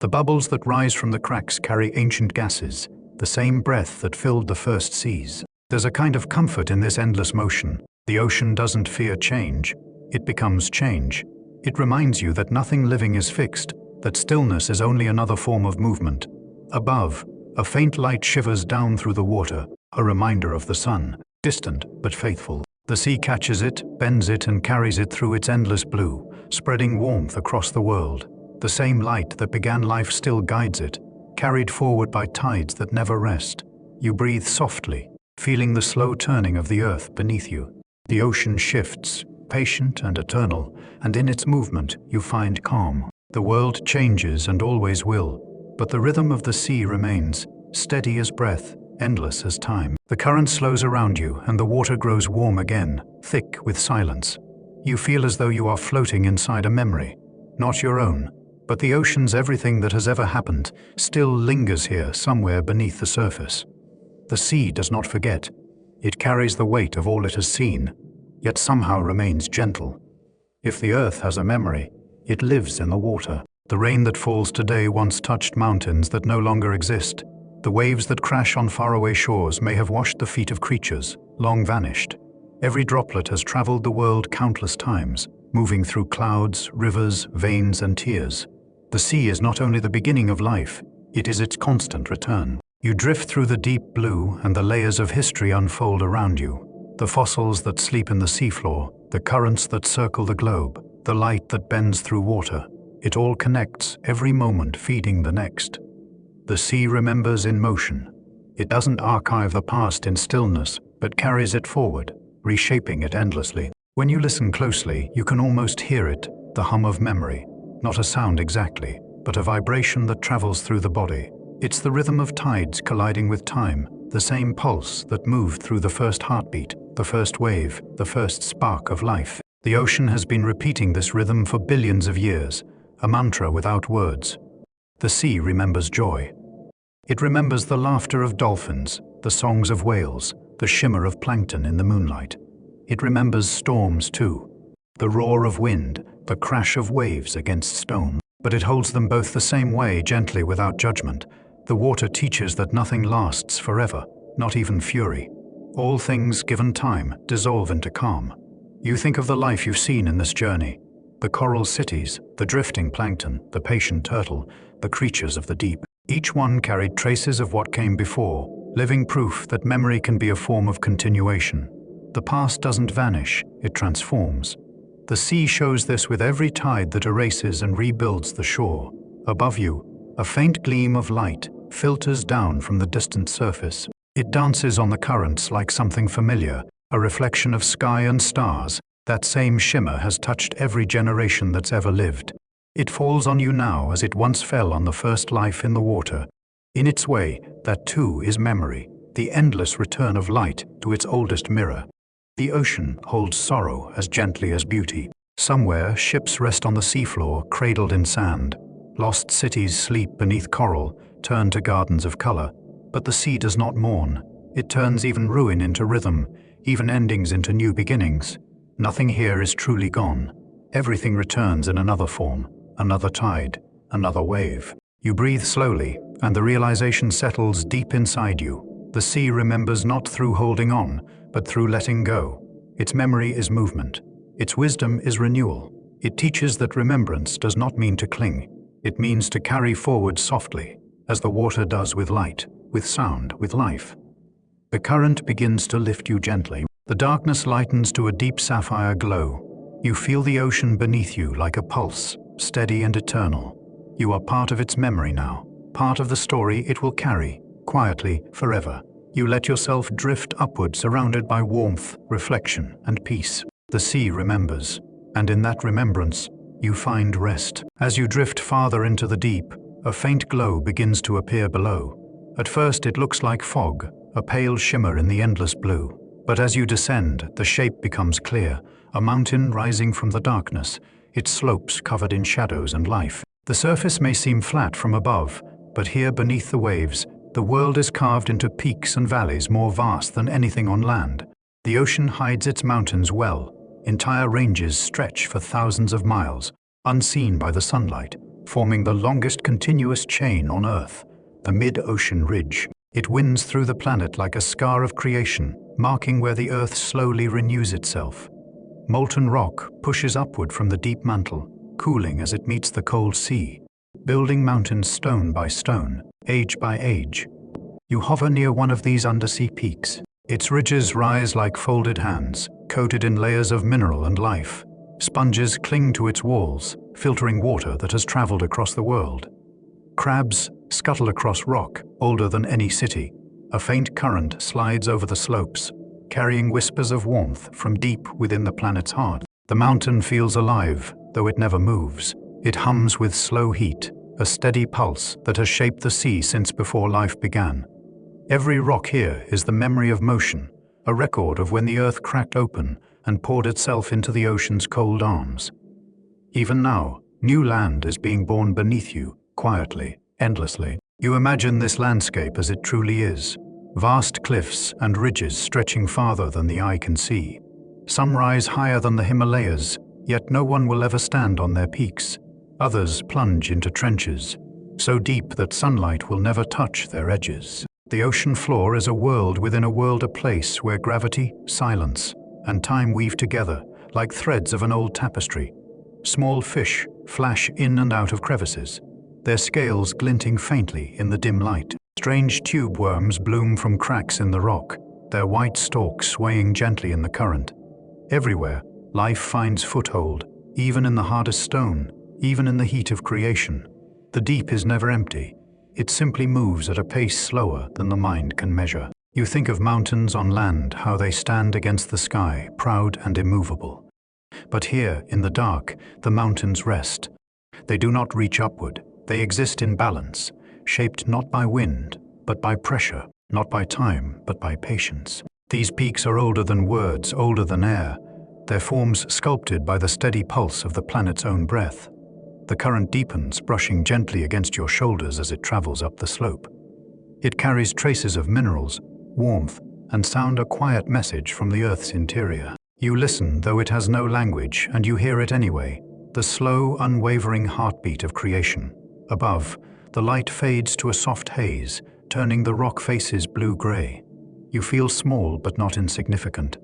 The bubbles that rise from the cracks carry ancient gases, the same breath that filled the first seas. There's a kind of comfort in this endless motion. The ocean doesn't fear change, it becomes change. It reminds you that nothing living is fixed, that stillness is only another form of movement. Above, a faint light shivers down through the water, a reminder of the sun, distant but faithful. The sea catches it, bends it, and carries it through its endless blue, spreading warmth across the world. The same light that began life still guides it, carried forward by tides that never rest. You breathe softly, feeling the slow turning of the earth beneath you. The ocean shifts, patient and eternal, and in its movement you find calm. The world changes and always will, but the rhythm of the sea remains, steady as breath, endless as time. The current slows around you and the water grows warm again, thick with silence. You feel as though you are floating inside a memory, not your own, but the ocean's everything that has ever happened still lingers here somewhere beneath the surface. The sea does not forget. It carries the weight of all it has seen, yet somehow remains gentle. If the earth has a memory, it lives in the water. The rain that falls today once touched mountains that no longer exist. The waves that crash on faraway shores may have washed the feet of creatures, long vanished. Every droplet has traveled the world countless times, moving through clouds, rivers, veins, and tears. The sea is not only the beginning of life, it is its constant return. You drift through the deep blue and the layers of history unfold around you. The fossils that sleep in the seafloor, the currents that circle the globe, the light that bends through water. It all connects, every moment feeding the next. The sea remembers in motion. It doesn't archive the past in stillness, but carries it forward, reshaping it endlessly. When you listen closely, you can almost hear it, the hum of memory. Not a sound exactly, but a vibration that travels through the body. It's the rhythm of tides colliding with time, the same pulse that moved through the first heartbeat, the first wave, the first spark of life. The ocean has been repeating this rhythm for billions of years, a mantra without words. The sea remembers joy. It remembers the laughter of dolphins, the songs of whales, the shimmer of plankton in the moonlight. It remembers storms too, the roar of wind, the crash of waves against stone. But it holds them both the same way, gently, without judgment. The water teaches that nothing lasts forever, not even fury. All things, given time, dissolve into calm. You think of the life you've seen in this journey. The coral cities, the drifting plankton, the patient turtle, the creatures of the deep. Each one carried traces of what came before, living proof that memory can be a form of continuation. The past doesn't vanish, it transforms. The sea shows this with every tide that erases and rebuilds the shore. Above you, a faint gleam of light filters down from the distant surface. It dances on the currents like something familiar, a reflection of sky and stars. That same shimmer has touched every generation that's ever lived. It falls on you now as it once fell on the first life in the water. In its way, that too is memory, the endless return of light to its oldest mirror. The ocean holds sorrow as gently as beauty. Somewhere, ships rest on the seafloor, cradled in sand. Lost cities sleep beneath coral, turned to gardens of color. But the sea does not mourn. It turns even ruin into rhythm, even endings into new beginnings. Nothing here is truly gone. Everything returns in another form, another tide, another wave. You breathe slowly, and the realization settles deep inside you. The sea remembers not through holding on, but through letting go. Its memory is movement. Its wisdom is renewal. It teaches that remembrance does not mean to cling. It means to carry forward softly, as the water does with light, with sound, with life. The current begins to lift you gently. The darkness lightens to a deep sapphire glow. You feel the ocean beneath you like a pulse, steady and eternal. You are part of its memory now, part of the story it will carry, quietly, forever. You let yourself drift upward, surrounded by warmth, reflection, and peace. The sea remembers, and in that remembrance, you find rest. As you drift farther into the deep, a faint glow begins to appear below. At first it looks like fog, a pale shimmer in the endless blue. But as you descend, the shape becomes clear, a mountain rising from the darkness, its slopes covered in shadows and life. The surface may seem flat from above, but here beneath the waves, the world is carved into peaks and valleys more vast than anything on land. The ocean hides its mountains well. Entire ranges stretch for thousands of miles, unseen by the sunlight, forming the longest continuous chain on Earth, the mid-ocean ridge. It winds through the planet like a scar of creation, marking where the Earth slowly renews itself. Molten rock pushes upward from the deep mantle, cooling as it meets the cold sea, building mountains stone by stone, age by age. You hover near one of these undersea peaks. Its ridges rise like folded hands, coated in layers of mineral and life. Sponges cling to its walls, filtering water that has traveled across the world. Crabs scuttle across rock, older than any city. A faint current slides over the slopes, carrying whispers of warmth from deep within the planet's heart. The mountain feels alive, though it never moves. It hums with slow heat, a steady pulse that has shaped the sea since before life began. Every rock here is the memory of motion, a record of when the Earth cracked open and poured itself into the ocean's cold arms. Even now, new land is being born beneath you, quietly, endlessly. You imagine this landscape as it truly is, vast cliffs and ridges stretching farther than the eye can see. Some rise higher than the Himalayas, yet no one will ever stand on their peaks. Others plunge into trenches, so deep that sunlight will never touch their edges. The ocean floor is a world within a world, a place where gravity, silence, and time weave together like threads of an old tapestry. Small fish flash in and out of crevices, their scales glinting faintly in the dim light. Strange tube worms bloom from cracks in the rock, their white stalks swaying gently in the current. Everywhere, life finds foothold, even in the hardest stone, even in the heat of creation. The deep is never empty. It simply moves at a pace slower than the mind can measure. You think of mountains on land, how they stand against the sky, proud and immovable. But here, in the dark, the mountains rest. They do not reach upward. They exist in balance, shaped not by wind, but by pressure, not by time, but by patience. These peaks are older than words, older than air, their forms sculpted by the steady pulse of the planet's own breath. The current deepens, brushing gently against your shoulders as it travels up the slope. It carries traces of minerals, warmth, and sound, a quiet message from the Earth's interior. You listen, though it has no language, and you hear it anyway, the slow, unwavering heartbeat of creation. Above, the light fades to a soft haze, turning the rock faces blue-gray. You feel small but not insignificant.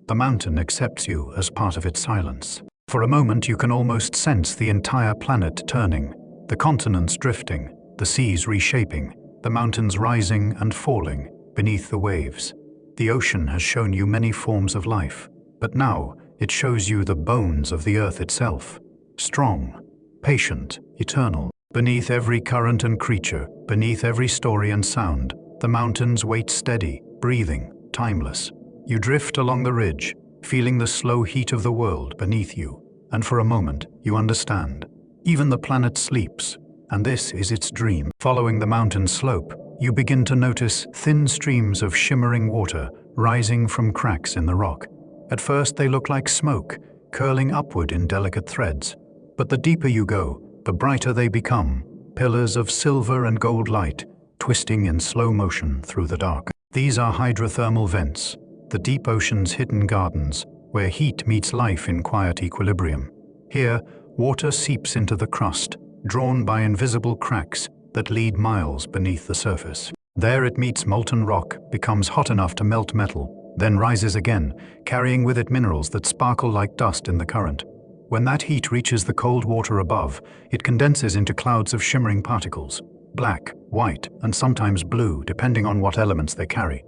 The mountain accepts you as part of its silence. For a moment you can almost sense the entire planet turning, the continents drifting, the seas reshaping, the mountains rising and falling beneath the waves. The ocean has shown you many forms of life, but now it shows you the bones of the Earth itself. Strong, patient, eternal. Beneath every current and creature, beneath every story and sound, the mountains wait steady, breathing, timeless. You drift along the ridge, feeling the slow heat of the world beneath you, and for a moment you understand. Even the planet sleeps, and this is its dream. Following the mountain slope, you begin to notice thin streams of shimmering water rising from cracks in the rock. At first they look like smoke, curling upward in delicate threads. But the deeper you go, the brighter they become, pillars of silver and gold light, twisting in slow motion through the dark. These are hydrothermal vents, the deep ocean's hidden gardens, where heat meets life in quiet equilibrium. Here, Water seeps into the crust, drawn by invisible cracks that lead miles beneath the surface. There it meets molten rock, becomes hot enough to melt metal, then rises again, carrying with it minerals that sparkle like dust in the current. When that heat reaches the cold water above, it condenses into clouds of shimmering particles, black, white, and sometimes blue, depending on what elements they carry.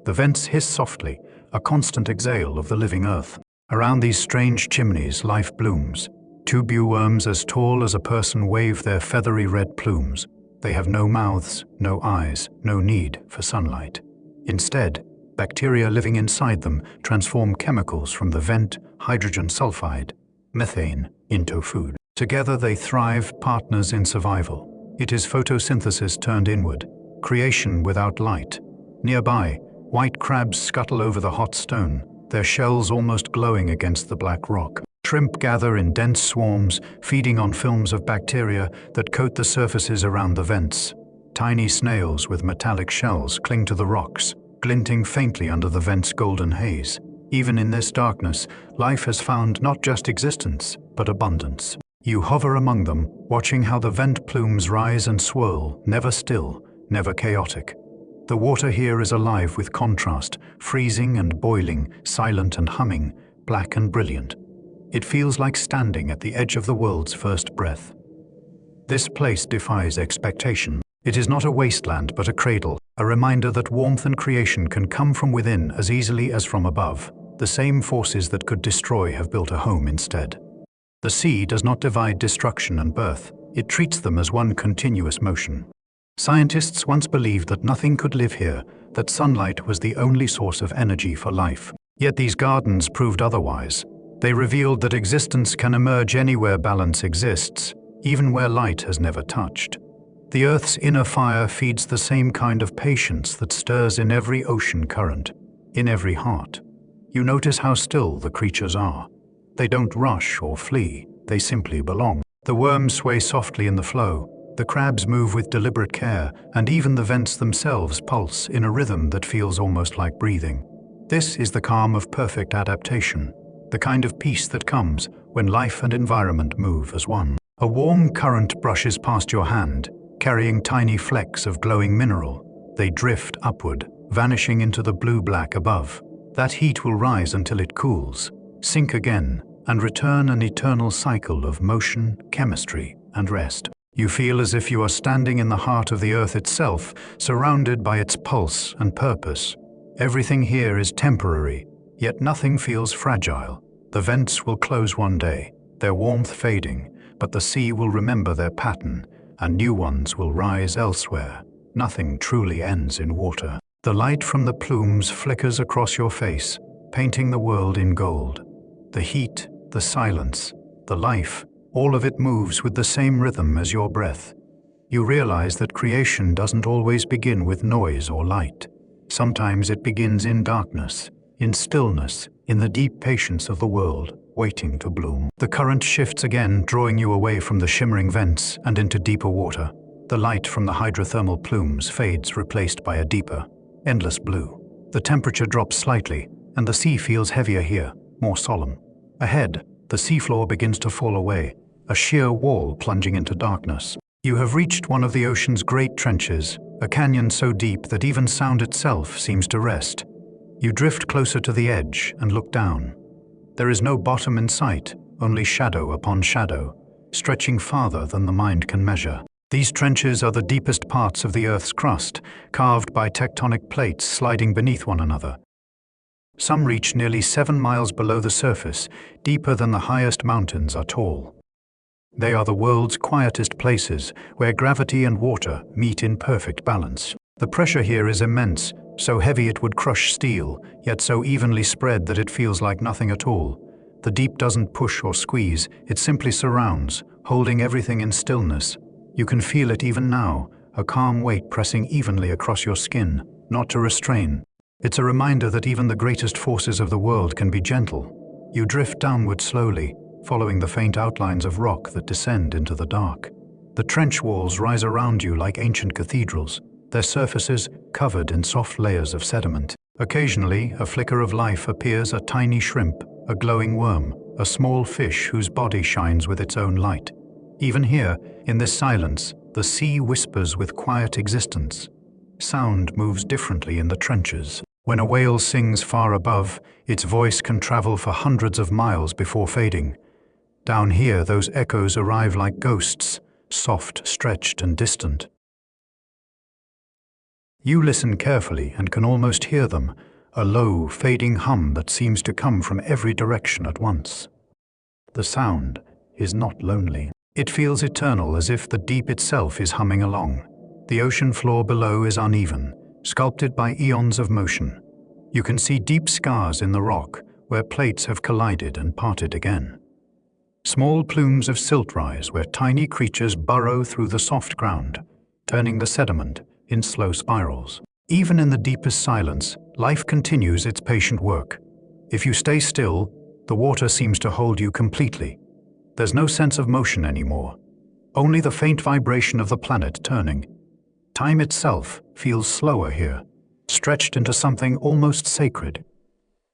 The vents hiss softly, a constant exhale of the living earth. Around these strange chimneys, life blooms. Tubule worms as tall as a person wave their feathery red plumes. They have no mouths, no eyes, no need for sunlight. Instead, bacteria living inside them transform chemicals from the vent, hydrogen sulfide, methane, into food. Together they thrive, partners in survival. It is photosynthesis turned inward, creation without light. Nearby, white crabs scuttle over the hot stone, their shells almost glowing against the black rock. Shrimp gather in dense swarms, feeding on films of bacteria that coat the surfaces around the vents. Tiny snails with metallic shells cling to the rocks, glinting faintly under the vent's golden haze. Even in this darkness, life has found not just existence, but abundance. You hover among them, watching how the vent plumes rise and swirl, never still, never chaotic. The water here is alive with contrast, freezing and boiling, silent and humming, black and brilliant. It feels like standing at the edge of the world's first breath. This place defies expectation. It is not a wasteland but a cradle, a reminder that warmth and creation can come from within as easily as from above. The same forces that could destroy have built a home instead. The sea does not divide destruction and birth. It treats them as one continuous motion. Scientists once believed that nothing could live here, that sunlight was the only source of energy for life. Yet these gardens proved otherwise. They revealed that existence can emerge anywhere balance exists, even where light has never touched. The Earth's inner fire feeds the same kind of patience that stirs in every ocean current, in every heart. You notice how still the creatures are. They don't rush or flee, they simply belong. The worms sway softly in the flow, the crabs move with deliberate care, and even the vents themselves pulse in a rhythm that feels almost like breathing. This is the calm of perfect adaptation, the kind of peace that comes when life and environment move as one. A warm current brushes past your hand, carrying tiny flecks of glowing mineral. They drift upward, vanishing into the blue-black above. That heat will rise until it cools, sink again, and return an eternal cycle of motion, chemistry, and rest. You feel as if you are standing in the heart of the earth itself, surrounded by its pulse and purpose. Everything here is temporary, yet nothing feels fragile. The vents will close one day, their warmth fading, but the sea will remember their pattern, and new ones will rise elsewhere. Nothing truly ends in water. The light from the plumes flickers across your face, painting the world in gold. The heat, the silence, the life, all of it moves with the same rhythm as your breath. You realize that creation doesn't always begin with noise or light. Sometimes it begins in darkness, in stillness, in the deep patience of the world, waiting to bloom. The current shifts again, drawing you away from the shimmering vents and into deeper water. The light from the hydrothermal plumes fades, replaced by a deeper, endless blue. The temperature drops slightly, and the sea feels heavier here, more solemn. Ahead, the seafloor begins to fall away, a sheer wall plunging into darkness. You have reached one of the ocean's great trenches, a canyon so deep that even sound itself seems to rest. You drift closer to the edge and look down. There is no bottom in sight, only shadow upon shadow, stretching farther than the mind can measure. These trenches are the deepest parts of the Earth's crust, carved by tectonic plates sliding beneath one another. Some reach nearly 7 miles below the surface, deeper than the highest mountains are tall. They are the world's quietest places, where gravity and water meet in perfect balance. The pressure here is immense, so heavy it would crush steel, yet so evenly spread that it feels like nothing at all. The deep doesn't push or squeeze, it simply surrounds, holding everything in stillness. You can feel it even now, a calm weight pressing evenly across your skin, not to restrain. It's a reminder that even the greatest forces of the world can be gentle. You drift downward slowly, following the faint outlines of rock that descend into the dark. The trench walls rise around you like ancient cathedrals, their surfaces covered in soft layers of sediment. Occasionally, a flicker of life appears, a tiny shrimp, a glowing worm, a small fish whose body shines with its own light. Even here, in this silence, the sea whispers with quiet existence. Sound moves differently in the trenches. When a whale sings far above, its voice can travel for hundreds of miles before fading. Down here, those echoes arrive like ghosts, soft, stretched, and distant. You listen carefully and can almost hear them, a low, fading hum that seems to come from every direction at once. The sound is not lonely. It feels eternal, as if the deep itself is humming along. The ocean floor below is uneven, sculpted by eons of motion. You can see deep scars in the rock, where plates have collided and parted again. Small plumes of silt rise where tiny creatures burrow through the soft ground, turning the sediment in slow spirals. Even in the deepest silence, life continues its patient work. If you stay still, the water seems to hold you completely. There's no sense of motion anymore, only the faint vibration of the planet turning. Time itself feels slower here, stretched into something almost sacred.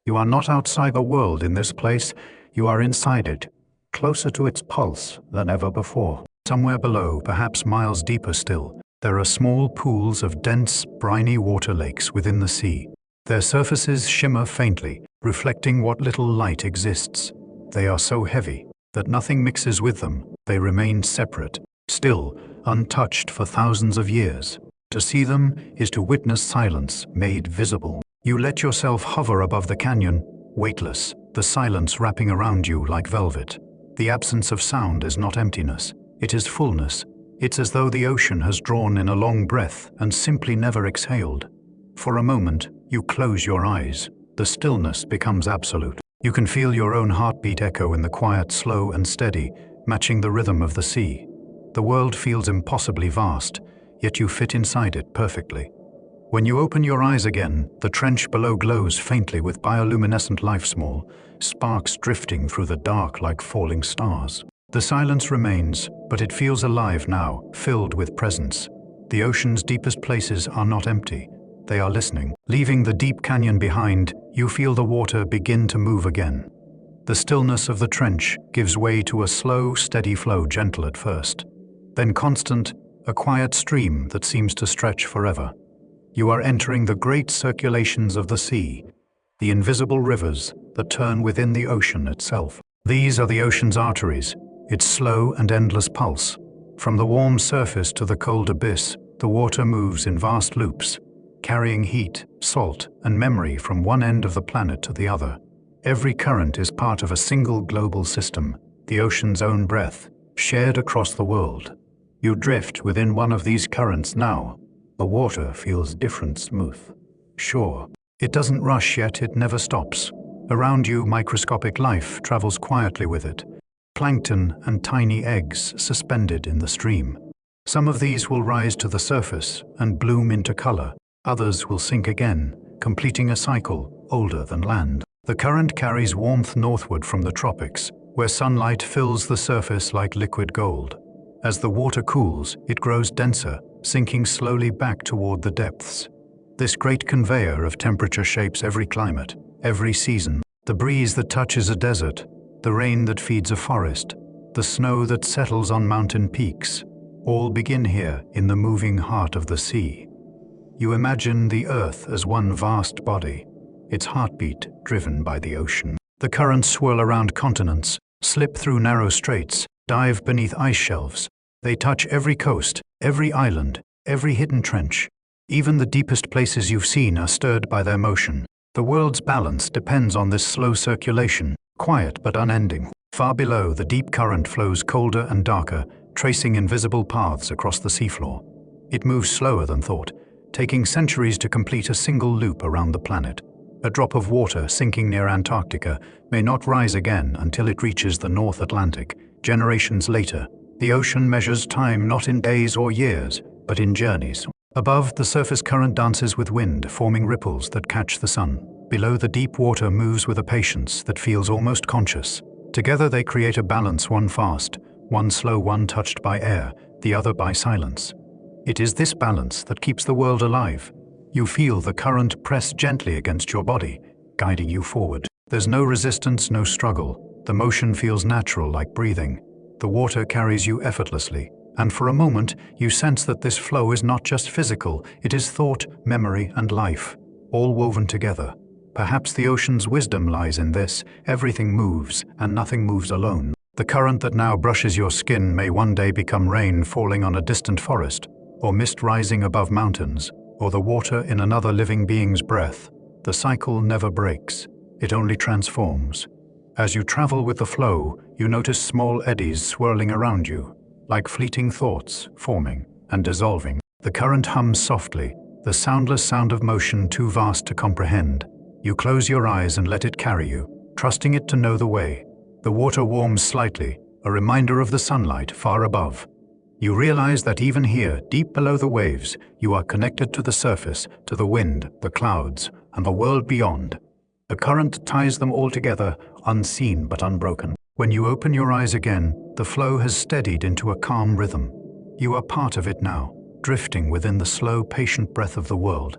You are not outside the world in this place, you are inside it, closer to its pulse than ever before. Somewhere below, perhaps miles deeper still, there are small pools of dense, briny water lakes within the sea. Their surfaces shimmer faintly, reflecting what little light exists. They are so heavy that nothing mixes with them. They remain separate, still, untouched for thousands of years. To see them is to witness silence made visible. You let yourself hover above the canyon, weightless, the silence wrapping around you like velvet. The absence of sound is not emptiness, it is fullness. It's as though the ocean has drawn in a long breath and simply never exhaled. For a moment, you close your eyes. The stillness becomes absolute. You can feel your own heartbeat echo in the quiet, slow and steady, matching the rhythm of the sea. The world feels impossibly vast, yet you fit inside it perfectly. When you open your eyes again, the trench below glows faintly with bioluminescent life, small sparks drifting through the dark like falling stars. The silence remains, but it feels alive now, filled with presence. The ocean's deepest places are not empty. They are listening. Leaving the deep canyon behind, you feel the water begin to move again. The stillness of the trench gives way to a slow, steady flow, gentle at first. Then constant, a quiet stream that seems to stretch forever. You are entering the great circulations of the sea, the invisible rivers that turn within the ocean itself. These are the ocean's arteries, its slow and endless pulse. From the warm surface to the cold abyss, the water moves in vast loops, carrying heat, salt, and memory from one end of the planet to the other. Every current is part of a single global system, the ocean's own breath, shared across the world. You drift within one of these currents now. The water feels different, smooth, sure. It doesn't rush, yet it never stops. Around you, microscopic life travels quietly with it. Plankton and tiny eggs suspended in the stream. Some of these will rise to the surface and bloom into color. Others will sink again, completing a cycle older than land. The current carries warmth northward from the tropics, where sunlight fills the surface like liquid gold. As the water cools, it grows denser, sinking slowly back toward the depths. This great conveyor of temperature shapes every climate, every season. The breeze that touches a desert, the rain that feeds a forest, the snow that settles on mountain peaks, all begin here in the moving heart of the sea. You imagine the earth as one vast body, its heartbeat driven by the ocean. The currents swirl around continents, slip through narrow straits, dive beneath ice shelves. They touch every coast, every island, every hidden trench. Even the deepest places you've seen are stirred by their motion. The world's balance depends on this slow circulation, quiet but unending. Far below, the deep current flows colder and darker, tracing invisible paths across the seafloor. It moves slower than thought, taking centuries to complete a single loop around the planet. A drop of water sinking near Antarctica may not rise again until it reaches the North Atlantic. Generations later, the ocean measures time not in days or years, but in journeys. Above, the surface current dances with wind, forming ripples that catch the sun. Below, the deep water moves with a patience that feels almost conscious. Together they create a balance, one fast, one slow, one touched by air, the other by silence. It is this balance that keeps the world alive. You feel the current press gently against your body, guiding you forward. There's no resistance, no struggle, The motion feels natural, like breathing. The water carries you effortlessly, and for a moment you sense that this flow is not just physical, it is thought, memory, and life, all woven together. Perhaps the ocean's wisdom lies in this: everything moves, and nothing moves alone. The current that now brushes your skin may one day become rain falling on a distant forest, or mist rising above mountains, or the water in another living being's breath. The cycle never breaks, it only transforms. As you travel with the flow, you notice small eddies swirling around you, like fleeting thoughts forming and dissolving. The current hums softly, the soundless sound of motion too vast to comprehend. You close your eyes and let it carry you, trusting it to know the way. The water warms slightly, a reminder of the sunlight far above. You realize that even here, deep below the waves, you are connected to the surface, to the wind, the clouds, and the world beyond. The current ties them all together, unseen but unbroken. When you open your eyes again, the flow has steadied into a calm rhythm. You are part of it now, drifting within the slow, patient breath of the world.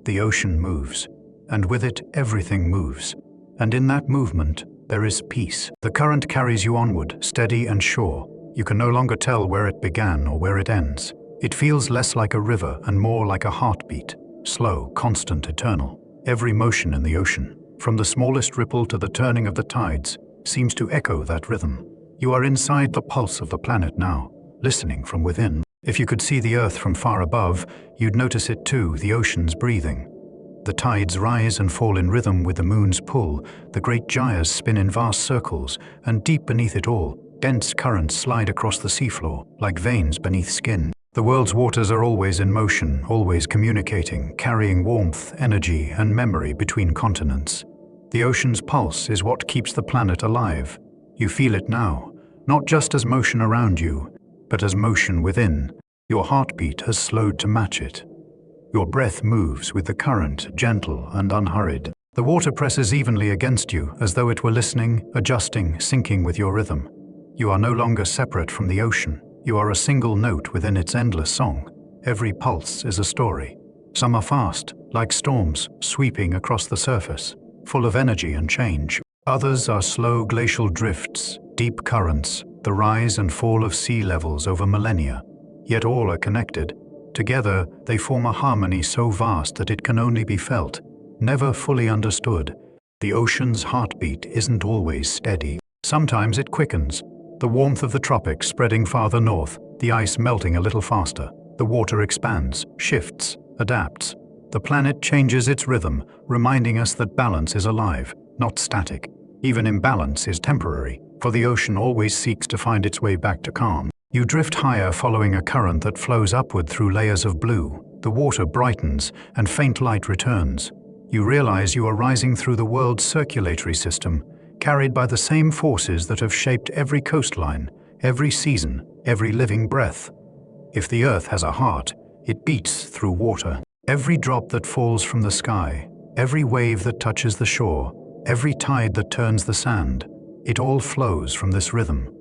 The ocean moves, and with it everything moves. And in that movement, there is peace. The current carries you onward, steady and sure. You can no longer tell where it began or where it ends. It feels less like a river and more like a heartbeat, slow, constant, eternal. Every motion in the ocean, from the smallest ripple to the turning of the tides, seems to echo that rhythm. You are inside the pulse of the planet now, listening from within. If you could see the Earth from far above, you'd notice it too, the ocean's breathing. The tides rise and fall in rhythm with the moon's pull, the great gyres spin in vast circles, and deep beneath it all, dense currents slide across the seafloor, like veins beneath skin. The world's waters are always in motion, always communicating, carrying warmth, energy, and memory between continents. The ocean's pulse is what keeps the planet alive. You feel it now, not just as motion around you, but as motion within. Your heartbeat has slowed to match it. Your breath moves with the current, gentle and unhurried. The water presses evenly against you, as though it were listening, adjusting, syncing with your rhythm. You are no longer separate from the ocean. You are a single note within its endless song. Every pulse is a story. Some are fast, like storms, sweeping across the surface, full of energy and change. Others are slow glacial drifts, deep currents, the rise and fall of sea levels over millennia. Yet all are connected. Together, they form a harmony so vast that it can only be felt, never fully understood. The ocean's heartbeat isn't always steady. Sometimes it quickens, the warmth of the tropics spreading farther north, the ice melting a little faster. The water expands, shifts, adapts. The planet changes its rhythm, reminding us that balance is alive, not static. Even imbalance is temporary, for the ocean always seeks to find its way back to calm. You drift higher, following a current that flows upward through layers of blue. The water brightens, and faint light returns. You realize you are rising through the world's circulatory system, carried by the same forces that have shaped every coastline, every season, every living breath. If the Earth has a heart, it beats through water. Every drop that falls from the sky, every wave that touches the shore, every tide that turns the sand, it all flows from this rhythm.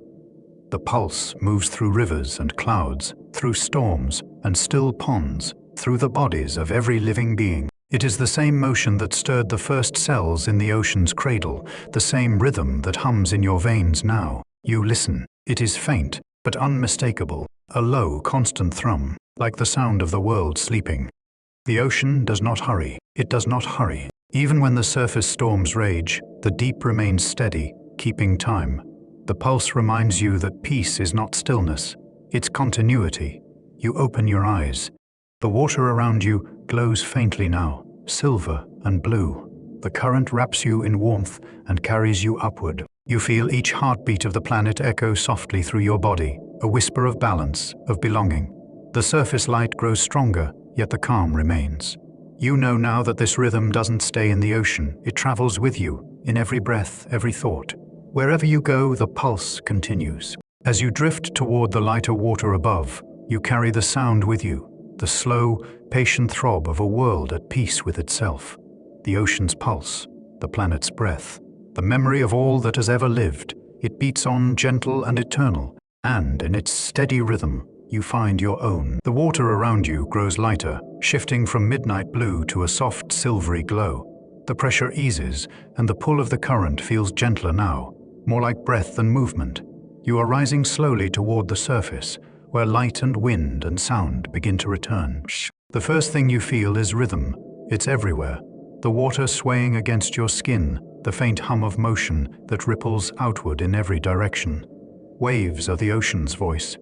The pulse moves through rivers and clouds, through storms and still ponds, through the bodies of every living being. It is the same motion that stirred the first cells in the ocean's cradle, the same rhythm that hums in your veins now. You listen. It is faint, but unmistakable, a low, constant thrum, like the sound of the world sleeping. The ocean does not hurry. It does not hurry. Even when the surface storms rage, the deep remains steady, keeping time. The pulse reminds you that peace is not stillness, it's continuity. You open your eyes. The water around you glows faintly now, silver and blue. The current wraps you in warmth and carries you upward. You feel each heartbeat of the planet echo softly through your body, a whisper of balance, of belonging. The surface light grows stronger, yet the calm remains. You know now that this rhythm doesn't stay in the ocean, it travels with you, in every breath, every thought. Wherever you go, the pulse continues. As you drift toward the lighter water above, you carry the sound with you, the slow, patient throb of a world at peace with itself. The ocean's pulse, the planet's breath, the memory of all that has ever lived. It beats on, gentle and eternal, and in its steady rhythm, you find your own. The water around you grows lighter, shifting from midnight blue to a soft, silvery glow. The pressure eases, and the pull of the current feels gentler now, more like breath than movement. You are rising slowly toward the surface, where light and wind and sound begin to return. The first thing you feel is rhythm. It's everywhere. The water swaying against your skin, the faint hum of motion that ripples outward in every direction. Waves are the ocean's voice,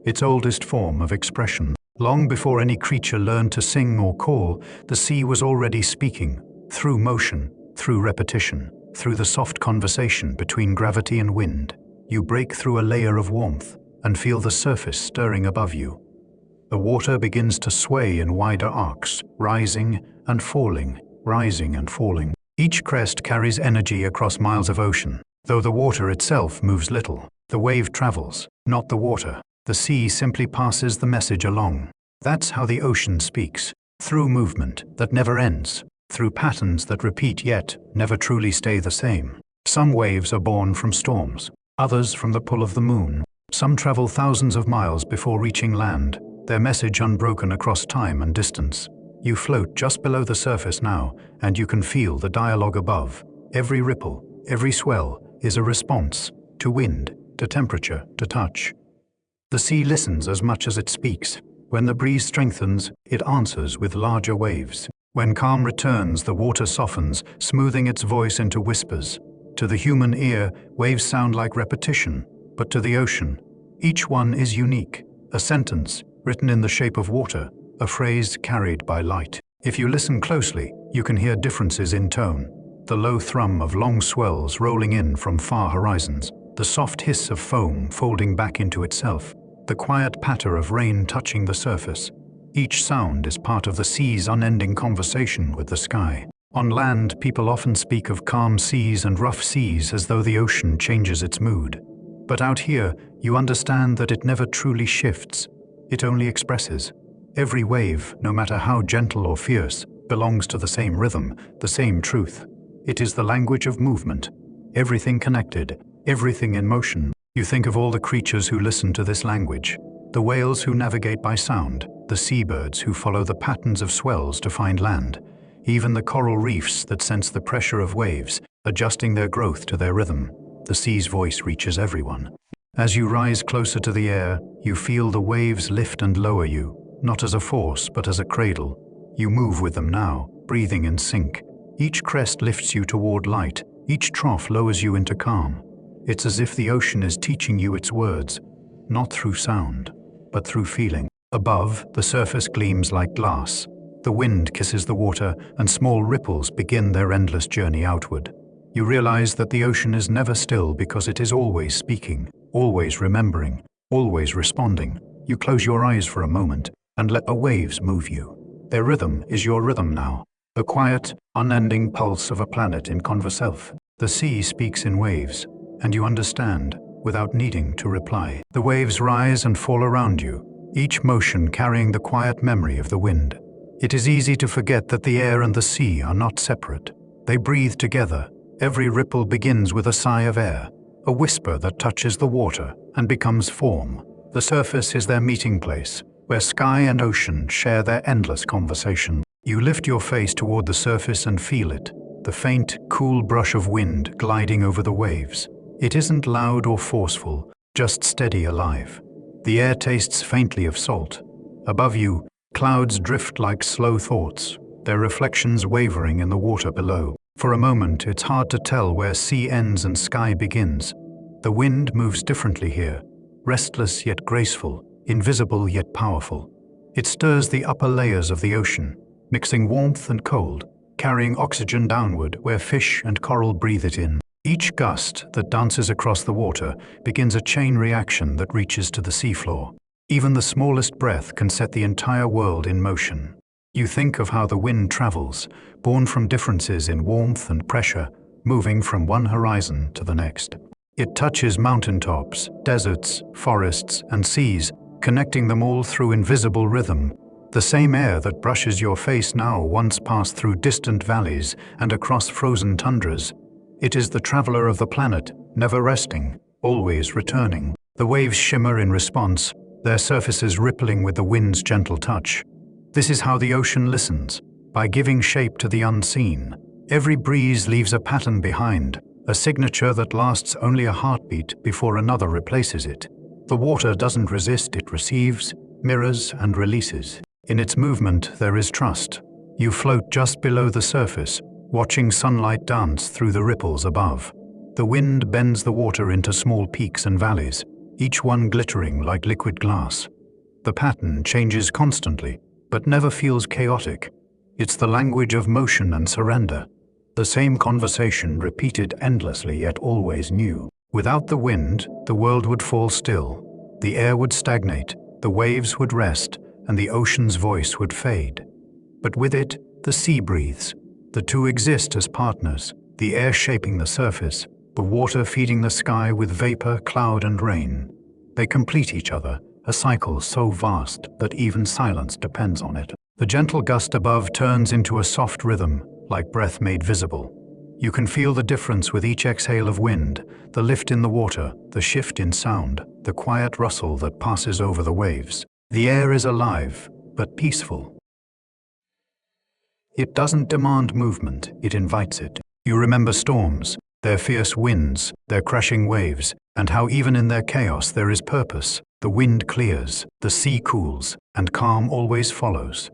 its oldest form of expression. Long before any creature learned to sing or call, the sea was already speaking, through motion, through repetition, through the soft conversation between gravity and wind. You break through a layer of warmth and feel the surface stirring above you. The water begins to sway in wider arcs, rising and falling, rising and falling. Each crest carries energy across miles of ocean, though the water itself moves little. The wave travels, not the water. The sea simply passes the message along. That's how the ocean speaks, through movement that never ends, through patterns that repeat yet never truly stay the same. Some waves are born from storms, others from the pull of the moon. Some travel thousands of miles before reaching land, their message unbroken across time and distance. You float just below the surface now, and you can feel the dialogue above. Every ripple, every swell is a response to wind, to temperature, to touch. The sea listens as much as it speaks. When the breeze strengthens, it answers with larger waves. When calm returns, the water softens, smoothing its voice into whispers. To the human ear, waves sound like repetition, but to the ocean, each one is unique. A sentence, written in the shape of water, a phrase carried by light. If you listen closely, you can hear differences in tone. The low thrum of long swells rolling in from far horizons. The soft hiss of foam folding back into itself, the quiet patter of rain touching the surface. Each sound is part of the sea's unending conversation with the sky. On land, people often speak of calm seas and rough seas as though the ocean changes its mood. But out here, you understand that it never truly shifts. It only expresses. Every wave, no matter how gentle or fierce, belongs to the same rhythm, the same truth. It is the language of movement. Everything connected, everything in motion. You think of all the creatures who listen to this language. The whales who navigate by sound, the seabirds who follow the patterns of swells to find land, even the coral reefs that sense the pressure of waves, adjusting their growth to their rhythm. The sea's voice reaches everyone. As you rise closer to the air, you feel the waves lift and lower you, not as a force but as a cradle. You move with them now, breathing in sync. Each crest lifts you toward light, each trough lowers you into calm. It's as if the ocean is teaching you its words, not through sound, but through feeling. Above, the surface gleams like glass. The wind kisses the water, and small ripples begin their endless journey outward. You realize that the ocean is never still because it is always speaking, always remembering, always responding. You close your eyes for a moment and let the waves move you. Their rhythm is your rhythm now, the quiet, unending pulse of a planet in conversation. The sea speaks in waves, and you understand without needing to reply. The waves rise and fall around you, each motion carrying the quiet memory of the wind. It is easy to forget that the air and the sea are not separate. They breathe together. Every ripple begins with a sigh of air, a whisper that touches the water and becomes form. The surface is their meeting place, where sky and ocean share their endless conversation. You lift your face toward the surface and feel it, the faint, cool brush of wind gliding over the waves. It isn't loud or forceful, just steady, alive. The air tastes faintly of salt. Above you, clouds drift like slow thoughts, their reflections wavering in the water below. For a moment, it's hard to tell where sea ends and sky begins. The wind moves differently here, restless yet graceful, invisible yet powerful. It stirs the upper layers of the ocean, mixing warmth and cold, carrying oxygen downward where fish and coral breathe it in. Each gust that dances across the water begins a chain reaction that reaches to the seafloor. Even the smallest breath can set the entire world in motion. You think of how the wind travels, born from differences in warmth and pressure, moving from one horizon to the next. It touches mountaintops, deserts, forests, and seas, connecting them all through invisible rhythm. The same air that brushes your face now once passed through distant valleys and across frozen tundras. It is the traveler of the planet, never resting, always returning. The waves shimmer in response, their surfaces rippling with the wind's gentle touch. This is how the ocean listens, by giving shape to the unseen. Every breeze leaves a pattern behind, a signature that lasts only a heartbeat before another replaces it. The water doesn't resist, it receives, mirrors, and releases. In its movement, there is trust. You float just below the surface, watching sunlight dance through the ripples above. The wind bends the water into small peaks and valleys, each one glittering like liquid glass. The pattern changes constantly, but never feels chaotic. It's the language of motion and surrender. The same conversation repeated endlessly yet always new. Without the wind, the world would fall still. The air would stagnate, the waves would rest, and the ocean's voice would fade. But with it, the sea breathes. The two exist as partners, the air shaping the surface, the water feeding the sky with vapor, cloud, and rain. They complete each other, a cycle so vast that even silence depends on it. The gentle gust above turns into a soft rhythm, like breath made visible. You can feel the difference with each exhale of wind, the lift in the water, the shift in sound, the quiet rustle that passes over the waves. The air is alive, but peaceful. It doesn't demand movement, it invites it. You remember storms, their fierce winds, their crashing waves, and how even in their chaos there is purpose. The wind clears, the sea cools, and calm always follows.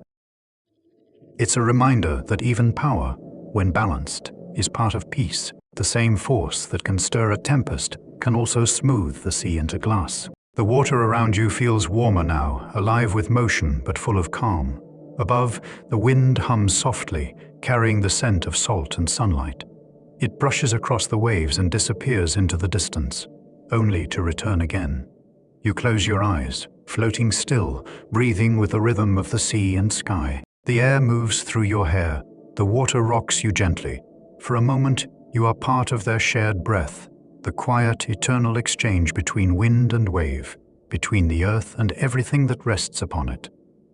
It's a reminder that even power, when balanced, is part of peace. The same force that can stir a tempest can also smooth the sea into glass. The water around you feels warmer now, alive with motion but full of calm. Above, the wind hums softly, carrying the scent of salt and sunlight. It brushes across the waves and disappears into the distance, only to return again. You close your eyes, floating still, breathing with the rhythm of the sea and sky. The air moves through your hair, the water rocks you gently. For a moment, you are part of their shared breath, the quiet, eternal exchange between wind and wave, between the earth and everything that rests upon it.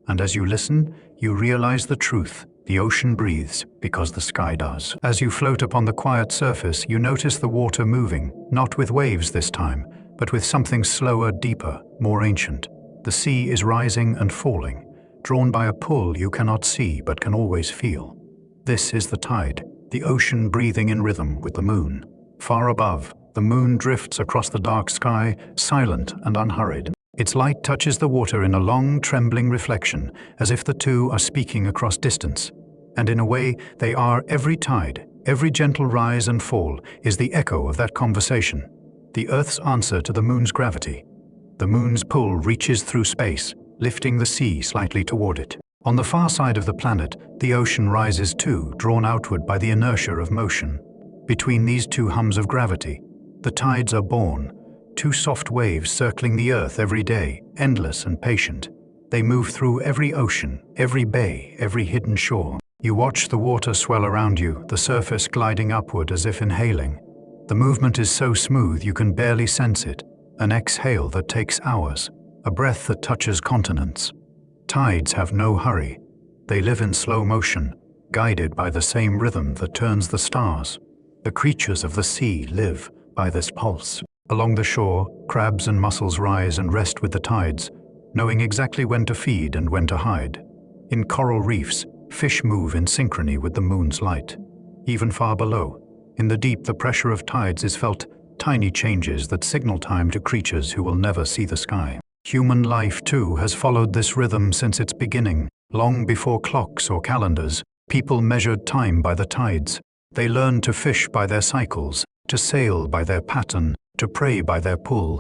And as you listen, you realize the truth. The ocean breathes because the sky does. As you float upon the quiet surface, you notice the water moving, not with waves this time, but with something slower, deeper, more ancient. The sea is rising and falling, drawn by a pull you cannot see but can always feel. This is the tide, the ocean breathing in rhythm with the moon. Far above, the moon drifts across the dark sky, silent and unhurried. Its light touches the water in a long, trembling reflection, as if the two are speaking across distance. And in a way, they are. Every tide, every gentle rise and fall is the echo of that conversation, the Earth's answer to the moon's gravity. The moon's pull reaches through space, lifting the sea slightly toward it. On the far side of the planet, the ocean rises too, drawn outward by the inertia of motion. Between these two hums of gravity, the tides are born, two soft waves circling the Earth every day, endless and patient. They move through every ocean, every bay, every hidden shore. You watch the water swell around you, the surface gliding upward as if inhaling. The movement is so smooth you can barely sense it, an exhale that takes hours, a breath that touches continents. Tides have no hurry. They live in slow motion, guided by the same rhythm that turns the stars. The creatures of the sea live by this pulse. Along the shore, crabs and mussels rise and rest with the tides, knowing exactly when to feed and when to hide. In coral reefs, fish move in synchrony with the moon's light. Even far below, in the deep, the pressure of tides is felt, tiny changes that signal time to creatures who will never see the sky. Human life, too, has followed this rhythm since its beginning. Long before clocks or calendars, people measured time by the tides. They learned to fish by their cycles, to sail by their pattern, to prey by their pull.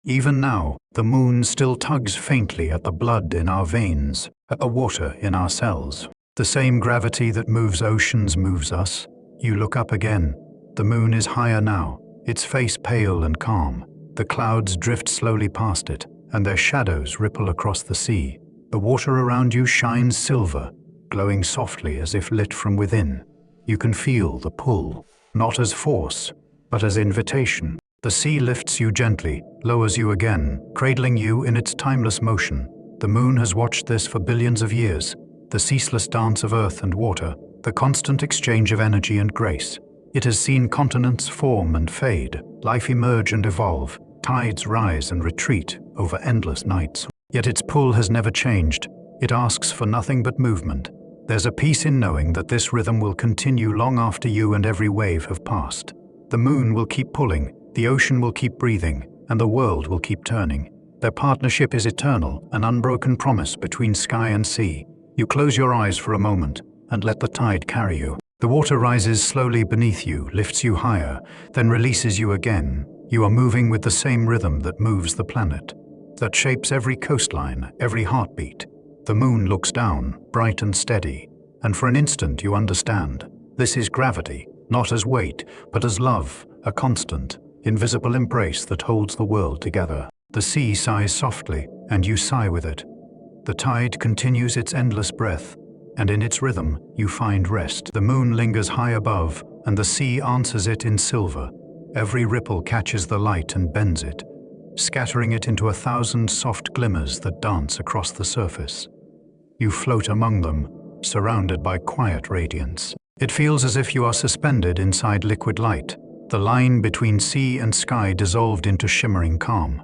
Even now, the moon still tugs faintly at the blood in our veins, at the water in our cells. The same gravity that moves oceans moves us. You look up again. The moon is higher now, its face pale and calm. The clouds drift slowly past it, and their shadows ripple across the sea. The water around you shines silver, glowing softly as if lit from within. You can feel the pull, not as force, but as invitation. The sea lifts you gently, lowers you again, cradling you in its timeless motion. The moon has watched this for billions of years, the ceaseless dance of earth and water, the constant exchange of energy and grace. It has seen continents form and fade, life emerge and evolve, tides rise and retreat over endless nights. Yet its pull has never changed. It asks for nothing but movement. There's a peace in knowing that this rhythm will continue long after you and every wave have passed. The moon will keep pulling, the ocean will keep breathing, and the world will keep turning. Their partnership is eternal, an unbroken promise between sky and sea. You close your eyes for a moment and let the tide carry you. The water rises slowly beneath you, lifts you higher, then releases you again. You are moving with the same rhythm that moves the planet, that shapes every coastline, every heartbeat. The moon looks down, bright and steady, and for an instant you understand. This is gravity, not as weight, but as love, a constant, invisible embrace that holds the world together. The sea sighs softly, and you sigh with it. The tide continues its endless breath, and in its rhythm you find rest. The moon lingers high above, and the sea answers it in silver. Every ripple catches the light and bends it, scattering it into 1,000 soft glimmers that dance across the surface. You float among them, surrounded by quiet radiance. It feels as if you are suspended inside liquid light, the line between sea and sky dissolved into shimmering calm.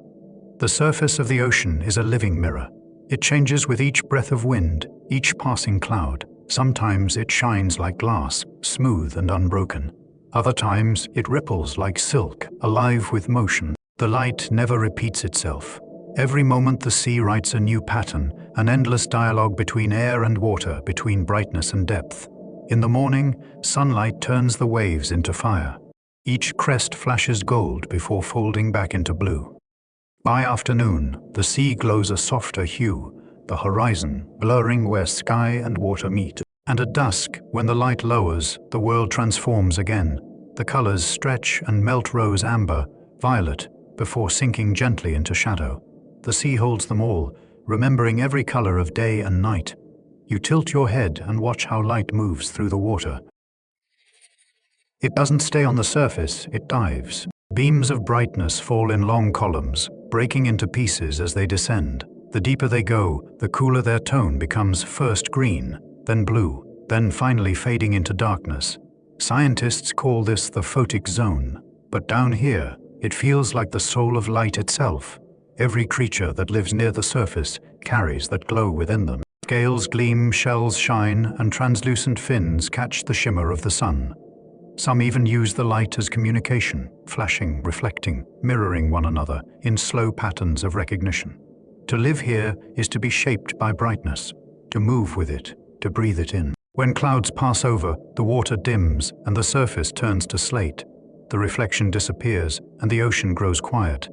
The surface of the ocean is a living mirror. It changes with each breath of wind, each passing cloud. Sometimes it shines like glass, smooth and unbroken. Other times it ripples like silk, alive with motion. The light never repeats itself. Every moment the sea writes a new pattern, an endless dialogue between air and water, between brightness and depth. In the morning, sunlight turns the waves into fire. Each crest flashes gold before folding back into blue. By afternoon, the sea glows a softer hue, the horizon blurring where sky and water meet. And at dusk, when the light lowers, the world transforms again. The colors stretch and melt rose amber, violet, before sinking gently into shadow. The sea holds them all, remembering every color of day and night. You tilt your head and watch how light moves through the water. It doesn't stay on the surface, it dives. Beams of brightness fall in long columns, breaking into pieces as they descend. The deeper they go, the cooler their tone becomes, first green, then blue, then finally fading into darkness. Scientists call this the photic zone, but down here, it feels like the soul of light itself. Every creature that lives near the surface carries that glow within them. Scales gleam, shells shine, and translucent fins catch the shimmer of the sun. Some even use the light as communication, flashing, reflecting, mirroring one another in slow patterns of recognition. To live here is to be shaped by brightness, to move with it, to breathe it in. When clouds pass over, the water dims and the surface turns to slate. The reflection disappears and the ocean grows quiet.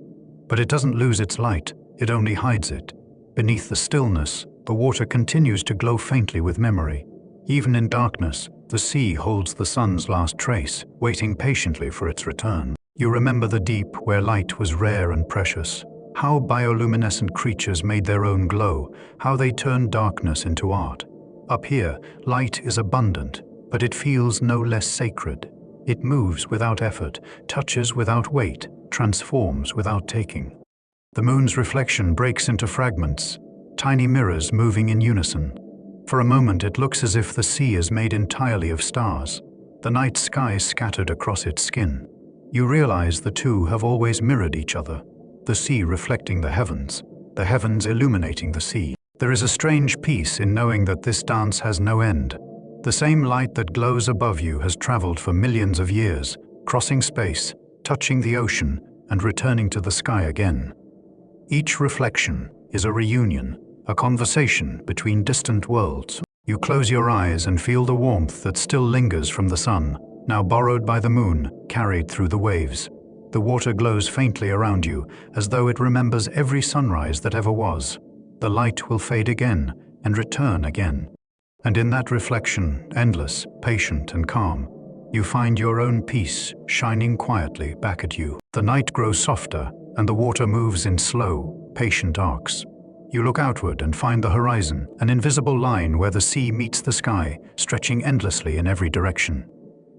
But it doesn't lose its light, it only hides it. Beneath the stillness, the water continues to glow faintly with memory. Even in darkness, the sea holds the sun's last trace, waiting patiently for its return. You remember the deep where light was rare and precious. How bioluminescent creatures made their own glow, how they turned darkness into art. Up here, light is abundant, but it feels no less sacred. It moves without effort, touches without weight, transforms without taking. The moon's reflection breaks into fragments, tiny mirrors moving in unison. For a moment it looks as if the sea is made entirely of stars, the night sky scattered across its skin. You realize the two have always mirrored each other, the sea reflecting the heavens illuminating the sea. There is a strange peace in knowing that this dance has no end. The same light that glows above you has traveled for millions of years, crossing space, touching the ocean, and returning to the sky again. Each reflection is a reunion, a conversation between distant worlds. You close your eyes and feel the warmth that still lingers from the sun, now borrowed by the moon, carried through the waves. The water glows faintly around you, as though it remembers every sunrise that ever was. The light will fade again and return again. And in that reflection, endless, patient and calm, you find your own peace shining quietly back at you. The night grows softer and the water moves in slow, patient arcs. You look outward and find the horizon, an invisible line where the sea meets the sky, stretching endlessly in every direction.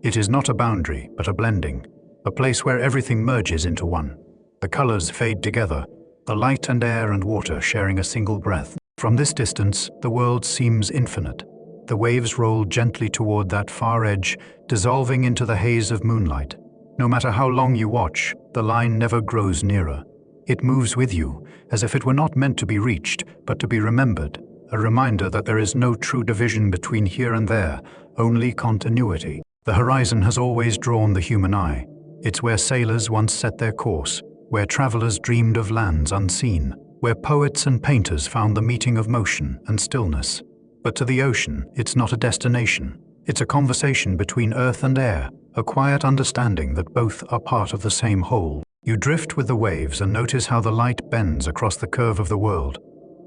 It is not a boundary, but a blending, a place where everything merges into one. The colors fade together, the light and air and water sharing a single breath. From this distance, the world seems infinite. The waves roll gently toward that far edge, dissolving into the haze of moonlight. No matter how long you watch, the line never grows nearer. It moves with you, as if it were not meant to be reached, but to be remembered, a reminder that there is no true division between here and there, only continuity. The horizon has always drawn the human eye. It's where sailors once set their course, where travelers dreamed of lands unseen, where poets and painters found the meeting of motion and stillness. But to the ocean, it's not a destination. It's a conversation between earth and air, a quiet understanding that both are part of the same whole. You drift with the waves and notice how the light bends across the curve of the world.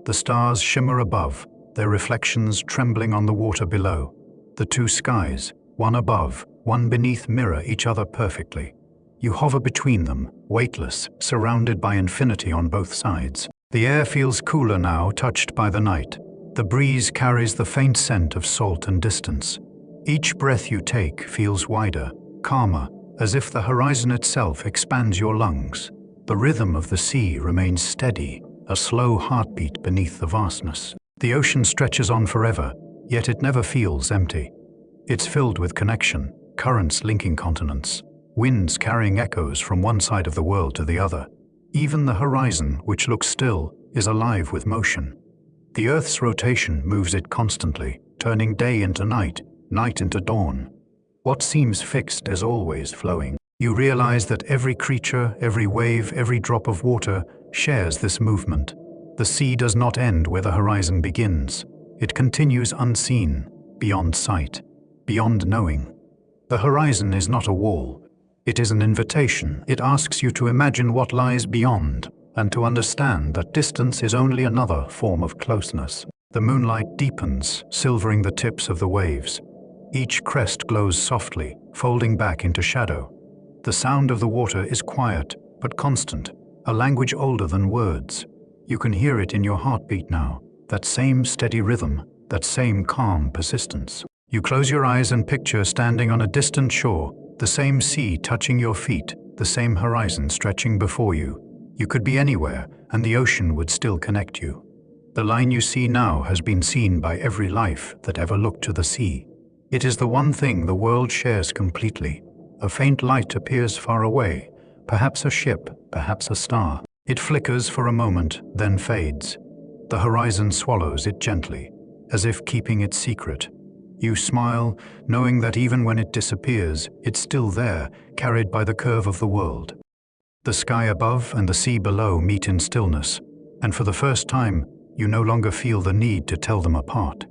The stars shimmer above, their reflections trembling on the water below. The two skies, one above, one beneath, mirror each other perfectly. You hover between them, weightless, surrounded by infinity on both sides. The air feels cooler now, touched by the night. The breeze carries the faint scent of salt and distance. Each breath you take feels wider, calmer, as if the horizon itself expands your lungs. The rhythm of the sea remains steady, a slow heartbeat beneath the vastness. The ocean stretches on forever, yet it never feels empty. It's filled with connection, currents linking continents, winds carrying echoes from one side of the world to the other. Even the horizon, which looks still, is alive with motion. The Earth's rotation moves it constantly, turning day into night, night into dawn. What seems fixed is always flowing. You realize that every creature, every wave, every drop of water shares this movement. The sea does not end where the horizon begins. It continues unseen, beyond sight, beyond knowing. The horizon is not a wall. It is an invitation. It asks you to imagine what lies beyond, and to understand that distance is only another form of closeness. The moonlight deepens, silvering the tips of the waves. Each crest glows softly, folding back into shadow. The sound of the water is quiet, but constant, a language older than words. You can hear it in your heartbeat now, that same steady rhythm, that same calm persistence. You close your eyes and picture standing on a distant shore, the same sea touching your feet, the same horizon stretching before you. You could be anywhere, and the ocean would still connect you. The line you see now has been seen by every life that ever looked to the sea. It is the one thing the world shares completely. A faint light appears far away, perhaps a ship, perhaps a star. It flickers for a moment, then fades. The horizon swallows it gently, as if keeping it secret. You smile, knowing that even when it disappears, it's still there, carried by the curve of the world. The sky above and the sea below meet in stillness, and for the first time, you no longer feel the need to tell them apart.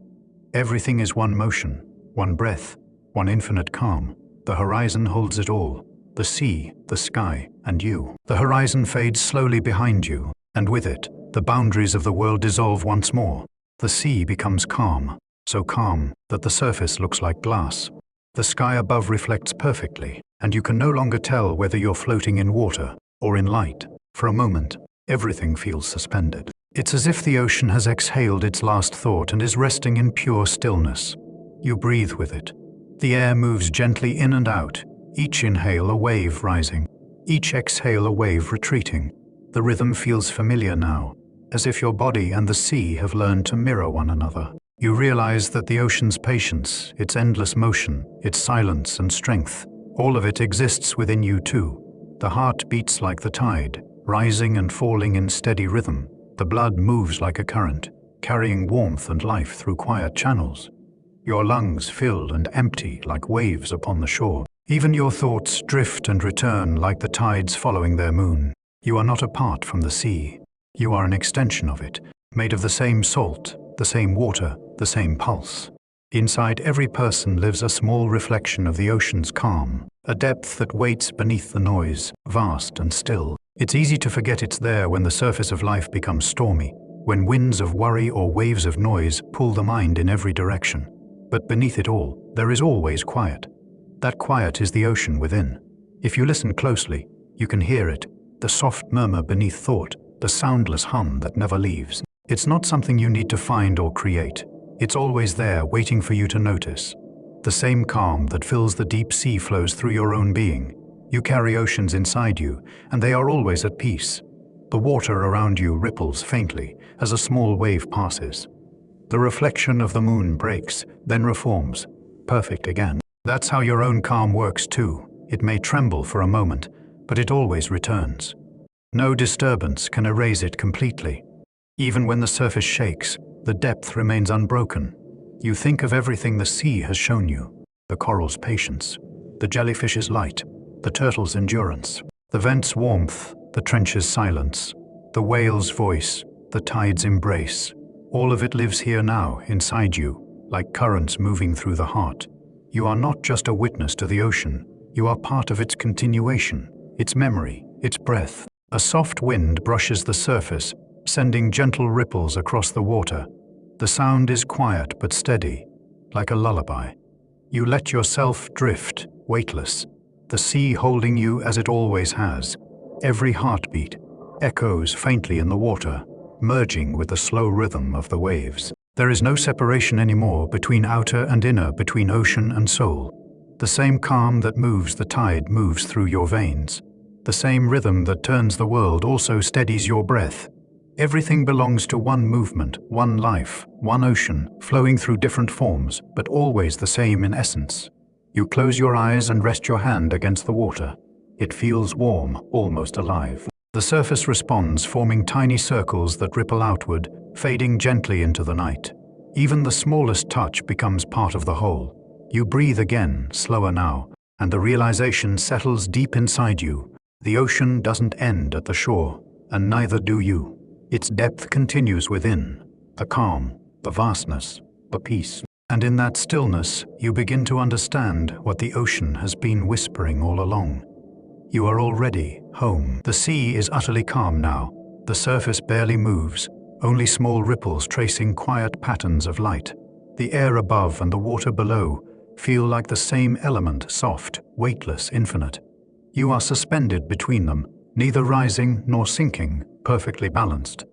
Everything is one motion, one breath, one infinite calm. The horizon holds it all, the sea, the sky, and you. The horizon fades slowly behind you, and with it, the boundaries of the world dissolve once more. The sea becomes calm, so calm that the surface looks like glass. The sky above reflects perfectly, and you can no longer tell whether you're floating in water or in light. For a moment, everything feels suspended. It's as if the ocean has exhaled its last thought and is resting in pure stillness. You breathe with it. The air moves gently in and out, each inhale a wave rising, each exhale a wave retreating. The rhythm feels familiar now, as if your body and the sea have learned to mirror one another. You realize that the ocean's patience, its endless motion, its silence and strength, all of it exists within you too. The heart beats like the tide, rising and falling in steady rhythm. The blood moves like a current, carrying warmth and life through quiet channels. Your lungs fill and empty like waves upon the shore. Even your thoughts drift and return like the tides following their moon. You are not apart from the sea. You are an extension of it, made of the same salt, the same water, the same pulse. Inside every person lives a small reflection of the ocean's calm, a depth that waits beneath the noise, vast and still. It's easy to forget it's there when the surface of life becomes stormy, when winds of worry or waves of noise pull the mind in every direction. But beneath it all, there is always quiet. That quiet is the ocean within. If you listen closely, you can hear it, the soft murmur beneath thought, the soundless hum that never leaves. It's not something you need to find or create. It's always there, waiting for you to notice. The same calm that fills the deep sea flows through your own being. You carry oceans inside you, and they are always at peace. The water around you ripples faintly as a small wave passes. The reflection of the moon breaks, then reforms, perfect again. That's how your own calm works too. It may tremble for a moment, but it always returns. No disturbance can erase it completely. Even when the surface shakes, the depth remains unbroken. You think of everything the sea has shown you, the coral's patience, the jellyfish's light, the turtle's endurance, the vent's warmth, the trench's silence, the whale's voice, the tide's embrace. All of it lives here now, inside you, like currents moving through the heart. You are not just a witness to the ocean, you are part of its continuation, its memory, its breath. A soft wind brushes the surface, sending gentle ripples across the water. The sound is quiet but steady, like a lullaby. You let yourself drift, weightless, the sea holding you as it always has. Every heartbeat echoes faintly in the water, merging with the slow rhythm of the waves. There is no separation anymore between outer and inner, between ocean and soul. The same calm that moves the tide moves through your veins. The same rhythm that turns the world also steadies your breath. Everything belongs to one movement, one life, one ocean, flowing through different forms, but always the same in essence. You close your eyes and rest your hand against the water. It feels warm, almost alive. The surface responds, forming tiny circles that ripple outward, fading gently into the night. Even the smallest touch becomes part of the whole. You breathe again, slower now, and the realization settles deep inside you. The ocean doesn't end at the shore, and neither do you. Its depth continues within, the calm, the vastness, the peace. And in that stillness, you begin to understand what the ocean has been whispering all along. You are already home. The sea is utterly calm now. The surface barely moves, only small ripples tracing quiet patterns of light. The air above and the water below feel like the same element, soft, weightless, infinite. You are suspended between them, neither rising nor sinking, perfectly balanced.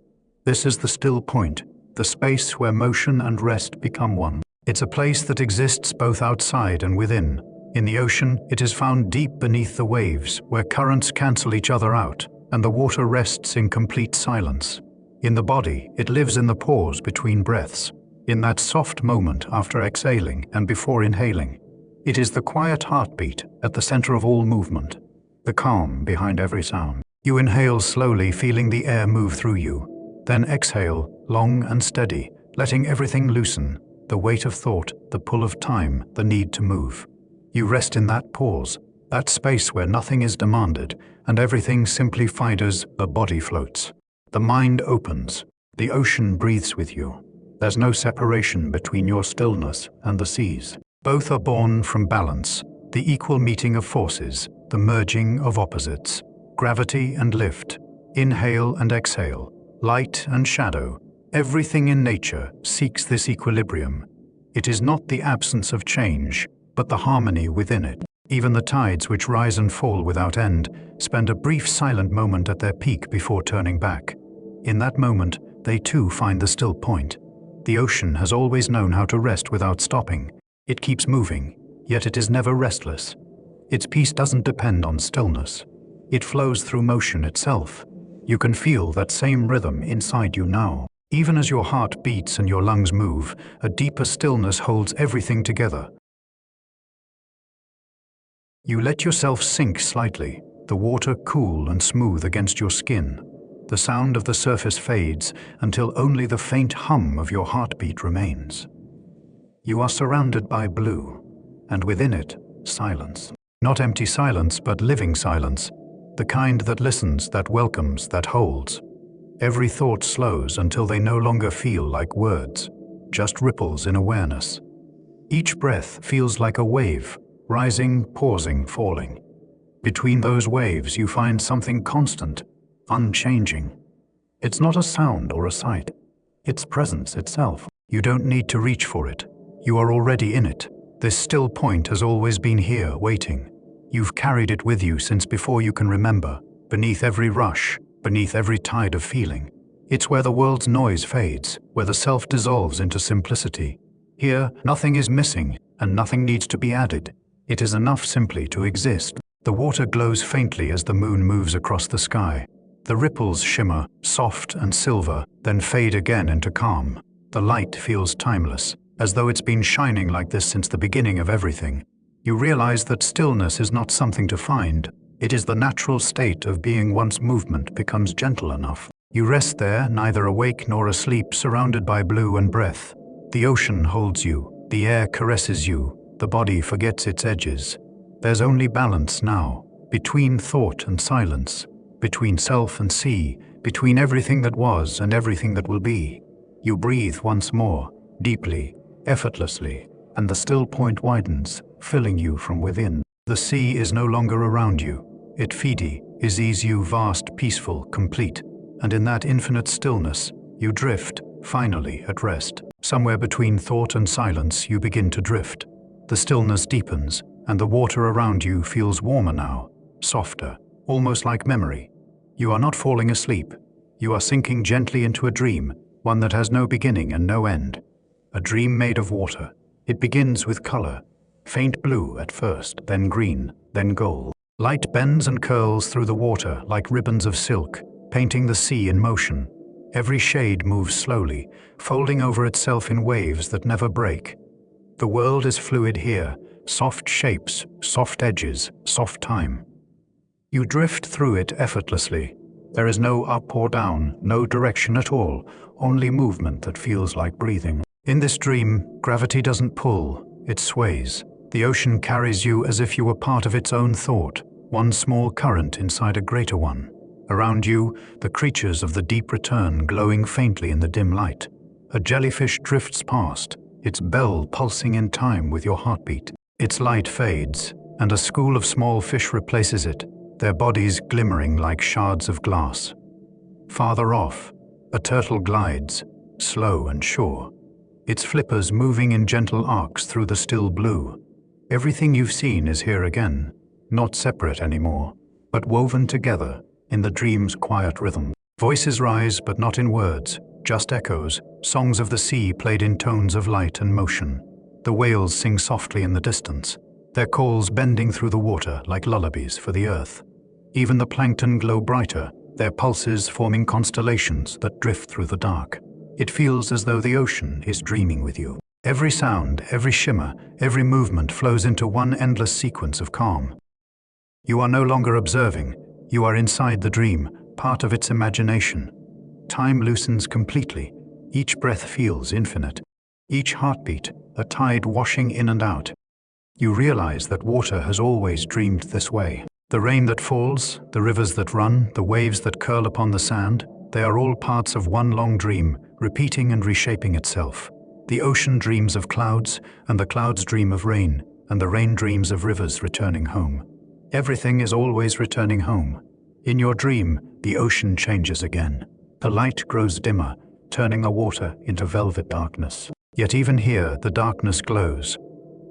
This is the still point, the space where motion and rest become one. It's a place that exists both outside and within. In the ocean, it is found deep beneath the waves, where currents cancel each other out, and the water rests in complete silence. In the body, it lives in the pause between breaths, in that soft moment after exhaling and before inhaling. It is the quiet heartbeat at the center of all movement, the calm behind every sound. You inhale slowly, feeling the air move through you. Then exhale, long and steady, letting everything loosen, the weight of thought, the pull of time, the need to move. You rest in that pause, that space where nothing is demanded and everything simply fiders, the body floats. The mind opens, the ocean breathes with you. There's no separation between your stillness and the seas. Both are born from balance, the equal meeting of forces, the merging of opposites. Gravity and lift, inhale and exhale, light and shadow. Everything in nature seeks this equilibrium. It is not the absence of change, but the harmony within it. Even the tides, which rise and fall without end, spend a brief silent moment at their peak before turning back. In that moment, they too find the still point. The ocean has always known how to rest without stopping. It keeps moving, yet it is never restless. Its peace doesn't depend on stillness. It flows through motion itself. You can feel that same rhythm inside you now. Even as your heart beats and your lungs move, a deeper stillness holds everything together. You let yourself sink slightly, the water cool and smooth against your skin. The sound of the surface fades until only the faint hum of your heartbeat remains. You are surrounded by blue, and within it, silence. Not empty silence, but living silence, the kind that listens, that welcomes, that holds. Every thought slows until they no longer feel like words, just ripples in awareness. Each breath feels like a wave, rising, pausing, falling. Between those waves, you find something constant, unchanging. It's not a sound or a sight. It's presence itself. You don't need to reach for it. You are already in it. This still point has always been here, waiting. You've carried it with you since before you can remember, beneath every rush, beneath every tide of feeling. It's where the world's noise fades, where the self dissolves into simplicity. Here, nothing is missing, and nothing needs to be added. It is enough simply to exist. The water glows faintly as the moon moves across the sky. The ripples shimmer, soft and silver, then fade again into calm. The light feels timeless, as though it's been shining like this since the beginning of everything. You realize that stillness is not something to find. It is the natural state of being once movement becomes gentle enough. You rest there, neither awake nor asleep, surrounded by blue and breath. The ocean holds you, the air caresses you, the body forgets its edges. There's only balance now, between thought and silence, between self and sea, between everything that was and everything that will be. You breathe once more, deeply, effortlessly, and the still point widens, filling you from within. The sea is no longer around you. It is you vast, peaceful, complete, and in that infinite stillness, you drift, finally at rest. Somewhere between thought and silence, you begin to drift. The stillness deepens, and the water around you feels warmer now, softer, almost like memory. You are not falling asleep. You are sinking gently into a dream, one that has no beginning and no end. A dream made of water. It begins with color, faint blue at first, then green, then gold. Light bends and curls through the water like ribbons of silk, painting the sea in motion. Every shade moves slowly, folding over itself in waves that never break. The world is fluid here, soft shapes, soft edges, soft time. You drift through it effortlessly. There is no up or down, no direction at all, only movement that feels like breathing. In this dream, gravity doesn't pull, it sways. The ocean carries you as if you were part of its own thought, one small current inside a greater one. Around you, the creatures of the deep return glowing faintly in the dim light. A jellyfish drifts past, its bell pulsing in time with your heartbeat. Its light fades, and a school of small fish replaces it, their bodies glimmering like shards of glass. Farther off, a turtle glides, slow and sure, its flippers moving in gentle arcs through the still blue. Everything you've seen is here again, not separate anymore, but woven together in the dream's quiet rhythm. Voices rise, but not in words, just echoes, songs of the sea played in tones of light and motion. The whales sing softly in the distance, their calls bending through the water like lullabies for the earth. Even the plankton glow brighter, their pulses forming constellations that drift through the dark. It feels as though the ocean is dreaming with you. Every sound, every shimmer, every movement flows into one endless sequence of calm. You are no longer observing, you are inside the dream, part of its imagination. Time loosens completely, each breath feels infinite, each heartbeat a tide washing in and out. You realize that water has always dreamed this way. The rain that falls, the rivers that run, the waves that curl upon the sand, they are all parts of one long dream, repeating and reshaping itself. The ocean dreams of clouds, and the clouds dream of rain, and the rain dreams of rivers returning home. Everything is always returning home. In your dream, the ocean changes again. The light grows dimmer, turning the water into velvet darkness. Yet even here, the darkness glows.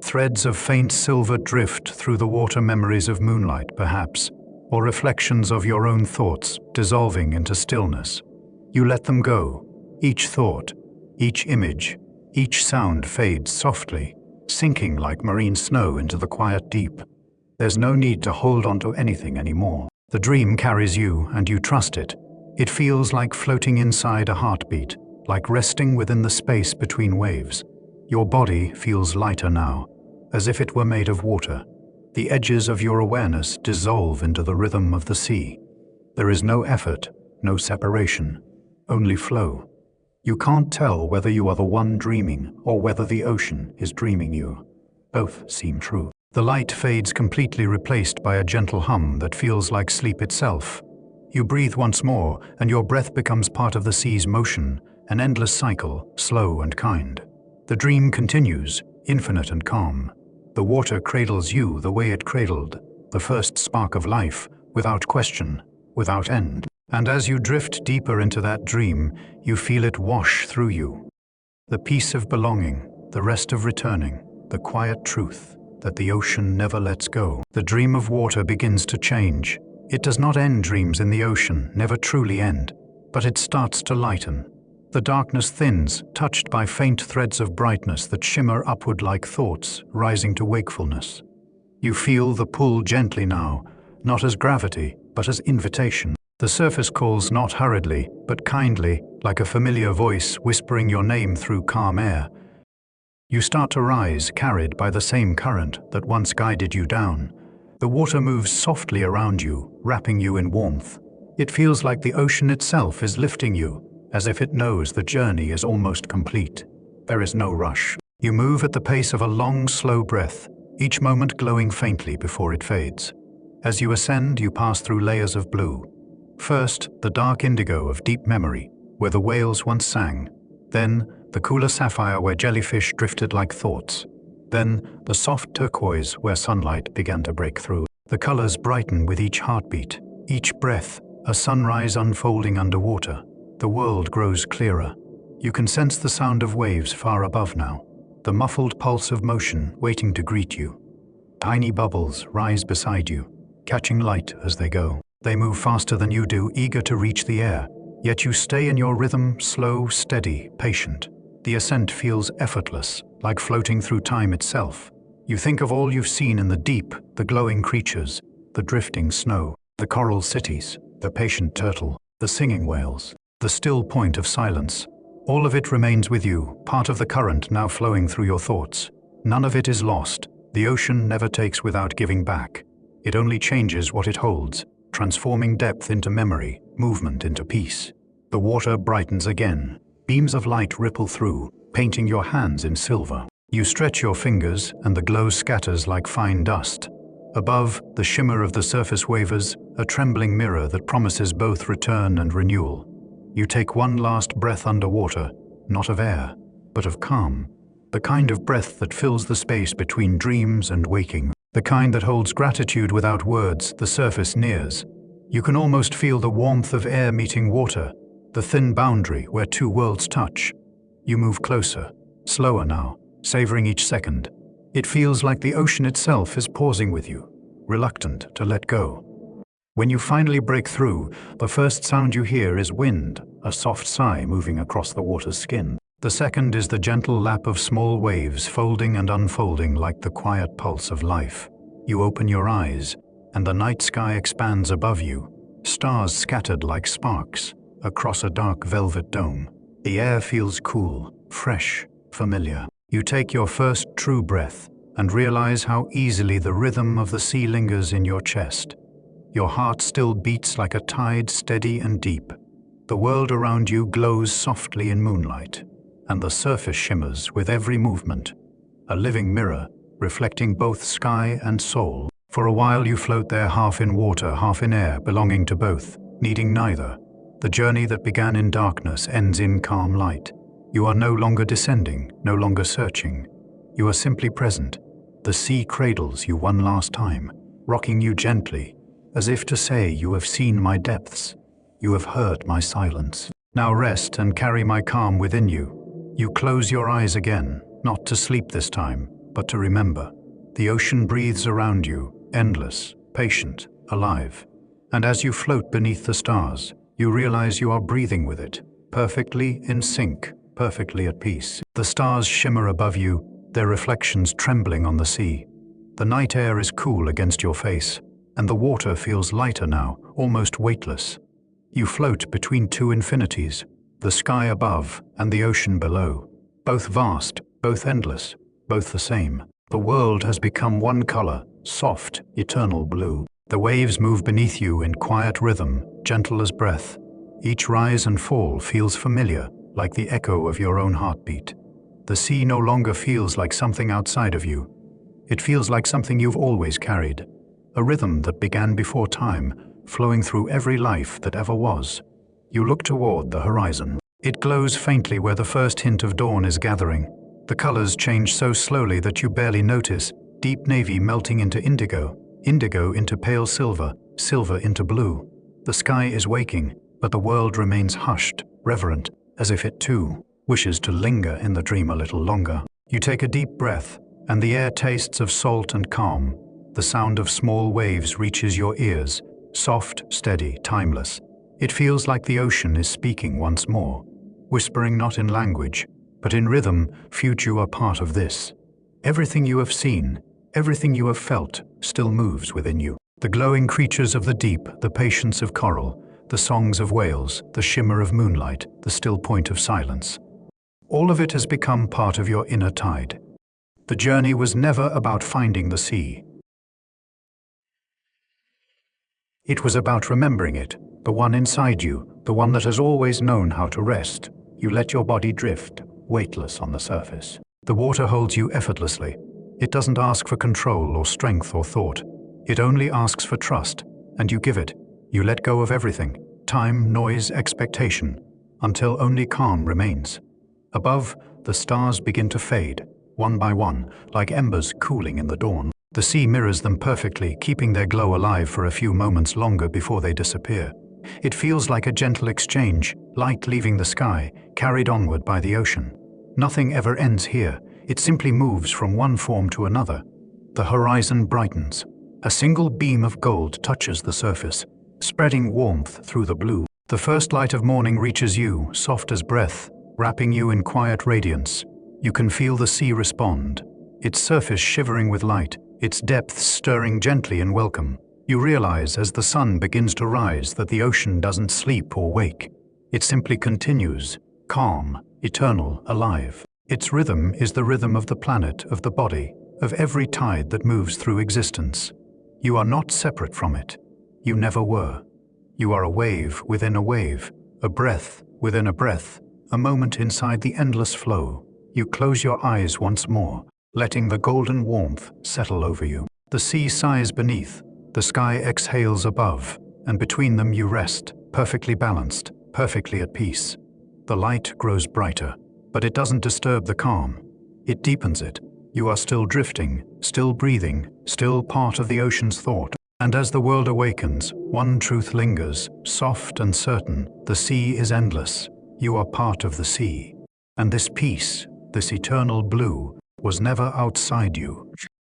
Threads of faint silver drift through the water, memories of moonlight, perhaps, or reflections of your own thoughts, dissolving into stillness. You let them go. Each thought, each image, each sound fades softly, sinking like marine snow into the quiet deep. There's no need to hold on to anything anymore. The dream carries you, and you trust it. It feels like floating inside a heartbeat, like resting within the space between waves. Your body feels lighter now, as if it were made of water. The edges of your awareness dissolve into the rhythm of the sea. There is no effort, no separation, only flow. You can't tell whether you are the one dreaming or whether the ocean is dreaming you. Both seem true. The light fades completely, replaced by a gentle hum that feels like sleep itself. You breathe once more, and your breath becomes part of the sea's motion, an endless cycle, slow and kind. The dream continues, infinite and calm. The water cradles you the way it cradled, the first spark of life, without question, without end. And as you drift deeper into that dream, you feel it wash through you. The peace of belonging, the rest of returning, the quiet truth that the ocean never lets go. The dream of water begins to change. It does not end. Dreams in the ocean never truly end, but it starts to lighten. The darkness thins, touched by faint threads of brightness that shimmer upward like thoughts, rising to wakefulness. You feel the pull gently now, not as gravity, but as invitation. The surface calls not hurriedly, but kindly, like a familiar voice whispering your name through calm air. You start to rise, carried by the same current that once guided you down. The water moves softly around you, wrapping you in warmth. It feels like the ocean itself is lifting you, as if it knows the journey is almost complete. There is no rush. You move at the pace of a long, slow breath, each moment glowing faintly before it fades. As you ascend, you pass through layers of blue. First, the dark indigo of deep memory, where the whales once sang. Then, the cooler sapphire where jellyfish drifted like thoughts. Then, the soft turquoise where sunlight began to break through. The colors brighten with each heartbeat, each breath, a sunrise unfolding underwater. The world grows clearer. You can sense the sound of waves far above now, the muffled pulse of motion waiting to greet you. Tiny bubbles rise beside you, catching light as they go. They move faster than you do, eager to reach the air, yet you stay in your rhythm, slow, steady, patient. The ascent feels effortless, like floating through time itself. You think of all you've seen in the deep, the glowing creatures, the drifting snow, the coral cities, the patient turtle, the singing whales, the still point of silence. All of it remains with you, part of the current now flowing through your thoughts. None of it is lost. The ocean never takes without giving back. It only changes what it holds, transforming depth into memory, movement into peace. The water brightens again. Beams of light ripple through, painting your hands in silver. You stretch your fingers, and the glow scatters like fine dust. Above, the shimmer of the surface wavers, a trembling mirror that promises both return and renewal. You take one last breath underwater, not of air, but of calm. The kind of breath that fills the space between dreams and waking. The kind that holds gratitude without words. The surface nears. You can almost feel the warmth of air meeting water, the thin boundary where two worlds touch. You move closer, slower now, savoring each second. It feels like the ocean itself is pausing with you, reluctant to let go. When you finally break through, the first sound you hear is wind, a soft sigh moving across the water's skin. The second is the gentle lap of small waves folding and unfolding like the quiet pulse of life. You open your eyes, and the night sky expands above you, stars scattered like sparks across a dark velvet dome. The air feels cool, fresh, familiar. You take your first true breath and realize how easily the rhythm of the sea lingers in your chest. Your heart still beats like a tide, steady and deep. The world around you glows softly in moonlight, and the surface shimmers with every movement, a living mirror reflecting both sky and soul. For a while you float there, half in water, half in air, belonging to both, needing neither. The journey that began in darkness ends in calm light. You are no longer descending, no longer searching. You are simply present. The sea cradles you one last time, rocking you gently, as if to say, you have seen my depths. You have heard my silence. Now rest and carry my calm within you. You close your eyes again, not to sleep this time, but to remember. The ocean breathes around you, endless, patient, alive. And as you float beneath the stars, you realize you are breathing with it, perfectly in sync, perfectly at peace. The stars shimmer above you, their reflections trembling on the sea. The night air is cool against your face, and the water feels lighter now, almost weightless. You float between two infinities, the sky above and the ocean below, both vast, both endless, both the same. The world has become one color, soft, eternal blue. The waves move beneath you in quiet rhythm, gentle as breath. Each rise and fall feels familiar, like the echo of your own heartbeat. The sea no longer feels like something outside of you. It feels like something you've always carried, a rhythm that began before time, flowing through every life that ever was. You look toward the horizon. It glows faintly where the first hint of dawn is gathering. The colors change so slowly that you barely notice, deep navy melting into indigo, indigo into pale silver, silver into blue. The sky is waking, but the world remains hushed, reverent, as if it too wishes to linger in the dream a little longer. You take a deep breath, and the air tastes of salt and calm. The sound of small waves reaches your ears, soft, steady, timeless. It feels like the ocean is speaking once more, whispering not in language, but in rhythm. You are part of this. Everything you have seen, everything you have felt, still moves within you. The glowing creatures of the deep, the patience of coral, the songs of whales, the shimmer of moonlight, the still point of silence. All of it has become part of your inner tide. The journey was never about finding the sea. It was about remembering it, the one inside you, the one that has always known how to rest. You let your body drift, weightless on the surface. The water holds you effortlessly. It doesn't ask for control or strength or thought. It only asks for trust, and you give it. You let go of everything, time, noise, expectation, until only calm remains. Above, the stars begin to fade, one by one, like embers cooling in the dawn. The sea mirrors them perfectly, keeping their glow alive for a few moments longer before they disappear. It feels like a gentle exchange, light leaving the sky, carried onward by the ocean. Nothing ever ends here. It simply moves from one form to another. The horizon brightens. A single beam of gold touches the surface, spreading warmth through the blue. The first light of morning reaches you, soft as breath, wrapping you in quiet radiance. You can feel the sea respond, its surface shivering with light, its depths stirring gently in welcome. You realize as the sun begins to rise that the ocean doesn't sleep or wake. It simply continues, calm, eternal, alive. Its rhythm is the rhythm of the planet, of the body, of every tide that moves through existence. You are not separate from it. You never were. You are a wave within a wave, a breath within a breath, a moment inside the endless flow. You close your eyes once more, letting the golden warmth settle over you. The sea sighs beneath, the sky exhales above, and between them you rest, perfectly balanced, perfectly at peace. The light grows brighter, but it doesn't disturb the calm. It deepens it. You are still drifting, still breathing, still part of the ocean's thought. And as the world awakens, one truth lingers, soft and certain: the sea is endless. You are part of the sea. And this peace, this eternal blue, was never outside you.